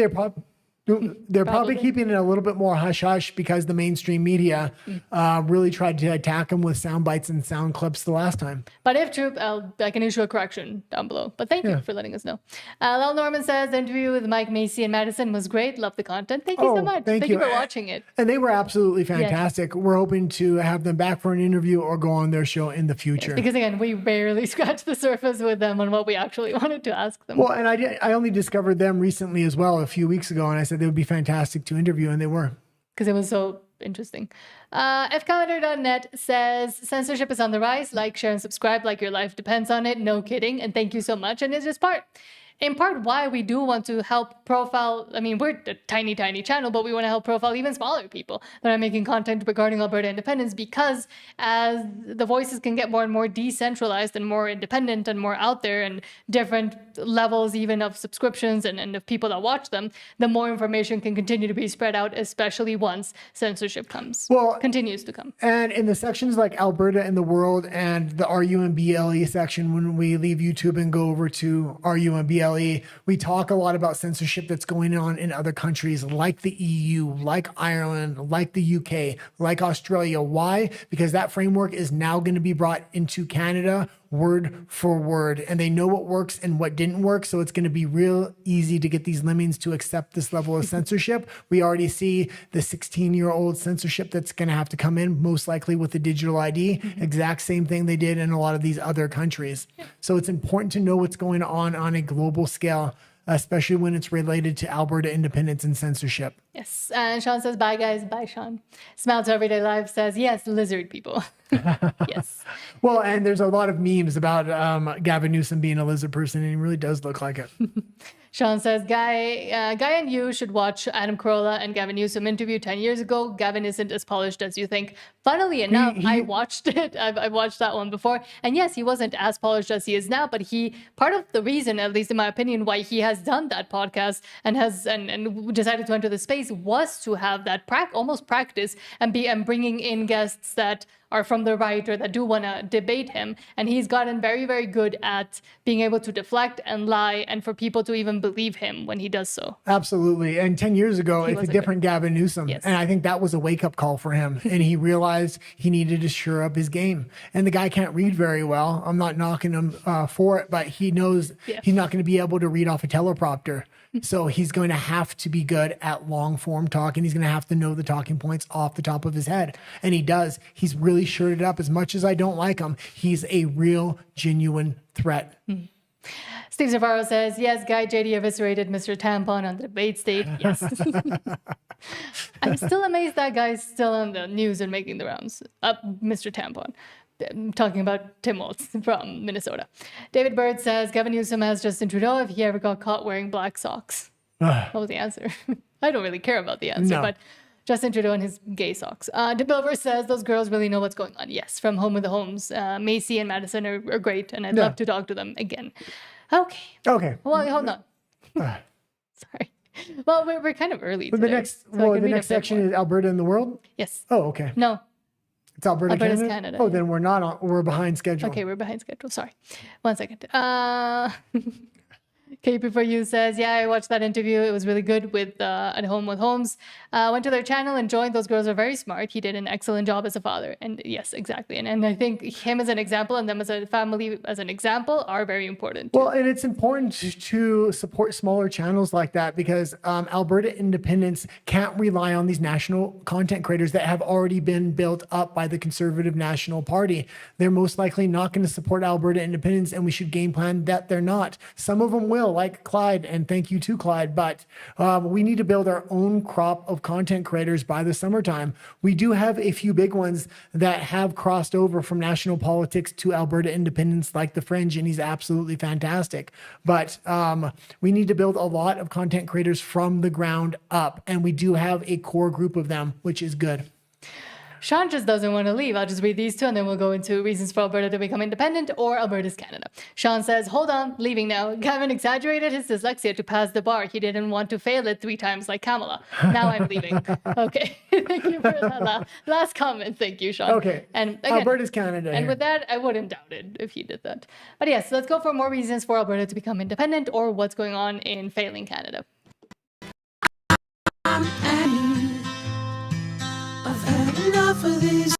They're probably keeping it a little bit more hush-hush because the mainstream media really tried to attack them with sound bites and sound clips the last time. But if true, I can issue a correction down below. But thank you for letting us know. Lel Norman says the interview with Mike, Macy, and Madison was great. Love the content. Thank you so much. Thank you for watching it. And they were absolutely fantastic. Yes. We're hoping to have them back for an interview or go on their show in the future. Yes, because again, we barely scratched the surface with them on what we actually wanted to ask them. Well, and I only discovered them recently as well, a few weeks ago, and I said they would be fantastic to interview, and they were. Because it was so interesting. fcalendar.net says censorship is on the rise. Like, share, and subscribe like your life depends on it. No kidding. And thank you so much. And it's just in part why we do want to help profile. I mean, we're a tiny channel, but we want to help profile even smaller people that are making content regarding Alberta independence, because as the voices can get more and more decentralized and more independent and more out there, and different levels even of subscriptions and of people that watch them, the more information can continue to be spread out, especially once censorship continues to come. And in the sections like Alberta and the World and the RU and BLE section, when we leave YouTube and go over to RU and BLE, we talk a lot about censorship that's going on in other countries like the EU, like Ireland, like the UK, like Australia. Why? Because that framework is now going to be brought into Canada word for word, and they know what works and what didn't work. So it's going to be real easy to get these lemmings to accept this level of censorship. We already see the 16-year-old censorship that's going to have to come in, most likely with the digital ID. Exact same thing they did in a lot of these other countries. So it's important to know what's going on a global scale, especially when it's related to Alberta independence and censorship. Yes. And Sean says, bye, guys. Bye, Sean. Smile to Everyday Life says, yes, lizard people. Yes. Well, and there's a lot of memes about Gavin Newsom being a lizard person, and he really does look like it. Sean says, Guy and you should watch Adam Carolla and Gavin Newsom interview 10 years ago. Gavin isn't as polished as you think. Funnily enough, I watched it. I've watched that one before. And yes, he wasn't as polished as he is now, but part of the reason, at least in my opinion, why he has done that podcast and decided to enter the space was to have that almost practice and bringing in guests that are from the right or that do want to debate him. And he's gotten very, very good at being able to deflect and lie, and for people to even believe him when he does so. Absolutely. And 10 years ago, it's a different Gavin Newsom. Yes. And I think that was a wake-up call for him. And he realized he needed to shore up his game. And the guy can't read very well. I'm not knocking him for it, but he knows he's not going to be able to read off a teleprompter. So he's going to have to be good at long form talk, and he's going to have to know the talking points off the top of his head. And he does. He's really shored it up. As much as I don't like him, he's a real, genuine threat. Steve Zavarro says, yes, Guy JD eviscerated Mr. Tampon on the debate stage. Yes. I'm still amazed that guy's still on the news and making the rounds. Mr. Tampon. I'm talking about Tim Waltz from Minnesota. David Bird says, Gavin Newsom has Justin Trudeau if he ever got caught wearing black socks. What was the answer? I don't really care about the answer, but Justin Trudeau and his gay socks. DeBilver says, those girls really know what's going on. Yes, from Home of the Homes. Macy and Madison are great, and I'd love to talk to them again. Okay. Well, hold on. Sorry. Well, we're kind of early today. The next section is Alberta and the World? Yes. Oh, okay. No. It's Alberta, Canada. Oh, then we're behind schedule. Okay, we're behind schedule. Sorry. 1 second. KP4U says, yeah, I watched that interview. It was really good with At Home with Holmes. Went to their channel and joined. Those girls are very smart. He did an excellent job as a father. And yes, exactly. And I think him as an example and them as a family as an example are very important. Well, and it's important to support smaller channels like that, because Alberta independence can't rely on these national content creators that have already been built up by the Conservative National Party. They're most likely not going to support Alberta independence, and we should game plan that they're not. Some of them will. will, like Clyde, and thank you to Clyde, but we need to build our own crop of content creators by the summertime. We do have a few big ones that have crossed over from national politics to Alberta independence, like The Fringe, and he's absolutely fantastic. But we need to build a lot of content creators from the ground up, and we do have a core group of them, which is good. Sean just doesn't want to leave. I'll just read these two and then we'll go into reasons for Alberta to become independent or Alberta's Canada. Sean says, hold on, leaving now. Gavin exaggerated his dyslexia to pass the bar. He didn't want to fail it 3 times like Kamala. Now I'm leaving. Okay. Thank you for that last comment. Thank you, Sean. Okay. And again, Alberta's Canada. And with that, I wouldn't doubt it if he did that. But yes, let's go for more reasons for Alberta to become independent or what's going on in failing Canada. I've had enough of these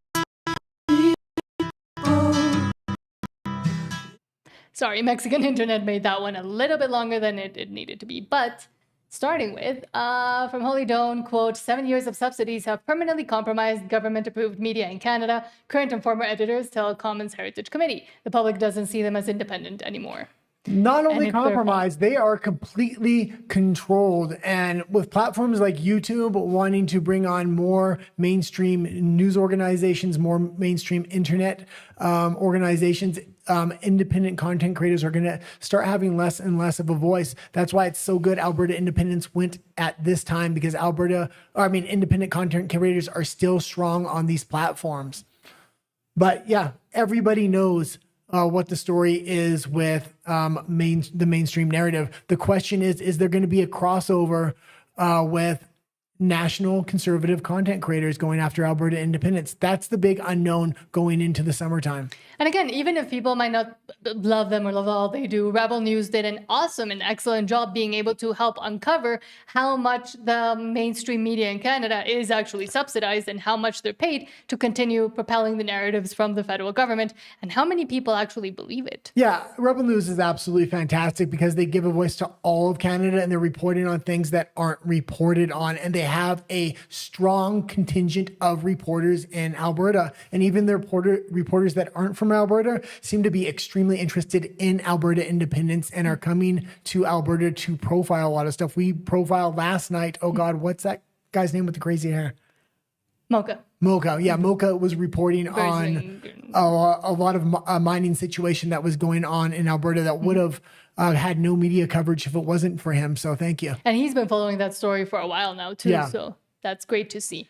Sorry, Mexican internet made that one a little bit longer than it needed to be. But starting with, from Holy Dawn, quote, 7 years of subsidies have permanently compromised government-approved media in Canada. Current and former editors tell Commons Heritage Committee. The public doesn't see them as independent anymore. Not only compromised, they are completely controlled. And with platforms like YouTube wanting to bring on more mainstream news organizations, more mainstream internet organizations, independent content creators are going to start having less and less of a voice. That's why it's so good Alberta independence went at this time, because independent content creators are still strong on these platforms. But yeah, everybody knows what the story is with the mainstream narrative. The question is there going to be a crossover with national conservative content creators going after Alberta independence? That's the big unknown going into the summertime. And again, even if people might not love them or love all they do, Rebel News did an awesome and excellent job being able to help uncover how much the mainstream media in Canada is actually subsidized and how much they're paid to continue propelling the narratives from the federal government and how many people actually believe it. Yeah, Rebel News is absolutely fantastic because they give a voice to all of Canada and they're reporting on things that aren't reported on, and they have a strong contingent of reporters in Alberta, and even the reporters that aren't from Alberta seem to be extremely interested in Alberta independence and are coming to Alberta to profile a lot of stuff. We profiled last night, oh God, what's that guy's name with the crazy hair? Mocha. Yeah, Mocha was reporting on a lot of mining situation that was going on in Alberta that would have had no media coverage if it wasn't for him. So thank you. And he's been following that story for a while now too. Yeah. So that's great to see.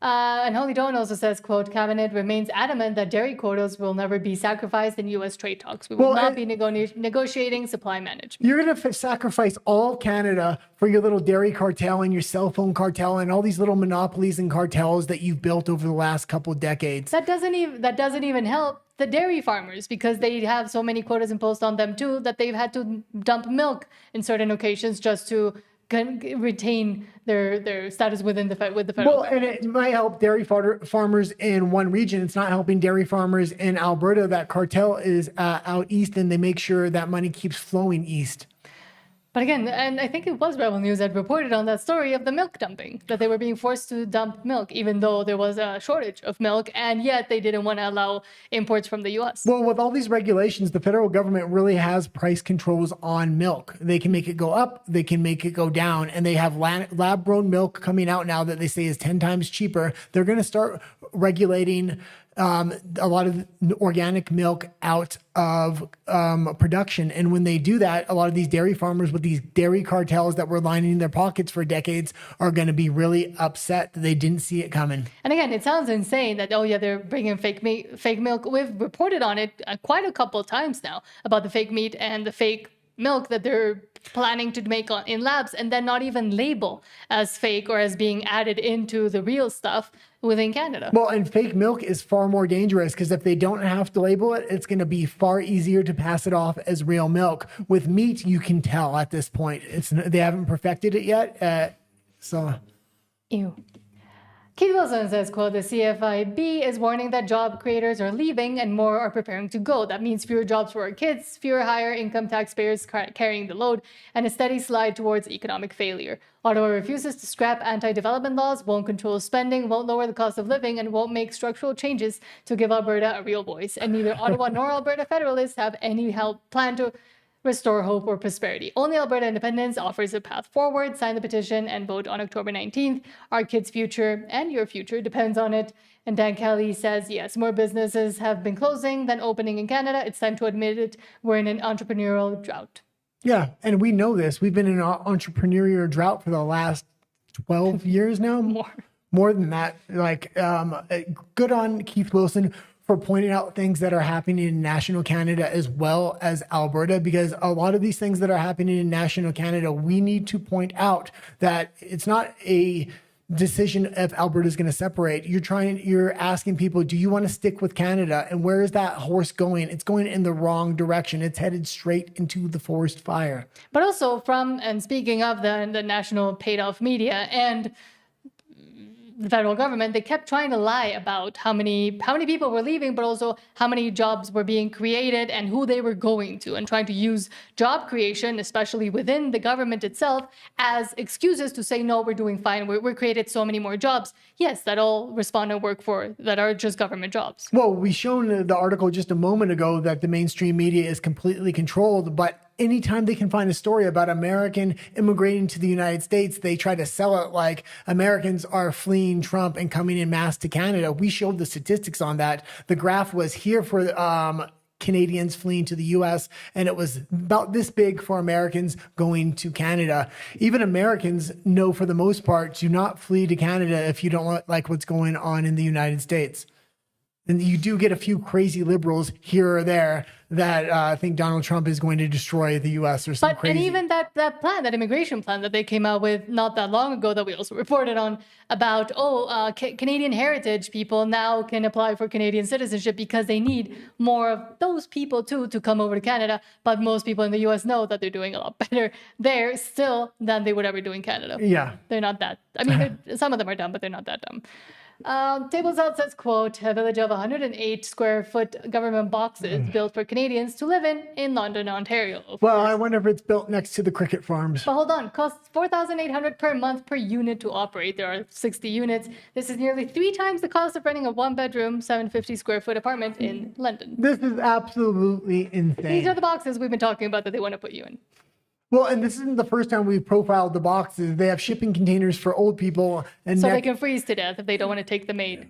And Holy Dawn also says, quote, Cabinet remains adamant that dairy quotas will never be sacrificed in U.S. trade talks. We will not be negotiating supply management. You're going to sacrifice all Canada for your little dairy cartel and your cell phone cartel and all these little monopolies and cartels that you've built over the last couple of decades. That doesn't even help the dairy farmers, because they have so many quotas imposed on them too that they've had to dump milk in certain occasions just to retain their status with the federal government. And it might help dairy farmers in one region. It's not helping dairy farmers in Alberta. That cartel is out east, and they make sure that money keeps flowing east. But again, and I think it was Rebel News that reported on that story of the milk dumping, that they were being forced to dump milk, even though there was a shortage of milk, and yet they didn't want to allow imports from the U.S. Well, with all these regulations, the federal government really has price controls on milk. They can make it go up, they can make it go down, and they have lab-grown milk coming out now that they say is 10 times cheaper. They're going to start regulating a lot of organic milk out of production. And when they do that, a lot of these dairy farmers with these dairy cartels that were lining their pockets for decades are going to be really upset that they didn't see it coming. And again, it sounds insane that, oh yeah, they're bringing fake milk. We've reported on it quite a couple of times now about the fake meat and the fake milk that they're planning to make in labs and then not even label as fake or as being added into the real stuff within Canada. Well, and fake milk is far more dangerous because if they don't have to label it, it's going to be far easier to pass it off as real milk. With meat, you can tell at this point. They haven't perfected it yet. Ew. Keith Wilson says, quote, the CFIB is warning that job creators are leaving and more are preparing to go. That means fewer jobs for our kids, fewer higher income taxpayers carrying the load, and a steady slide towards economic failure. Ottawa refuses to scrap anti-development laws, won't control spending, won't lower the cost of living, and won't make structural changes to give Alberta a real voice. And neither Ottawa nor Alberta Federalists have any plan to restore hope or prosperity. Only Alberta independence offers a path forward. Sign the petition and vote on October 19th. Our kids' future and your future depends on it. And Dan Kelly says, yes, more businesses have been closing than opening in Canada. It's time to admit it. We're in an entrepreneurial drought. Yeah, and we know this. We've been in an entrepreneurial drought for the last 12 years now. More than that. Like, good on Keith Wilson for pointing out things that are happening in national Canada as well as Alberta, because a lot of these things that are happening in national Canada, we need to point out that it's not a decision if Alberta is going to separate. You're asking people, do you want to stick with Canada? And where is that horse going? It's going in the wrong direction. It's headed straight into the forest fire. But also and speaking of the national paid off media and the federal government, they kept trying to lie about how many people were leaving, but also how many jobs were being created and who they were going to, and trying to use job creation, especially within the government itself, as excuses to say, no, we're doing fine. We're created so many more jobs. Yes, that all respondent work for that are just government jobs. Well, we shown the article just a moment ago that the mainstream media is completely controlled, but anytime they can find a story about American immigrating to the United States, they try to sell it like Americans are fleeing Trump and coming in mass to Canada. We showed the statistics on that. The graph was here for Canadians fleeing to the U.S., and it was about this big for Americans going to Canada. Even Americans know, for the most part, do not flee to Canada if you don't like what's going on in the United States. And you do get a few crazy liberals here or there that think Donald Trump is going to destroy the U.S. or something crazy. And even that immigration plan that they came out with not that long ago that we also reported on about, Canadian heritage people now can apply for Canadian citizenship because they need more of those people too to come over to Canada. But most people in the U.S. know that they're doing a lot better there still than they would ever do in Canada. Yeah. They're not that. I mean, some of them are dumb, but they're not that dumb. Tables Out says, quote, a village of 108 square foot government boxes built for Canadians to live in London, Ontario. Well, I wonder if it's built next to the cricket farms. But hold on, costs $4,800 per month per unit to operate. There are 60 units. This is nearly 3 times the cost of renting a 1-bedroom, 750 square foot apartment in London. This is absolutely insane. These are the boxes we've been talking about that they want to put you in. Well, and this isn't the first time we've profiled the boxes. They have shipping containers for old people. And so they can freeze to death if they don't want to take the maid.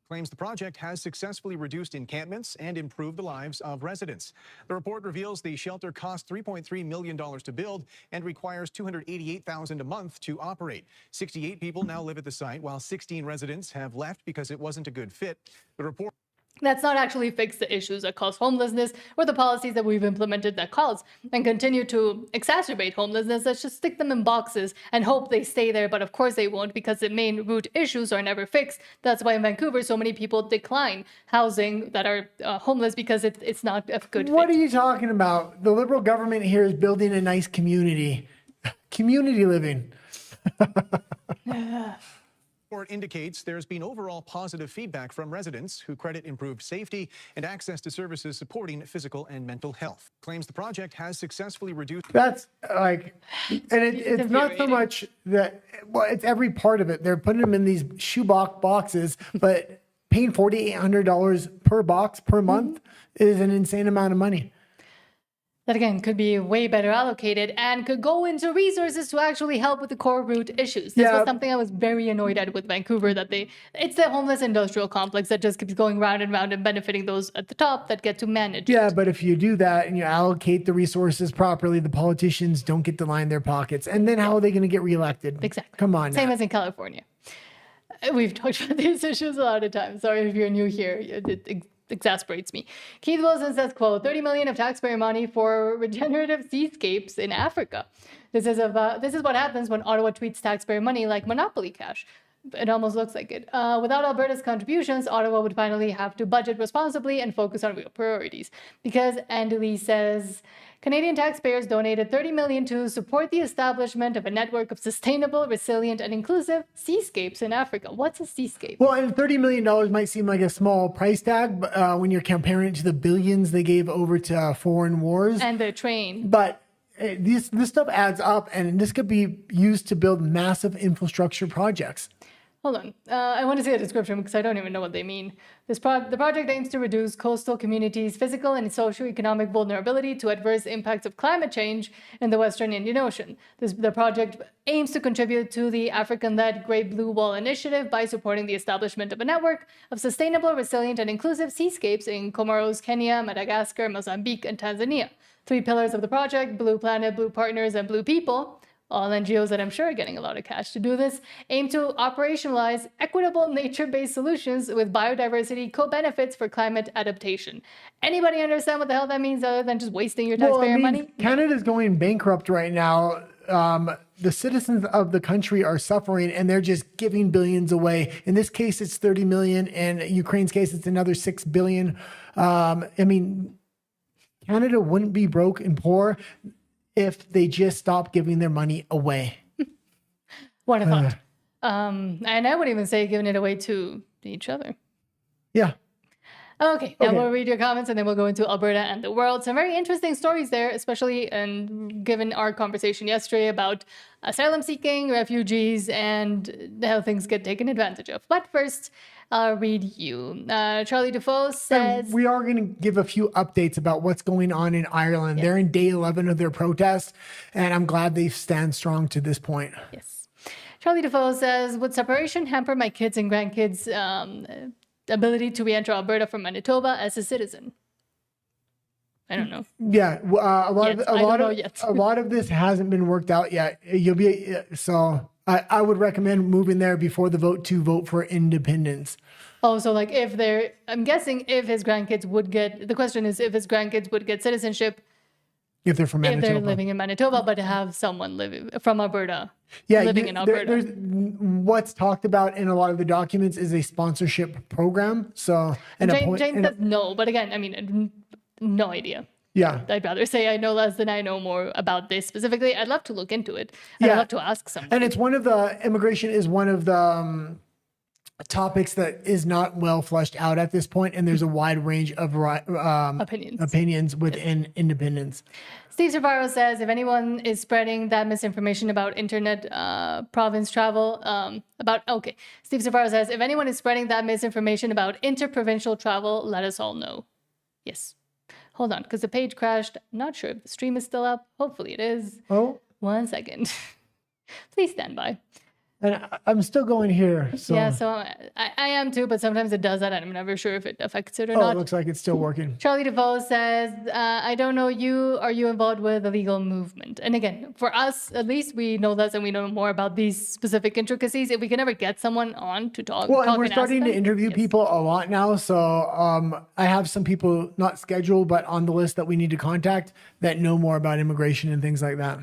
Claims the project has successfully reduced encampments and improved the lives of residents. The report reveals the shelter cost $3.3 million to build and requires $288,000 a month to operate. 68 people now live at the site, while 16 residents have left because it wasn't a good fit. The report... That's not actually fix the issues that cause homelessness or the policies that we've implemented that cause and continue to exacerbate homelessness. Let's just stick them in boxes and hope they stay there. But of course they won't, because the main root issues are never fixed. That's why in Vancouver, so many people decline housing that are homeless because it's not a good fit. What are you talking about? The Liberal government here is building a nice community. Community living. report indicates there's been overall positive feedback from residents who credit improved safety and access to services supporting physical and mental health. Claims the project has successfully reduced... That's like, and it's not so much that, well, it's every part of it. They're putting them in these shoebox boxes, but paying $4,800 per box per month is an insane amount of money. That again could be way better allocated and could go into resources to actually help with the core root issues. This was something I was very annoyed at with Vancouver, that it's the homeless industrial complex that just keeps going round and round and benefiting those at the top that get to manage. Yeah, but if you do that and you allocate the resources properly, the politicians don't get to line their pockets. And then how are they going to get reelected? Exactly. Come on. Same as in California. We've talked about these issues a lot of times. Sorry if you're new here. It exasperates me. Keith Wilson says, quote, 30 million of taxpayer money for regenerative seascapes in Africa. This is what happens when Ottawa treats taxpayer money like monopoly cash. It almost looks like it. Without Alberta's contributions, Ottawa would finally have to budget responsibly and focus on real priorities. Because Andely says, Canadian taxpayers donated $30 million to support the establishment of a network of sustainable, resilient, and inclusive seascapes in Africa. What's a seascape? Well, and $30 million might seem like a small price tag, but when you're comparing it to the billions they gave over to foreign wars. And the train. But this stuff adds up, and this could be used to build massive infrastructure projects. Hold on. I want to see the description because I don't even know what they mean. The project aims to reduce coastal communities' physical and socioeconomic vulnerability to adverse impacts of climate change in the Western Indian Ocean. The project aims to contribute to the African-led Great Blue Wall Initiative by supporting the establishment of a network of sustainable, resilient, and inclusive seascapes in Comoros, Kenya, Madagascar, Mozambique, and Tanzania. 3 pillars of the project, Blue Planet, Blue Partners, and Blue People, all NGOs that I'm sure are getting a lot of cash to do this, aim to operationalize equitable nature-based solutions with biodiversity co-benefits for climate adaptation. Anybody understand what the hell that means other than just wasting your taxpayer money? Canada's going bankrupt right now. The citizens of the country are suffering and they're just giving billions away. In this case, it's 30 million. In Ukraine's case, it's another 6 billion. I mean, Canada wouldn't be broke and poor if they just stopped giving their money away. What a thought. And I would even say giving it away to each other. Yeah. Okay, now we'll read your comments and then we'll go into Alberta and the world. Some very interesting stories there, especially given our conversation yesterday about asylum seeking, refugees, and how things get taken advantage of. But first, I'll read you. Charlie Defoe says... And we are going to give a few updates about what's going on in Ireland. Yes. They're in day 11 of their protest, and I'm glad they stand strong to this point. Yes. Charlie Defoe says, would separation hamper my kids and grandkids' ability to re-enter Alberta from Manitoba as a citizen? I don't know. Yeah, a lot of this hasn't been worked out yet. I would recommend moving there before the vote to vote for independence. Oh, so like I'm guessing if his grandkids would get, the question is if his grandkids would get citizenship if they're from Manitoba. If they're living in Manitoba, but have someone living from Alberta, living in Alberta. What's talked about in a lot of the documents is a sponsorship program. So, James says no, but again, I mean, no idea. Yeah. I'd rather say I know less than I know more about this specifically. I'd love to look into it. I'd love to ask someone. And it's immigration is one of the topics that is not well fleshed out at this point, and there's a wide range of opinions within independence. Steve Savaro says if anyone is spreading that misinformation about internet province travel, Steve Savaro says if anyone is spreading that misinformation about interprovincial travel, let us all know. Yes. Hold on, because the page crashed. I'm not sure if the stream is still up. Hopefully it is. Oh. 1 second. Please stand by. And I'm still going here. So. Yeah, so I am too, but sometimes it does that, and I'm never sure if it affects it or not. not. It looks like it's still working. Charlie DeVoe says, I don't know you. Are you involved with the legal movement? And again, for us, at least we know less and we know more about these specific intricacies. If we can ever get someone on to talk. Well, and we're starting to interview people a lot now. So I have some people not scheduled, but on the list that we need to contact that know more about immigration and things like that.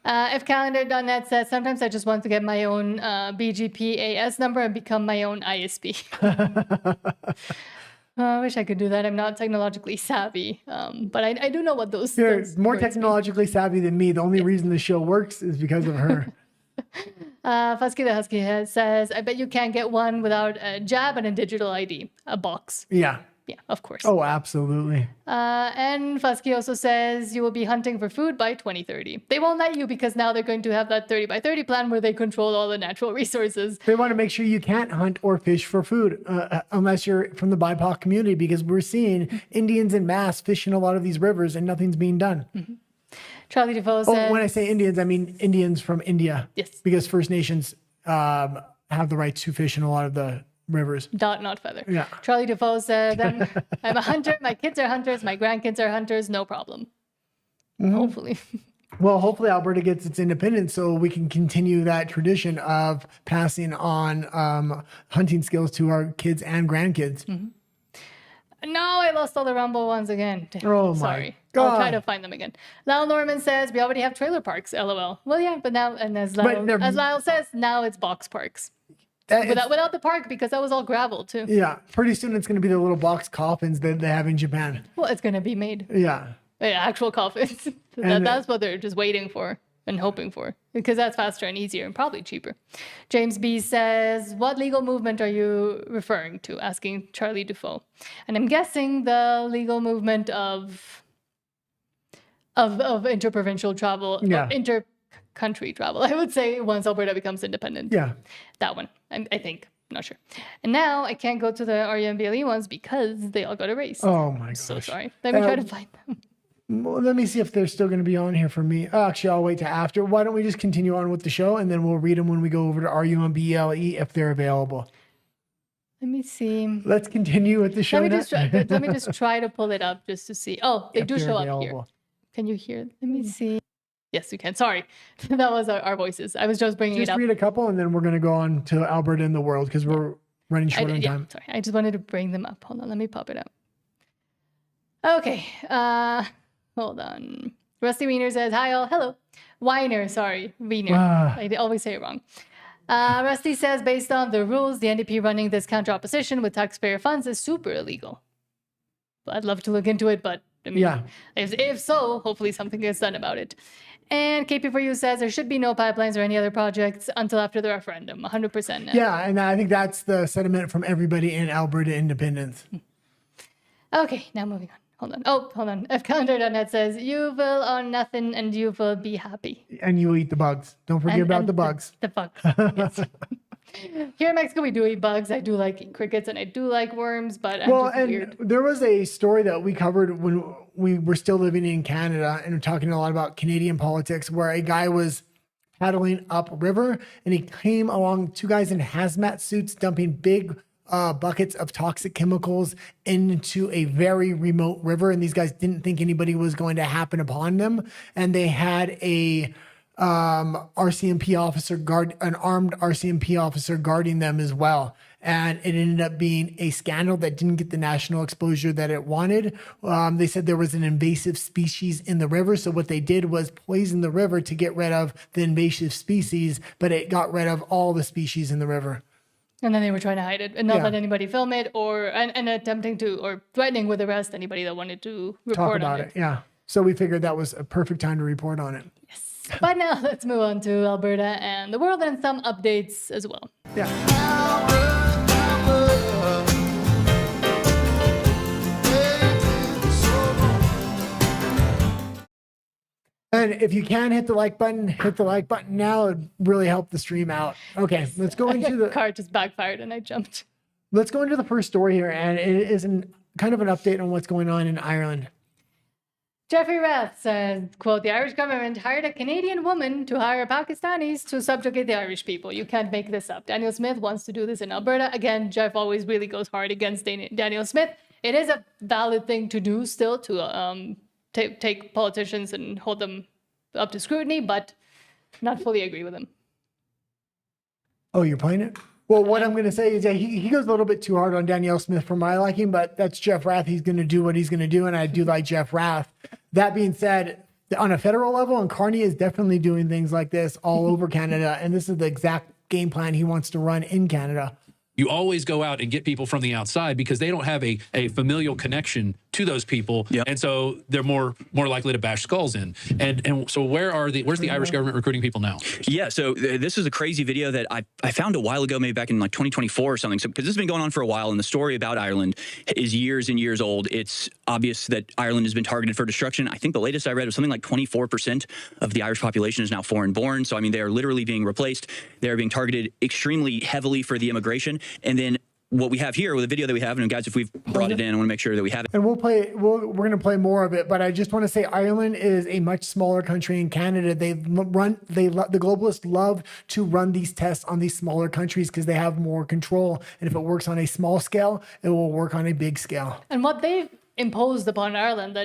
Ifcalendar.net says, sometimes I just want to get my own BGPAS number and become my own ISP. I wish I could do that. I'm not technologically savvy, but I do know what those You're those more words technologically savvy than me. The only reason the show works is because of her. Fusky the Husky says, I bet you can't get one without a jab and a digital ID, a box. Yeah. Yeah, of course. Oh, absolutely. And Fusky also says you will be hunting for food by 2030. They won't let you because now they're going to have that 30 by 30 plan where they control all the natural resources. They want to make sure you can't hunt or fish for food unless you're from the BIPOC community, because we're seeing Indians en masse fish in a lot of these rivers and nothing's being done. Mm-hmm. Charlie DeVoe says... when I say Indians, I mean Indians from India. Yes. Because First Nations have the right to fish in a lot of the rivers. Dot, not feather. Yeah. Charlie Defoe said, I'm a hunter. My kids are hunters. My grandkids are hunters. No problem. Mm-hmm. Hopefully. Well, hopefully Alberta gets its independence so we can continue that tradition of passing on hunting skills to our kids and grandkids. Mm-hmm. No, I lost all the Rumble ones again. Oh, sorry. My God. I'll try to find them again. Lyle Norman says, we already have trailer parks, LOL. Well, yeah, but now, and as Lyle says, now it's box parks. Without the park, because that was all gravel too. Yeah, pretty soon it's going to be the little box coffins that they have in Japan. Well, it's going to be made. Yeah. Actual coffins. That's what they're just waiting for and hoping for, because that's faster and easier and probably cheaper. James B says, what legal movement are you referring to? Asking Charlie Defoe. And I'm guessing the legal movement of interprovincial travel, country travel. I would say once Alberta becomes independent. Yeah. That one, I think. I'm not sure. And now I can't go to the RUMBLE ones because they all got erased. Oh my gosh. So sorry. Let me try to find them. Well, let me see if they're still going to be on here for me. Oh, actually, I'll wait to after. Why don't we just continue on with the show and then we'll read them when we go over to RUMBLE if they're available. Let me see. Let's continue with the show. Let me just try to pull it up just to see. Oh, they do show up here. Can you hear? Let me see. Yes, you can. Sorry. That was our voices. I was just bringing it up. Just read a couple and then we're going to go on to Alberta and the World because we're running short on time. Sorry. I just wanted to bring them up. Hold on. Let me pop it up. Okay. Hold on. Rusty Wiener says, hi all. Hello. Weiner. Sorry. Wiener. I always say it wrong. Rusty says, based on the rules, the NDP running this counter opposition with taxpayer funds is super illegal. I'd love to look into it, but I mean, if so, hopefully something gets done about it. And KP4U says there should be no pipelines or any other projects until after the referendum, 100% now. Yeah, and I think that's the sentiment from everybody in Alberta independence. Okay, now moving on. Hold on. Oh, hold on. fcalendar.net says, you will own nothing and you will be happy. And you will eat the bugs. Don't forget about the bugs. The bugs, yes. Here in Mexico, we do eat bugs. I do like crickets and I do like worms, but I'm just weird. There was a story that we covered when we were still living in Canada and talking a lot about Canadian politics where a guy was paddling upriver and he came along, two guys in hazmat suits dumping big buckets of toxic chemicals into a very remote river. And these guys didn't think anybody was going to happen upon them. And they had a RCMP officer an armed RCMP officer guarding them as well. And it ended up being a scandal that didn't get the national exposure that it wanted. They said there was an invasive species in the river. So what they did was poison the river to get rid of the invasive species, but it got rid of all the species in the river. And then they were trying to hide it and not let anybody film it and attempting to or threatening with arrest anybody that wanted to report on it. Yeah. So we figured that was a perfect time to report on it. Yes. But now let's move on to Alberta and the world and some updates as well. Yeah. And if you can hit the like button now. It'd really help the stream out. Okay, let's go into the car just backfired and I jumped. Let's go into the first story here, and it is kind of an update on what's going on in Ireland. Jeffrey Rath says, quote, the Irish government hired a Canadian woman to hire Pakistanis to subjugate the Irish people. You can't make this up. Daniel Smith wants to do this in Alberta. Again, Jeff always really goes hard against Daniel Smith. It is a valid thing to do still to take politicians and hold them up to scrutiny, but not fully agree with him. Oh, you're playing it? Well, what I'm going to say is that he goes a little bit too hard on Danielle Smith for my liking, but that's Jeff Rath. He's going to do what he's going to do, and I do like Jeff Rath. That being said, on a federal level, and Carney is definitely doing things like this all over Canada, and this is the exact game plan he wants to run in Canada. You always go out and get people from the outside because they don't have a familial connection to those people, and so they're more likely to bash skulls in. And so where's the Irish government recruiting people now? Yeah, so this is a crazy video that I found a while ago, maybe back in like 2024 or something. So because this has been going on for a while, and the story about Ireland is years and years old. It's obvious that Ireland has been targeted for destruction. I think the latest I read was something like 24% of the Irish population is now foreign-born. So I mean, they are literally being replaced. They are being targeted extremely heavily for the immigration. And then what we have here with the video that we have, and guys, if we've brought it in, I want to make sure that we have it. And we're going to play more of it, but I just want to say Ireland is a much smaller country in Canada. The globalists love to run these tests on these smaller countries because they have more control. And if it works on a small scale, it will work on a big scale. And what they've imposed upon Ireland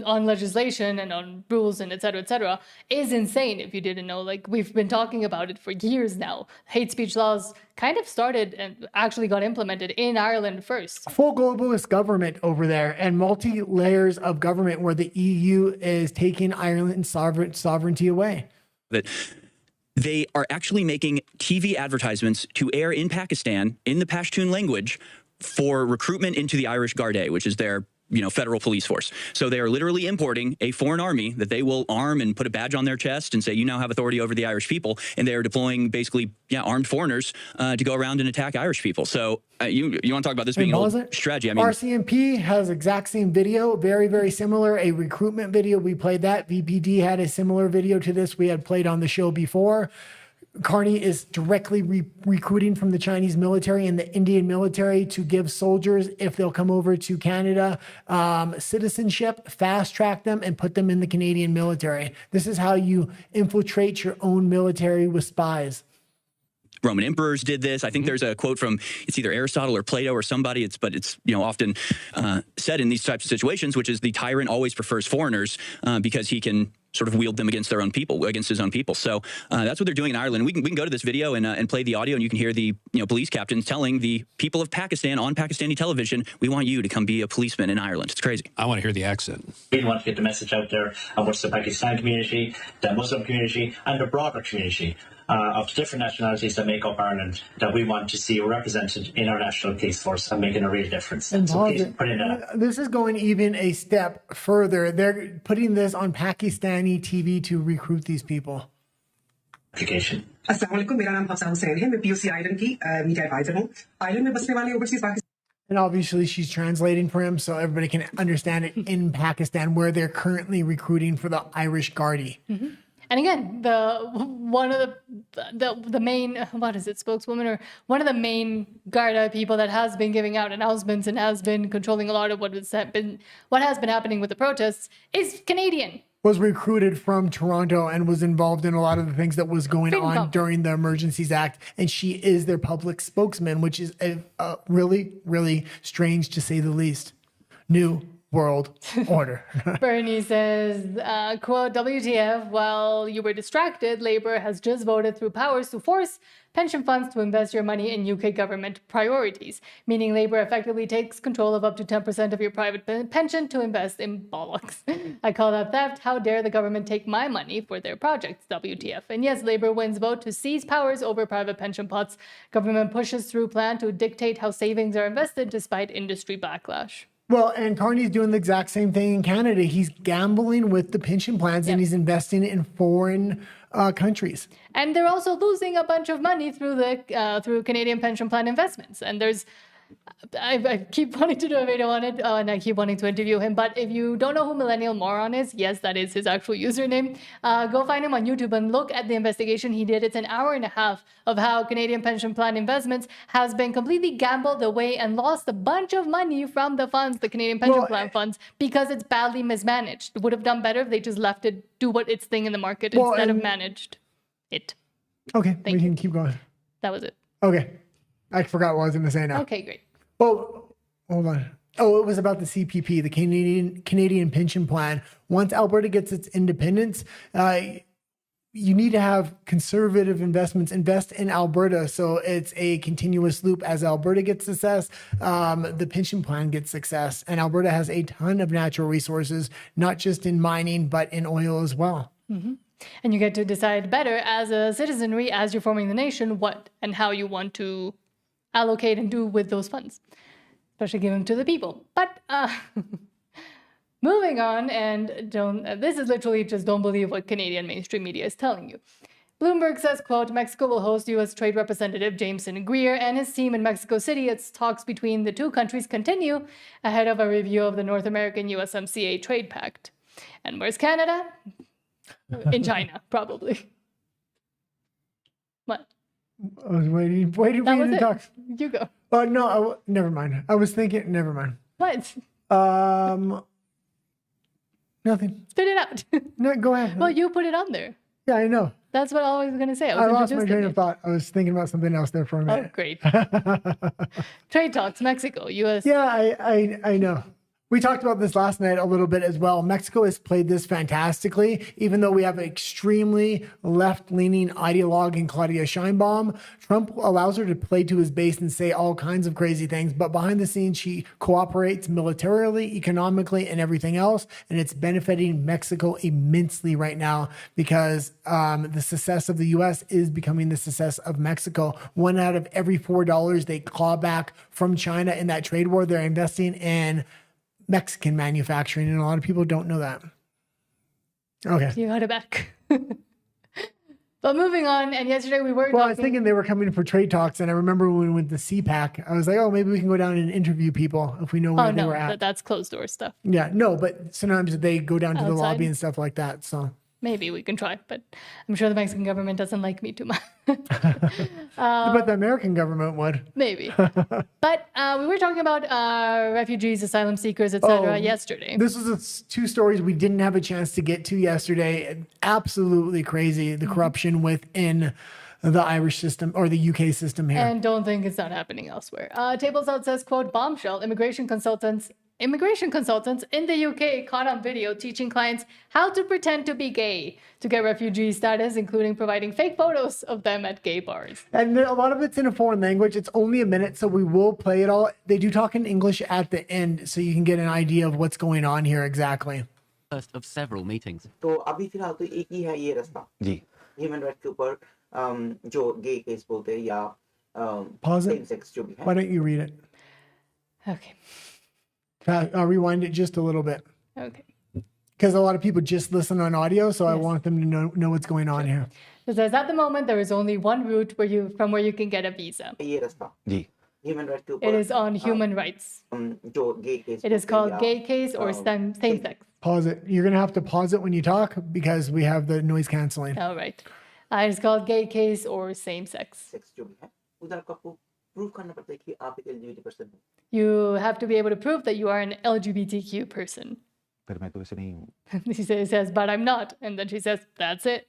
on legislation and on rules and et cetera, is insane if you didn't know. Like, we've been talking about it for years now. Hate speech laws kind of started and actually got implemented in Ireland first. Full globalist government over there and multi-layers of government where the EU is taking Ireland's sovereignty away. That they are actually making TV advertisements to air in Pakistan in the Pashtun language for recruitment into the Irish Garda, which is their federal police force. So they are literally importing a foreign army that they will arm and put a badge on their chest and say, you now have authority over the Irish people. And they are deploying basically, armed foreigners to go around and attack Irish people. So you want to talk about this being an old strategy? I mean, RCMP has exact same video, very, very similar, a recruitment video. We played that. VPD had a similar video to this we had played on the show before. Carney is directly recruiting from the Chinese military and the Indian military to give soldiers, if they'll come over to Canada, citizenship, fast track them, and put them in the Canadian military. This is how you infiltrate your own military with spies. Roman emperors did this. I think there's a quote from, it's either Aristotle or Plato or somebody, it's often said in these types of situations, which is the tyrant always prefers foreigners because he can sort of wield them against their own people, against his own people. So that's what they're doing in Ireland. We can go to this video and play the audio, and you can hear the police captains telling the people of Pakistan on Pakistani television, we want you to come be a policeman in Ireland. It's crazy. I want to hear the accent. We want to get the message out there amongst the Pakistan community, the Muslim community, and the broader community of the different nationalities that make up Ireland, that we want to see represented in our national police force and making a real difference. And So please put in this is going even a step further. They're putting this on Pakistani TV to recruit these people. application. अस्सलामुअलैकुम, मेरा नाम हफ्सा हुसैन है, मैं POC iron की media adviser हूँ। Iron में बसने वाले overseas Pakistan. And obviously she's translating for him so everybody can understand it in Pakistan, where they're currently recruiting for the Irish Gardaí. Mm-hmm. And again, one of the main, what is it, spokeswoman, or one of the main Garda people that has been giving out announcements and has been controlling a lot of what has been happening with the protests is Canadian. Was recruited from Toronto and was involved in a lot of the things that was going on during the Emergencies Act. And she is their public spokesman, which is really, really strange to say the least. New World Order. Bernie says, quote, WTF, while you were distracted, Labour has just voted through powers to force pension funds to invest your money in UK government priorities, meaning Labour effectively takes control of up to 10% of your private pension to invest in bollocks. I call that theft. How dare the government take my money for their projects, WTF. And yes, Labour wins vote to seize powers over private pension pots. Government pushes through plan to dictate how savings are invested despite industry backlash. Well, and Carney's doing the exact same thing in Canada. He's gambling with the pension plans and he's investing in foreign countries. And they're also losing a bunch of money through the through Canadian pension plan investments. And there's, I keep wanting to do a video on it, and I keep wanting to interview him. But if you don't know who Millennial Moron is, yes, that is his actual username. Go find him on YouTube and look at the investigation he did. It's an hour and a half of how Canadian pension plan investments has been completely gambled away and lost a bunch of money from the funds, the Canadian pension plan funds, because it's badly mismanaged. It would have done better if they just left it do what its thing in the market instead of managed it. Okay, we can keep going. That was it. Okay. I forgot what I was going to say now. Okay, great. Oh, hold on. Oh, it was about the CPP, the Canadian Pension Plan. Once Alberta gets its independence, you need to have conservative investments. Invest in Alberta, so it's a continuous loop. As Alberta gets success, the pension plan gets success. And Alberta has a ton of natural resources, not just in mining, but in oil as well. Mm-hmm. And you get to decide better as a citizenry, as you're forming the nation, what and how you want to allocate and do with those funds, especially give them to the people. But moving on, and this is literally just don't believe what Canadian mainstream media is telling you. Bloomberg says, quote, Mexico will host U.S. Trade Representative Jameson Greer and his team in Mexico City as talks between the two countries continue ahead of a review of the North American USMCA trade pact. And where's Canada? In China, probably. What? I was waiting for you to talk. You go. Oh, no, never mind. I was thinking, never mind. What? Nothing. Spit it out. No, go ahead. Well, you put it on there. Yeah, I know. That's what I was going to say. I lost my train of thought. I was thinking about something else there for a minute. Oh, great. Trade talks, Mexico, U.S. Yeah, I know. We talked about this last night a little bit as well. Mexico has played this fantastically, even though we have an extremely left-leaning ideologue in Claudia Sheinbaum. Trump allows her to play to his base and say all kinds of crazy things, but behind the scenes, she cooperates militarily, economically, and everything else, and it's benefiting Mexico immensely right now because the success of the U.S. is becoming the success of Mexico. 1 out of every $4 they claw back from China in that trade war, they're investing in Mexican manufacturing, and a lot of people don't know that. Okay. You got it back. But moving on, and yesterday we were I was thinking they were coming for trade talks, and I remember when we went to CPAC, I was like, oh, maybe we can go down and interview people if we know where they were at. That's closed door stuff. Yeah, no, but sometimes they go down to the lobby and stuff like that, so. Maybe we can try, but I'm sure the Mexican government doesn't like me too much. But the American government would. Maybe. But we were talking about refugees, asylum seekers, etc. yesterday. This was two stories we didn't have a chance to get to yesterday. Absolutely crazy, the corruption within the Irish system or the UK system here. And don't think it's not happening elsewhere. Tables Out says, quote, bombshell, immigration consultants in the UK caught on video teaching clients how to pretend to be gay to get refugee status, including providing fake photos of them at gay bars. And a lot of it's in a foreign language. It's only a minute, so we will play it all. They do talk in English at the end, so you can get an idea of what's going on here exactly. First of several meetings. तो अभी फिलहाल तो एक ही है ये रास्ता जी human right के ऊपर जो गे केस बोलते हैं या Pause same it. sex जो भी है. Why don't you read it? Okay. I'll rewind it just a little bit. Okay. Because a lot of people just listen on audio, so I want them to know what's going on here. It says at the moment there is only one route from where you can get a visa. ये रास्ता जी human right के ऊपर It is on human rights. जो गे case It is called gay case or same sex. Pause it. You're going to have to pause it when you talk because we have the noise canceling. All right. It is called gay case or same sex. Sex जो भी है उधर आपको prove करना पड़ता है कि आप एक एलजीबीटी पर्सन हो. You have to be able to prove that you are an LGBTQ person. पर मैं तो वैसे नहीं हूँ. He says, but I'm not. And then she says, that's it.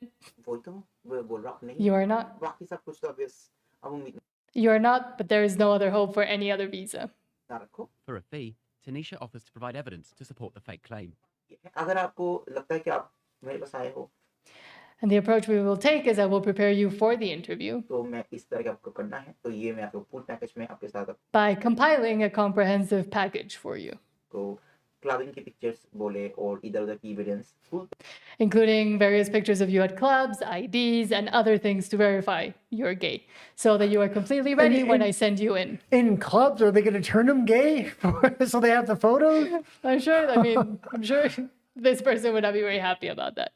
वही तो मैं बोल रहा हूँ नहीं. You are not. बाकी सब कुछ तो obvious अब उम्मीद You are not, but there is no other hope for any other visa. ना रखो. For a fee, Tanisha offers to provide evidence to support the fake claim. अगर आपको लगता है कि आप मेरे पास आए हो. And the approach we will take is I will prepare you for the interview तो मैं इस तरह का आपको करना है तो ये मैं आपको फुल पैकेज में आपके साथ by compiling a comprehensive package for you, तो क्लबिंग की पिक्चर्स बोले और इधर-उधर की evidence including various pictures of you at clubs, IDs, and other things to verify you're gay, so that you are completely ready when I send you in. In clubs, are they going to turn them gay so they have the photos? I'm sure this person would not be very happy about that.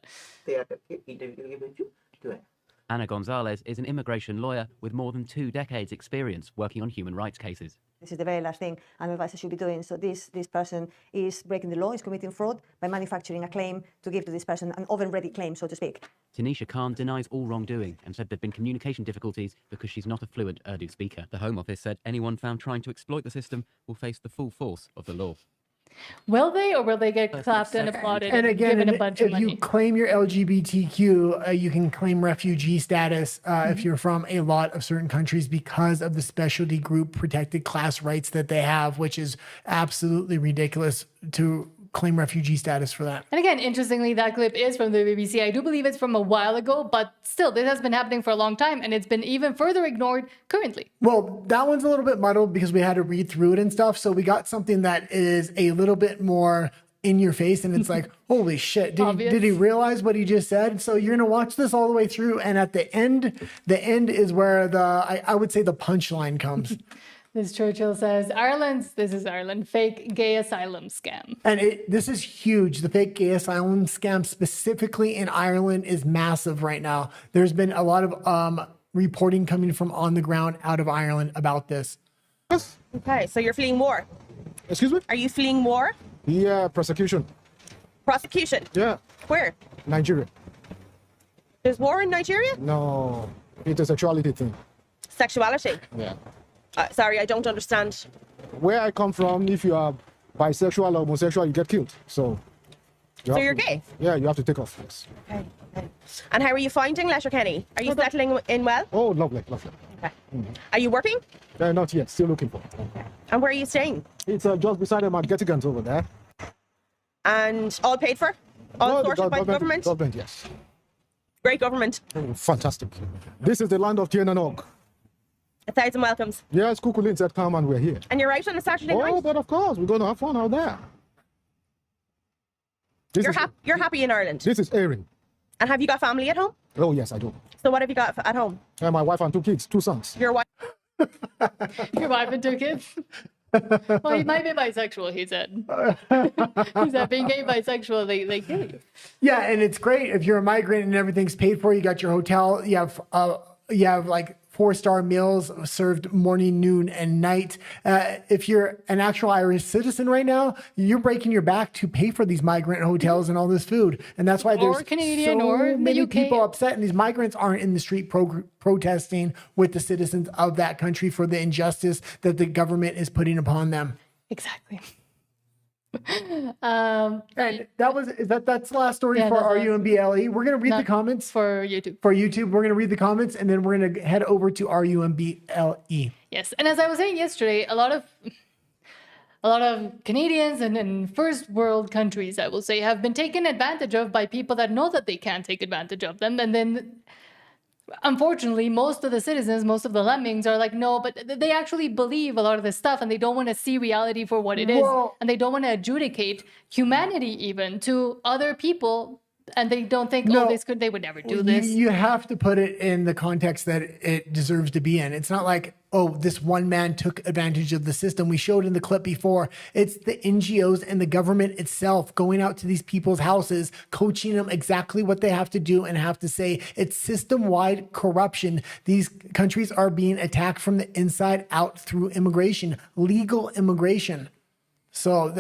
तैयार करके interview के लिए भेजूं क्यों है. Anna Gonzalez is an immigration lawyer with more than 2 decades experience working on human rights cases. This is the very last thing an advisor should be doing. So this person is breaking the law, is committing fraud by manufacturing a claim to give to this person, an oven-ready claim, so to speak. Tanisha Khan denies all wrongdoing and said there'd been communication difficulties because she's not a fluent Urdu speaker. The Home Office said anyone found trying to exploit the system will face the full force of the law. Will they, or will they get clapped and applauded and again, given a bunch of if money? you claim you're LGBTQ, you can claim refugee status if you're from a lot of certain countries because of the specialty group protected class rights that they have, which is absolutely ridiculous to claim refugee status for that. And again, interestingly, that clip is from the BBC. I do believe it's from a while ago, but still, this has been happening for a long time, and it's been even further ignored currently. Well, that one's a little bit muddled because we had to read through it and stuff. So we got something that is a little bit more in your face, and it's like, holy shit, did he realize what he just said? So you're gonna watch this all the way through, and at the end is where I would say the punchline comes. This Churchill says, this is Ireland, fake gay asylum scam. And this is huge. The fake gay asylum scam specifically in Ireland is massive right now. There's been a lot of reporting coming from on the ground out of Ireland about this. Okay, so you're fleeing war. Excuse me? Are you fleeing war? Yeah, prosecution. Prosecution? Yeah. Where? Nigeria. There's war in Nigeria? No, it's a sexuality thing. Sexuality? Yeah. Sorry, I don't understand. Where I come from, if you are bisexual or homosexual, you get killed. So you're gay? Yeah, you have to take off. Yes. Okay. And how are you finding Letterkenny? Are you settling in well? Oh, lovely. Okay. Are you working? Not yet, still looking for. And where are you staying? It's just beside the Margetigans over there. And all paid for? All sorted by the government? Government, yes. Great government. Oh, fantastic. This is the land of Tien and Og. 1,000 welcomes. Yes, Kukulin said come and we're here. And you're out on a Saturday night? Oh, but of course, we're going to have fun out there. You're happy in Ireland? This is Erin. And have you got family at home? Oh, yes, I do. So what have you got at home? My wife and 2 kids, 2 sons. Your wife? Your wife and 2 kids? Well, he might be bisexual, he said. He said being gay, bisexual, they kill you. Yeah, and it's great if you're a migrant and everything's paid for. You got your hotel. You have like 4-star meals served morning, noon, and night. If you're an actual Irish citizen right now, you're breaking your back to pay for these migrant hotels and all this food. And that's why there's Canadian so or many UK. people upset. And these migrants aren't in the street protesting with the citizens of that country for the injustice that the government is putting upon them. Exactly. And that's the last story for RUMBLE. We're going to read the comments for YouTube. We're going to read the comments and then we're going to head over to RUMBLE. Yes, and as I was saying yesterday, a lot of Canadians and first world countries, I will say, have been taken advantage of by people that know that they can't take advantage of them, and then unfortunately, most of the citizens, most of the lemmings are like, no, but they actually believe a lot of this stuff and they don't want to see reality for what it is. And they don't want to adjudicate humanity even to other people. And they don't think, they would never do this. You have to put it in the context that it deserves to be in. It's not like, this one man took advantage of the system. We showed in the clip before. It's the NGOs and the government itself going out to these people's houses, coaching them exactly what they have to do and have to say. It's system-wide corruption. These countries are being attacked from the inside out through immigration, legal immigration. So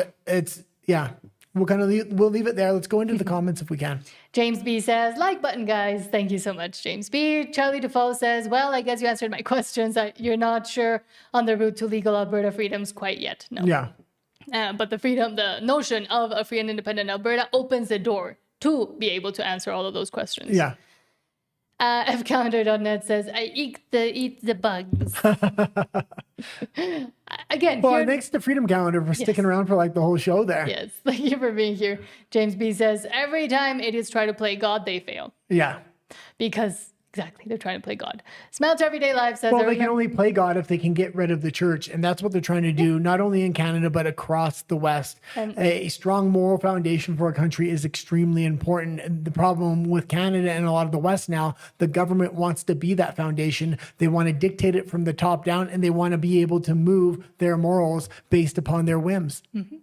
we'll leave it there. Let's go into the comments if we can. James B says, like button, guys. Thank you so much, James B. Charlie Defoe says, well, I guess you answered my questions. You're not sure on the route to legal Alberta freedoms quite yet. No. Yeah. But the notion of a free and independent Alberta opens the door to be able to answer all of those questions. Yeah. Fcalendar.net says, I eat the bugs. Again, thanks to Freedom Calendar for sticking around for like the whole show there. Yes, thank you for being here. James B says, every time idiots try to play God, they fail. Yeah. Because, exactly, they're trying to play God. Smell to Everyday Life says... Well, they can only play God if they can get rid of the church. And that's what they're trying to do, not only in Canada, but across the West. A strong moral foundation for a country is extremely important. And the problem with Canada and a lot of the West now, the government wants to be that foundation. They want to dictate it from the top down, and they want to be able to move their morals based upon their whims. Mm-hmm.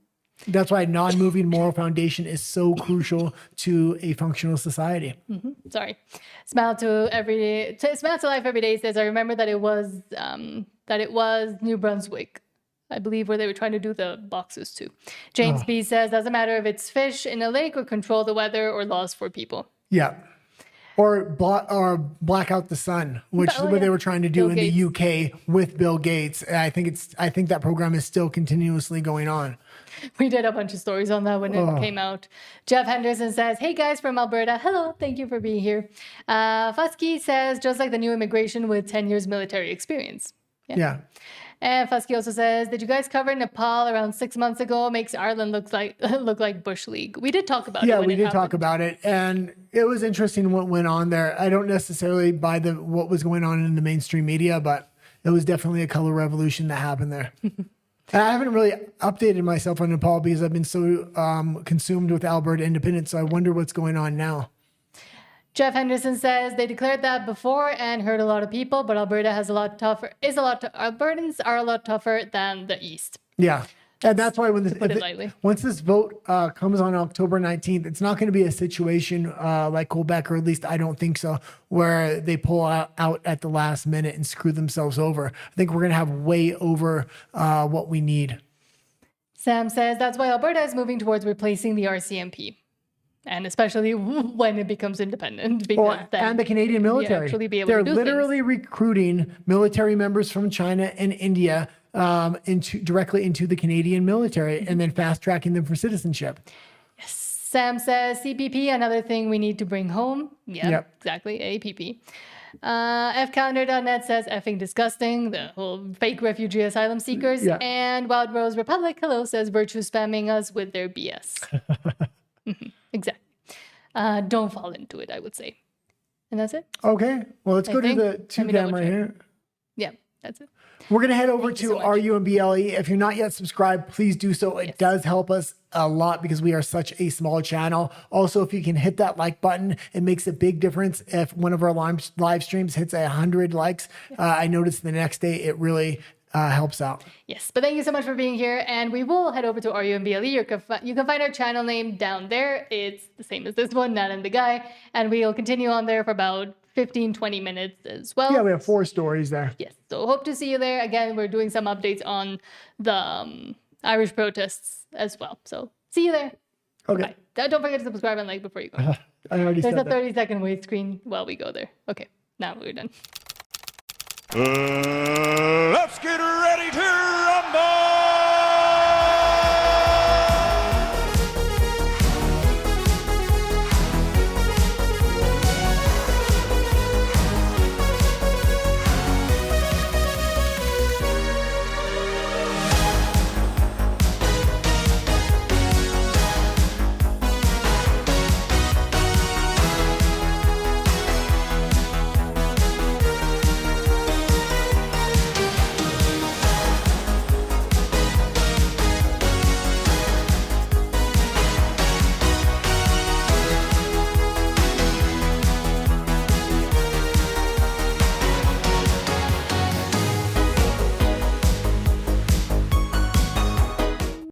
That's why a non-moving moral foundation is so crucial to a functional society. Mm-hmm. Sorry. Smile to Life Every Day says, I remember that it was New Brunswick, I believe, where they were trying to do the boxes too. James B says, doesn't matter if it's fish in a lake or control the weather or laws for people. Yeah. Or black out the sun, which is what they were trying to do in the UK with Bill Gates. I think that program is still continuously going on. We did a bunch of stories on that when it came out. Jeff Henderson says, hey guys from Alberta. Hello, thank you for being here. Fusky says, just like the new immigration with 10 years military experience. Yeah. And Fusky also says, did you guys cover Nepal around 6 months ago? Makes Ireland look like Bush League. We did talk about it. Yeah, we did talk about it. And it was interesting what went on there. I don't necessarily buy what was going on in the mainstream media, but it was definitely a color revolution that happened there. I haven't really updated myself on Nepal because I've been so consumed with Alberta independence. So I wonder what's going on now. Jeff Henderson says they declared that before and hurt a lot of people, but Alberta is a lot tougher. Albertans are a lot tougher than the East. Yeah. And that's why once this vote comes on October 19th, it's not going to be a situation like Quebec, or at least I don't think so, where they pull out at the last minute and screw themselves over. I think we're going to have way over what we need. Sam says that's why Alberta is moving towards replacing the RCMP. And especially when it becomes independent. And the Canadian military. They're literally recruiting military members from China and India directly into the Canadian military and then fast tracking them for citizenship. Yes. Sam says CPP, another thing we need to bring home. Yep. Exactly. APP. Fcalendar.net says effing disgusting, the whole fake refugee asylum seekers. Yeah. And Wild Rose Republic, hello, says virtue spamming us with their BS. Exactly. Don't fall into it, I would say. And that's it. Okay. Well, let's go to the two camera here. Yeah, that's it. We're going to head over to RUMBLE. If you're not yet subscribed, please do so. It does help us a lot because we are such a small channel. Also, if you can hit that like button, it makes a big difference. If one of our live streams hits 100 likes, I noticed the next day it really helps out. Yes, but thank you so much for being here, and we will head over to RUMBLE. You can find our channel name down there. It's the same as this one, Nat and the Guy, and we'll continue on there for about 15-20 minutes as well. Yeah, we have 4 stories there. Yes, so hope to see you there. Again, we're doing some updates on the Irish protests as well. So see you there. Okay. Bye. Don't forget to subscribe and like before you go. I already There's said a that. 30-second wait screen while we go there. Okay, now we're done.